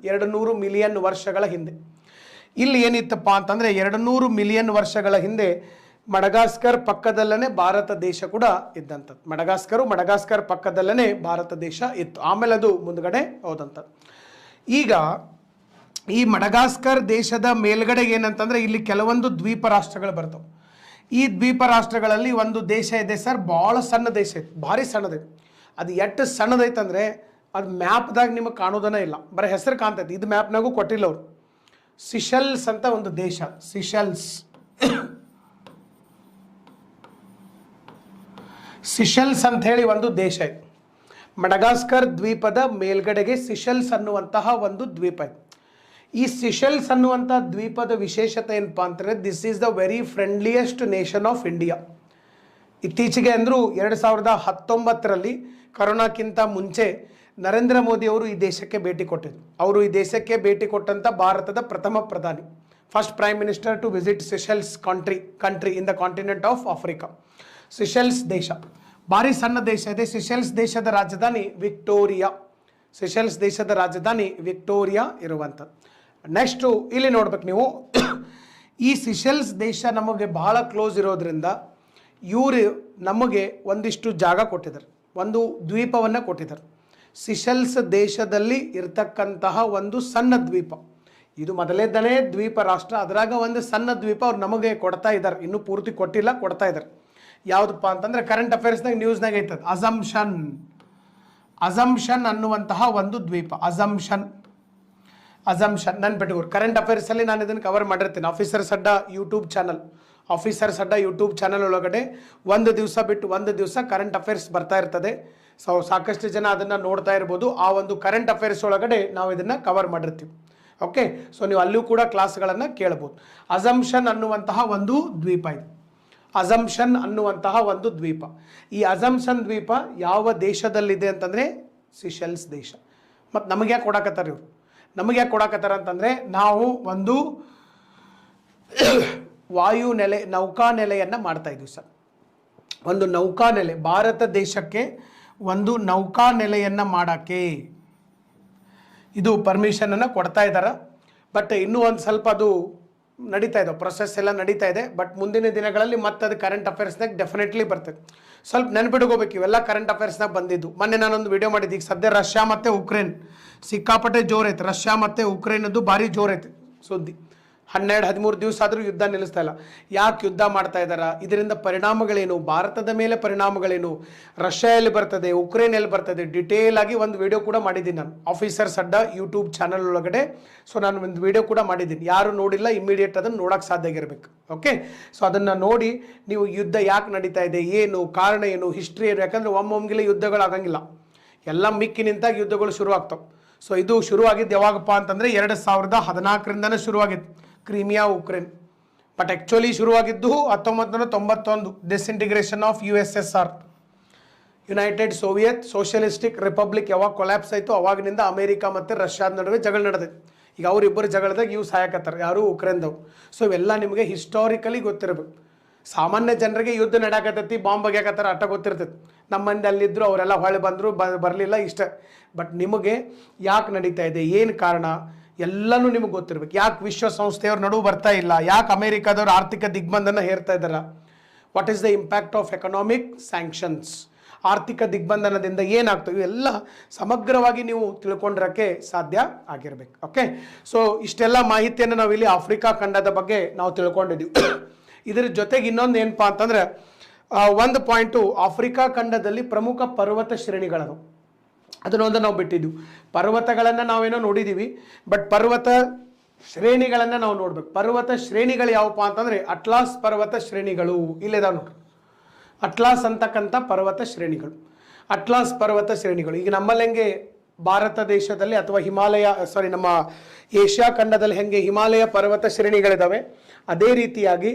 200 ಮಿಲಿಯನ್ ವರ್ಷಗಳ ಹಿಂದೆ ಇಲ್ಲಿ ಏನಿತ್ತಪ್ಪ ಅಂತಂದರೆ 200 ಮಿಲಿಯನ್ ವರ್ಷಗಳ ಹಿಂದೆ ಮಡಗಾಸ್ಕರ್ ಪಕ್ಕದಲ್ಲೇ ಭಾರತ ದೇಶ ಕೂಡ ಇದ್ದಂಥದ್ದು. ಮಡಗಾಸ್ಕರ್ ಪಕ್ಕದಲ್ಲೇ ಭಾರತ ದೇಶ ಇತ್ತು. ಆಮೇಲೆ ಅದು ಮುಂದ್ಗಡೆ ಹೋದಂಥದ್ದು. ಈಗ ಈ ಮಡಗಾಸ್ಕರ್ ದೇಶದ ಮೇಲ್ಗಡೆ ಏನಂತಂದರೆ ಇಲ್ಲಿ ಕೆಲವೊಂದು ದ್ವೀಪ ರಾಷ್ಟ್ರಗಳು ಬರ್ತವೆ. ಈ ದ್ವೀಪ ರಾಷ್ಟ್ರಗಳಲ್ಲಿ ಒಂದು ದೇಶ ಇದೆ ಸರ್, ಭಾಳ ಸಣ್ಣ ದೇಶ ಐತೆ, ಭಾರಿ ಸಣ್ಣದೈತೆ. ಅದು ಎಷ್ಟು ಸಣ್ಣದೈತಂದರೆ ಅದು ಮ್ಯಾಪ್ದಾಗ ನಿಮಗೆ ಕಾಣೋದನೇ ಇಲ್ಲ, ಬರೀ ಹೆಸರು ಕಾಣ್ತೈತೆ. ಇದು ಮ್ಯಾಪ್ನಾಗೂ ಕೊಟ್ಟಿಲ್ಲ ಅವರು. ಸಿಶೆಲ್ಸ್ ಅಂತ ಒಂದು ದೇಶ, ಸಿಶೆಲ್ಸ್ ಅಂತ ಹೇಳಿ ಒಂದು ದೇಶ ಇದೆ. ಮಡಗಾಸ್ಕರ್ ದ್ವೀಪದ ಮೇಲ್ಗಡೆಗೆ ಸಿಶೆಲ್ಸ್ ಅನ್ನುವಂತಹ ಒಂದು ದ್ವೀಪ ಇದೆ. ಈ ಸಿಶೆಲ್ಸ್ ಅನ್ನುವಂಥ ದ್ವೀಪದ ವಿಶೇಷತೆ ಏನಪ್ಪ ಅಂತಂದರೆ, this is the very friendliest nation of India. ಇತ್ತೀಚೆಗೆ ಅಂದರೂ 2019ರಲ್ಲಿ ಕರೋನಾಕ್ಕಿಂತ ಮುಂಚೆ ನರೇಂದ್ರ ಮೋದಿ ಅವರು ಈ ದೇಶಕ್ಕೆ ಭೇಟಿ ಕೊಟ್ಟಿದ್ರು. ಅವರು ಈ ದೇಶಕ್ಕೆ ಭೇಟಿ ಕೊಟ್ಟಂಥ ಭಾರತದ ಪ್ರಥಮ ಪ್ರಧಾನಿ, first prime minister to visit Seychelles country in the continent of Africa. Seychelles ದೇಶ ಭಾರಿ ಸಣ್ಣ ದೇಶ ಇದೆ. ಸಿಶೆಲ್ಸ್ ದೇಶದ ರಾಜಧಾನಿ ವಿಕ್ಟೋರಿಯಾ. ಸಿಶೆಲ್ಸ್ ದೇಶದ ರಾಜಧಾನಿ ವಿಕ್ಟೋರಿಯಾ ಇರುವಂಥದ್ದು. ನೆಕ್ಸ್ಟು ಇಲ್ಲಿ ನೋಡ್ಬೇಕು ನೀವು, ಈ ಸಿಶೆಲ್ಸ್ ದೇಶ ನಮಗೆ ಬಹಳ ಕ್ಲೋಸ್ ಇರೋದ್ರಿಂದ ಇವರು ನಮಗೆ ಒಂದಿಷ್ಟು ಜಾಗ ಕೊಟ್ಟಿದ್ದಾರೆ, ಒಂದು ದ್ವೀಪವನ್ನು ಕೊಟ್ಟಿದ್ದಾರೆ. ಸಿಶೆಲ್ಸ್ ದೇಶದಲ್ಲಿ ಇರ್ತಕ್ಕಂತಹ ಒಂದು ಸಣ್ಣ ದ್ವೀಪ, ಇದು ಮೊದಲೇದನೇ ದ್ವೀಪ ರಾಷ್ಟ್ರ, ಅದರಾಗ ಒಂದು ಸಣ್ಣ ದ್ವೀಪ ಅವ್ರು ನಮಗೆ ಕೊಡ್ತಾ ಇದ್ದಾರೆ. ಇನ್ನೂ ಪೂರ್ತಿ ಕೊಟ್ಟಿಲ್ಲ, ಕೊಡ್ತಾ ಇದ್ದಾರೆ. ಯಾವುದಪ್ಪ ಅಂತಂದರೆ ಕರೆಂಟ್ ಅಫೇರ್ಸ್ನಾಗ ನ್ಯೂಸ್ನಾಗ ಐತದ ಅಜಂಪ್ಷನ್ ಅನ್ನುವಂತಹ ಒಂದು ದ್ವೀಪ. ಅಜಂಪ್ಷನ್ ನೆನ್ಪಿಟ್ಕೋರಿ. ಕರೆಂಟ್ ಅಫೇರ್ಸಲ್ಲಿ ನಾನು ಇದನ್ನು ಕವರ್ ಮಾಡಿರ್ತೀನಿ. ಆಫೀಸರ್ಸ್ ಅಡ್ಡ ಯೂಟ್ಯೂಬ್ ಚಾನಲ್ ಒಳಗಡೆ ಒಂದು ದಿವಸ ಬಿಟ್ಟು ಒಂದು ದಿವಸ ಕರೆಂಟ್ ಅಫೇರ್ಸ್ ಬರ್ತಾ ಇರ್ತದೆ. ಸೊ ಸಾಕಷ್ಟು ಜನ ಅದನ್ನು ನೋಡ್ತಾ ಇರ್ಬೋದು. ಆ ಒಂದು ಕರೆಂಟ್ ಅಫೇರ್ಸ್ ಒಳಗಡೆ ನಾವು ಇದನ್ನು ಕವರ್ ಮಾಡಿರ್ತೀವಿ. ಓಕೆ, ಸೊ ನೀವು ಅಲ್ಲೂ ಕೂಡ ಕ್ಲಾಸ್ಗಳನ್ನು ಕೇಳ್ಬೋದು. ಅಜಂಪ್ಷನ್ ಅನ್ನುವಂತಹ ಒಂದು ದ್ವೀಪ ಇದೆ. ಈ ಅಜಂಪ್ಷನ್ ದ್ವೀಪ ಯಾವ ದೇಶದಲ್ಲಿದೆ ಅಂತಂದರೆ ಸಿಶೆಲ್ಸ್ ದೇಶ. ಮತ್ತು ನಮಗೆ ಯಾಕೆ ಕೊಡಾಕತ್ತಾರೆ ಇವರು? ನಮಗೆ ಯಾಕೆ ಕೊಡಾಕತ್ತಾರ ಅಂತಂದರೆ, ನಾವು ಒಂದು ನೌಕಾನೆಲೆಯನ್ನು ಮಾಡ್ತಾ ಇದ್ದೀವಿ ಸರ್. ಒಂದು ನೌಕಾನೆಲೆ, ಭಾರತ ದೇಶಕ್ಕೆ ಒಂದು ನೌಕಾನೆಲೆಯನ್ನು ಮಾಡೋಕ್ಕೆ ಇದು ಪರ್ಮಿಷನನ್ನು ಕೊಡ್ತಾ ಇದ್ದಾರೆ. ಬಟ್ ಇನ್ನೂ ಒಂದು ಸ್ವಲ್ಪ ಅದು ನಡೀತಾ ಇದೆ, ಪ್ರೊಸೆಸ್ ಎಲ್ಲ ನಡೀತಾ ಇದೆ. ಬಟ್ ಮುಂದಿನ ದಿನಗಳಲ್ಲಿ ಮತ್ತೆ ಅದು ಕರೆಂಟ್ ಅಫೇರ್ಸ್ನಾಗ ಡೆಫಿನೆಟ್ಲಿ ಬರ್ತದೆ. ಸ್ವಲ್ಪ ನೆನ್ಪಿಟ್ಕೋಬೇಕು, ಇವೆಲ್ಲ ಕರೆಂಟ್ ಅಫೇರ್ಸ್ನಾಗ ಬಂದಿದ್ದು. ಮೊನ್ನೆ ನಾನೊಂದು ವಿಡಿಯೋ ಮಾಡಿದ್ದೆ. ಈಗ ಸದ್ಯ ರಷ್ಯಾ ಮತ್ತು ಉಕ್ರೇನ್ ಸಿಕ್ಕಾಪಟ್ಟೆ ಜೋರೈತೆ. ರಷ್ಯಾ ಮತ್ತು ಉಕ್ರೇನದ್ದು ಭಾರಿ ಜೋರೈತೆ ಸುದ್ದಿ. 12-13 ದಿವಸ ಆದರೂ ಯುದ್ಧ ನಿಲ್ಲಿಸ್ತಾ ಇಲ್ಲ. ಯಾಕೆ ಯುದ್ಧ ಮಾಡ್ತಾ ಇದ್ದಾರೆ, ಇದರಿಂದ ಪರಿಣಾಮಗಳೇನು, ಭಾರತದ ಮೇಲೆ ಪರಿಣಾಮಗಳೇನು, ರಷ್ಯಾ ಎಲ್ಲಿ ಬರ್ತದೆ, ಉಕ್ರೇನ್ ಎಲ್ಲಿ ಬರ್ತದೆ, ಡಿಟೇಲ್ ಆಗಿ ಒಂದು ವಿಡಿಯೋ ಕೂಡ ಮಾಡಿದ್ದೀನಿ ನಾನು ಆಫೀಸರ್ಸ್ ಅಡ್ಡ ಯೂಟ್ಯೂಬ್ ಚಾನಲ್ ಒಳಗಡೆ. ಸೊ ನಾನು ಒಂದು ವಿಡಿಯೋ ಕೂಡ ಮಾಡಿದ್ದೀನಿ. ಯಾರು ನೋಡಿಲ್ಲ ಇಮ್ಮಿಡಿಯೇಟ್ ಅದನ್ನು ನೋಡೋಕ್ಕೆ ಸಾಧ್ಯ ಆಗಿರಬೇಕು. ಓಕೆ, ಸೊ ಅದನ್ನು ನೋಡಿ ನೀವು ಯುದ್ಧ ಯಾಕೆ ನಡೀತಾ ಇದೆ, ಏನು ಕಾರಣ, ಏನು ಹಿಸ್ಟ್ರಿ ಏನು. ಯಾಕಂದರೆ ಒಮ್ಮೊಮ್ಗಿಲೆ ಯುದ್ಧಗಳು ಆಗಂಗಿಲ್ಲ, ಎಲ್ಲ ಮಿಕ್ಕಿ ನಿಂತಾಗ ಯುದ್ಧಗಳು ಶುರು ಆಗ್ತಾವೆ. ಸೊ ಇದು ಶುರುವಾಗಿದ್ದು ಯಾವಾಗಪ್ಪ ಅಂತಂದರೆ 2014ರಿಂದನೇ ಶುರುವಾಗಿತ್ತು, ಕ್ರೀಮಿಯಾ ಉಕ್ರೇನ್. ಬಟ್ ಆ್ಯಕ್ಚುಲಿ ಶುರುವಾಗಿದ್ದು 1991 disintegration of USSR, United Soviet socialistic republic ಯಾವಾಗ ಕೊಲ್ಯಾಪ್ಸ್ ಆಯಿತು ಅವಾಗಿನಿಂದ ಅಮೇರಿಕಾ ಮತ್ತು ರಷ್ಯಾದ ನಡುವೆ ಜಗಳ ನಡೆದಿದೆ. ಈಗ ಅವರಿಬ್ಬರು ಜಗಳದಾಗ ಇವು ಸಹಾಯಕತ್ತಾರೆ, ಯಾರು ಉಕ್ರೇನ್ದವ್ರು. ಸೊ ಇವೆಲ್ಲ ನಿಮಗೆ ಹಿಸ್ಟಾರಿಕಲಿ ಗೊತ್ತಿರಬೇಕು. ಸಾಮಾನ್ಯ ಜನರಿಗೆ ಯುದ್ಧ ನಡ್ಯಾಕತ್ತೈತಿ, ಬಾಂಬ್ ಬಗ್ಯಾಕತ್ತಾರ ಅಟ್ಟ ಗೊತ್ತಿರ್ತೈತಿ. ನಮ್ಮ ಮಂದಿ ಅಲ್ಲಿದ್ದರು, ಅವರೆಲ್ಲ ಹೊಳೆ ಬಂದರು, ಬರಲಿಲ್ಲ, ಇಷ್ಟ. ಬಟ್ ನಿಮಗೆ ಯಾಕೆ ನಡೀತಾ ಇದೆ, ಏನು ಕಾರಣ ಎಲ್ಲನೂ ನಿಮಗೆ ಗೊತ್ತಿರಬೇಕು. ಯಾಕೆ ವಿಶ್ವಸಂಸ್ಥೆಯವ್ರ ನಡುವೆ ಬರ್ತಾ ಇಲ್ಲ, ಯಾಕೆ ಅಮೇರಿಕಾದವ್ರು ಆರ್ಥಿಕ ದಿಗ್ಬಂಧನ ಹೇರ್ತಾ ಇದ್ದಾರೆ, what is the impact of economic sanctions, ಆರ್ಥಿಕ ದಿಗ್ಬಂಧನದಿಂದ ಏನಾಗ್ತವೆ, ಇವೆಲ್ಲ ಸಮಗ್ರವಾಗಿ ನೀವು ತಿಳ್ಕೊಂಡಿರೋಕ್ಕೆ ಸಾಧ್ಯ ಆಗಿರಬೇಕು. ಓಕೆ, ಸೊ ಇಷ್ಟೆಲ್ಲ ಮಾಹಿತಿಯನ್ನು ನಾವು ಇಲ್ಲಿ ಆಫ್ರಿಕಾ ಖಂಡದ ಬಗ್ಗೆ ನಾವು ತಿಳ್ಕೊಂಡಿದ್ದೀವಿ. ಇದರ ಜೊತೆಗೆ ಇನ್ನೊಂದು ಏನಪ್ಪ ಅಂತಂದರೆ, ಒಂದು ಪಾಯಿಂಟು, ಆಫ್ರಿಕಾ ಖಂಡದಲ್ಲಿ ಪ್ರಮುಖ ಪರ್ವತ ಶ್ರೇಣಿಗಳದು, ಅದನ್ನೊಂದು ನಾವು ಬಿಟ್ಟಿದ್ವಿ. ಪರ್ವತಗಳನ್ನು ನಾವೇನೋ ನೋಡಿದ್ದೀವಿ, ಬಟ್ ಪರ್ವತ ಶ್ರೇಣಿಗಳನ್ನು ನಾವು ನೋಡ್ಬೇಕು. ಪರ್ವತ ಶ್ರೇಣಿಗಳು ಯಾವಪ್ಪ ಅಂತಂದರೆ ಅಟ್ಲಾಸ್ ಪರ್ವತ ಶ್ರೇಣಿಗಳು ಇಲ್ಲಿದಾವ ನೋಡ್ರಿ. ಅಟ್ಲಾಸ್ ಅಂತಕ್ಕಂಥ ಪರ್ವತ ಶ್ರೇಣಿಗಳು, ಅಟ್ಲಾಸ್ ಪರ್ವತ ಶ್ರೇಣಿಗಳು. ಈಗ ನಮ್ಮಲ್ಲಿ ಹೆಂಗೆ ಭಾರತ ದೇಶದಲ್ಲಿ ಅಥವಾ ನಮ್ಮ ಏಷ್ಯಾ ಖಂಡದಲ್ಲಿ ಹೆಂಗೆ ಹಿಮಾಲಯ ಪರ್ವತ ಶ್ರೇಣಿಗಳಿದ್ದಾವೆ, ಅದೇ ರೀತಿಯಾಗಿ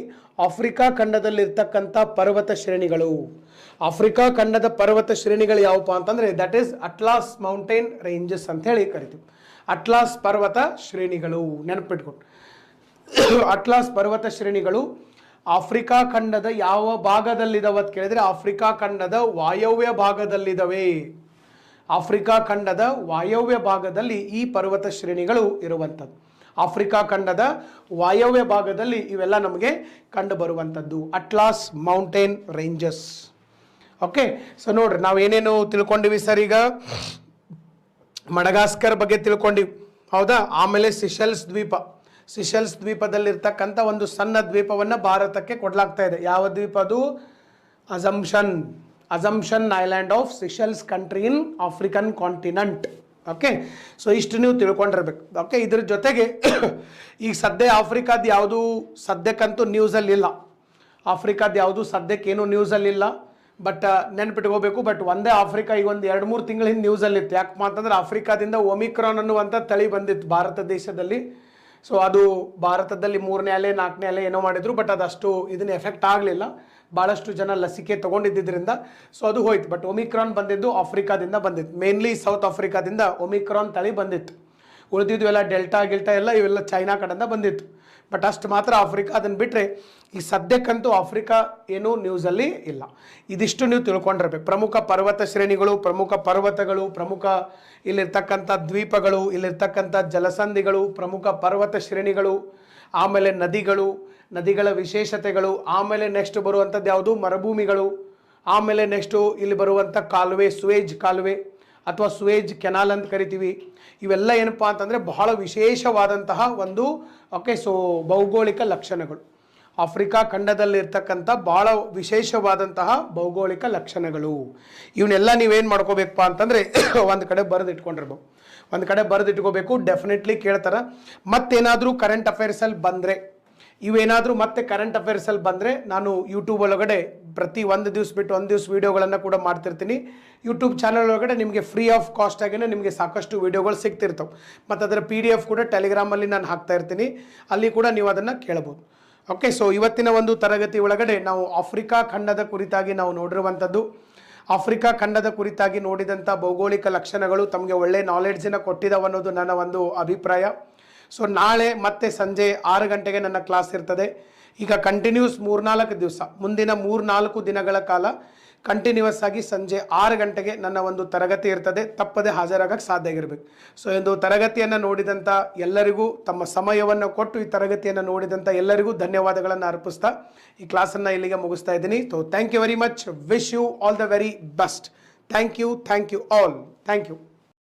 ಆಫ್ರಿಕಾ ಖಂಡದಲ್ಲಿರ್ತಕ್ಕಂಥ ಪರ್ವತ ಶ್ರೇಣಿಗಳು, ಆಫ್ರಿಕಾ ಖಂಡದ ಪರ್ವತ ಶ್ರೇಣಿಗಳು ಯಾವಪ್ಪ ಅಂತಂದರೆ that is atlas mountain ranges ಅಂತ ಹೇಳಿ ಕರಿತೀವಿ. ಅಟ್ಲಾಸ್ ಪರ್ವತ ಶ್ರೇಣಿಗಳು ನೆನಪಿಟ್ಕೊಂಡು. ಅಟ್ಲಾಸ್ ಪರ್ವತ ಶ್ರೇಣಿಗಳು ಆಫ್ರಿಕಾ ಖಂಡದ ಯಾವ ಭಾಗದಲ್ಲಿದ್ದಾವೆ ಅಂತ ಕೇಳಿದರೆ ಆಫ್ರಿಕಾ ಖಂಡದ ವಾಯವ್ಯ ಭಾಗದಲ್ಲಿದ್ದಾವೆ. ಆಫ್ರಿಕಾ ಖಂಡದ ವಾಯವ್ಯ ಭಾಗದಲ್ಲಿ ಈ ಪರ್ವತ ಶ್ರೇಣಿಗಳು ಇರುವಂಥದ್ದು. ಆಫ್ರಿಕಾ ಖಂಡದ ವಾಯವ್ಯ ಭಾಗದಲ್ಲಿ ಇವೆಲ್ಲ ನಮಗೆ ಕಂಡು ಬರುವಂಥದ್ದು atlas mountain ranges. Okay, so ನೋಡ್ರಿ ನಾವು ಏನೇನು ತಿಳ್ಕೊಂಡಿವಿ ಸರ್. ಈಗ ಮಡಗಾಸ್ಕರ್ ಬಗ್ಗೆ ತಿಳ್ಕೊಂಡಿವಿ, ಹೌದಾ. ಆಮೇಲೆ ಸಿಷೆಲ್ಸ್ ದ್ವೀಪ, ಸಿಷೆಲ್ಸ್ ದ್ವೀಪದಲ್ಲಿರ್ತಕ್ಕಂಥ ಒಂದು ಸಣ್ಣ ದ್ವೀಪವನ್ನು ಭಾರತಕ್ಕೆ ಕೊಡಲಾಗ್ತಾ ಇದೆ. ಯಾವ ದ್ವೀಪ ಅದು? Assumption island of Seychelles country in African continent. Okay, so ಇಷ್ಟು ನೀವು ತಿಳ್ಕೊಂಡಿರ್ಬೇಕು. ಓಕೆ, ಇದ್ರ ಜೊತೆಗೆ ಈಗ ಸದ್ಯ ಆಫ್ರಿಕಾದ ಯಾವುದು ಸದ್ಯಕ್ಕಂತೂ ನ್ಯೂಸಲ್ಲಿಲ್ಲ, ಆಫ್ರಿಕಾದ ಯಾವುದು ಸದ್ಯಕ್ಕೇನು ನ್ಯೂಸಲ್ಲಿಲ್ಲ. ಬಟ್ ನೆನ್ಪಿಟ್ಕೋಬೇಕು, ಬಟ್ ಒಂದೇ ಆಫ್ರಿಕಾ ಈಗ ಒಂದು 2-3 ತಿಂಗಳ ಹಿಂದೆ ನ್ಯೂಸಲ್ಲಿತ್ತು. ಯಾಕಪ್ಪ ಅಂತಂದ್ರೆ ಆಫ್ರಿಕಾದಿಂದ ಒಮಿಕ್ರಾನ್ ಅನ್ನುವಂಥ ತಳಿ ಬಂದಿತ್ತು ಭಾರತ ದೇಶದಲ್ಲಿ. ಸೊ ಅದು ಭಾರತದಲ್ಲಿ 3ನೇ ಅಲೆ 4ನೇ ಅಲೆ ಏನೋ ಮಾಡಿದ್ರು, ಬಟ್ ಅದಷ್ಟು ಇದನ್ನ ಎಫೆಕ್ಟ್ ಆಗಲಿಲ್ಲ. ಭಾಳಷ್ಟು ಜನ ಲಸಿಕೆ ತೊಗೊಂಡಿದ್ದರಿಂದ ಸೊ ಅದು ಹೋಯ್ತು. ಬಟ್ ಒಮಿಕ್ರಾನ್ ಬಂದಿದ್ದು ಆಫ್ರಿಕಾದಿಂದ ಬಂದಿತ್ತು, ಮೇನ್ಲಿ ಸೌತ್ ಆಫ್ರಿಕಾದಿಂದ ಒಮಿಕ್ರಾನ್ ತಳಿ ಬಂದಿತ್ತು. ಉಳಿದಿದ್ದು ಎಲ್ಲ ಡೆಲ್ಟಾ ಎಲ್ಲ ಇವೆಲ್ಲ ಚೈನಾ ಕಡೆಯಿಂದ ಬಂದಿತ್ತು. ಬಟ್ ಅಷ್ಟು ಮಾತ್ರ ಆಫ್ರಿಕಾ. ಅದನ್ನು ಬಿಟ್ಟರೆ ಈ ಸದ್ಯಕ್ಕಂತೂ ಆಫ್ರಿಕಾ ಏನೂ ನ್ಯೂಸಲ್ಲಿ ಇಲ್ಲ. ಇದಿಷ್ಟು ನೀವು ತಿಳ್ಕೊಂಡಿರ್ಬೇಕು. ಪ್ರಮುಖ ಪರ್ವತ ಶ್ರೇಣಿಗಳು, ಪ್ರಮುಖ ಪರ್ವತಗಳು, ಪ್ರಮುಖ ಇಲ್ಲಿರ್ತಕ್ಕಂಥ ದ್ವೀಪಗಳು, ಇಲ್ಲಿರ್ತಕ್ಕಂಥ ಜಲಸಂಧಿಗಳು, ಪ್ರಮುಖ ಪರ್ವತ ಶ್ರೇಣಿಗಳು, ಆಮೇಲೆ ನದಿಗಳ ವಿಶೇಷತೆಗಳು, ಆಮೇಲೆ ನೆಕ್ಸ್ಟ್ ಬರುವಂಥದ್ದು ಯಾವುದು ಮರುಭೂಮಿಗಳು, ಆಮೇಲೆ ನೆಕ್ಸ್ಟು ಇಲ್ಲಿ ಬರುವಂಥ ಕಾಲುವೆ, ಸುವೇಜ್ ಕಾಲುವೆ ಅಥವಾ ಸುವೇಜ್ ಕೆನಾಲ್ ಅಂತ ಕರಿತೀವಿ. ಇವೆಲ್ಲ ಏನಪ್ಪ ಅಂತಂದರೆ ಬಹಳ ವಿಶೇಷವಾದಂತಹ ಒಂದು ಭೌಗೋಳಿಕ ಲಕ್ಷಣಗಳು. ಆಫ್ರಿಕಾ ಖಂಡದಲ್ಲಿರ್ತಕ್ಕಂಥ ಭಾಳ ವಿಶೇಷವಾದಂತಹ ಭೌಗೋಳಿಕ ಲಕ್ಷಣಗಳು. ಇವನ್ನೆಲ್ಲ ನೀವೇನು ಮಾಡ್ಕೋಬೇಕಪ್ಪ ಅಂತಂದರೆ ಒಂದು ಕಡೆ ಬರೆದಿಟ್ಕೋಬೇಕು. ಡೆಫಿನೆಟ್ಲಿ ಕೇಳ್ತಾರೆ. ಮತ್ತೇನಾದರೂ ಕರೆಂಟ್ ಅಫೇರ್ಸಲ್ಲಿ ಬಂದರೆ, ಇವೇನಾದರೂ ಮತ್ತೆ ಕರೆಂಟ್ ಅಫೇರ್ಸಲ್ಲಿ ಬಂದರೆ ನಾನು ಯೂಟ್ಯೂಬ್ ಒಳಗಡೆ ಪ್ರತಿ ಒಂದು ದಿವಸ ಬಿಟ್ಟು ಒಂದು ದಿವಸ ವೀಡಿಯೋಗಳನ್ನು ಕೂಡ ಮಾಡ್ತಿರ್ತೀನಿ. ಯೂಟ್ಯೂಬ್ ಚಾನಲ್ ಒಳಗಡೆ ನಿಮಗೆ ಫ್ರೀ ಆಫ್ ಕಾಸ್ಟ್ ಆಗಿನೇ ನಿಮಗೆ ಸಾಕಷ್ಟು ವೀಡಿಯೋಗಳು ಸಿಗ್ತಿರ್ತವೆ. ಮತ್ತು ಅದರ PDF ಕೂಡ ಟೆಲಿಗ್ರಾಮಲ್ಲಿ ನಾನು ಹಾಕ್ತಾ ಇರ್ತೀನಿ, ಅಲ್ಲಿ ಕೂಡ ನೀವು ಅದನ್ನು ಕೇಳಬಹುದು. ಓಕೆ, ಸೊ ಇವತ್ತಿನ ಒಂದು ತರಗತಿ ಒಳಗಡೆ ನಾವು ಆಫ್ರಿಕಾ ಖಂಡದ ಕುರಿತಾಗಿ ನಾವು ನೋಡಿರುವಂಥದ್ದು, ಆಫ್ರಿಕಾ ಖಂಡದ ಕುರಿತಾಗಿ ನೋಡಿದಂಥ ಭೌಗೋಳಿಕ ಲಕ್ಷಣಗಳು ತಮಗೆ ಒಳ್ಳೆ ನಾಲೆಡ್ಜನ್ನು ಕೊಟ್ಟಿದ್ದಾವೆ ಅನ್ನೋದು ನನ್ನ ಒಂದು ಅಭಿಪ್ರಾಯ. ಸೊ ನಾಳೆ ಮತ್ತೆ ಸಂಜೆ 6 ಗಂಟೆಗೆ ನನ್ನ ಕ್ಲಾಸ್ ಇರ್ತದೆ. ಈಗ ಕಂಟಿನ್ಯೂಸ್ 3-4 ದಿವಸ, ಮುಂದಿನ 3-4 ದಿನಗಳ ಕಾಲ ಕಂಟಿನ್ಯೂಸ್ ಆಗಿ ಸಂಜೆ 6 ಗಂಟೆಗೆ ನನ್ನ ಒಂದು ತರಗತಿ ಇರ್ತದೆ. ತಪ್ಪದೆ ಹಾಜರಾಗಕ್ಕೆ ಸಾಧ್ಯ ಆಗಿರಬೇಕು. ಸೊ ಒಂದು ತರಗತಿಯನ್ನು ನೋಡಿದಂಥ ಎಲ್ಲರಿಗೂ, ತಮ್ಮ ಸಮಯವನ್ನು ಕೊಟ್ಟು ಈ ತರಗತಿಯನ್ನು ನೋಡಿದಂಥ ಎಲ್ಲರಿಗೂ ಧನ್ಯವಾದಗಳನ್ನು ಅರ್ಪಿಸ್ತಾ ಈ ಕ್ಲಾಸನ್ನು ಇಲ್ಲಿಗೆ ಮುಗಿಸ್ತಾ ಇದ್ದೀನಿ. So thank you very much. Wish you all the very best. Thank you all. Thank you.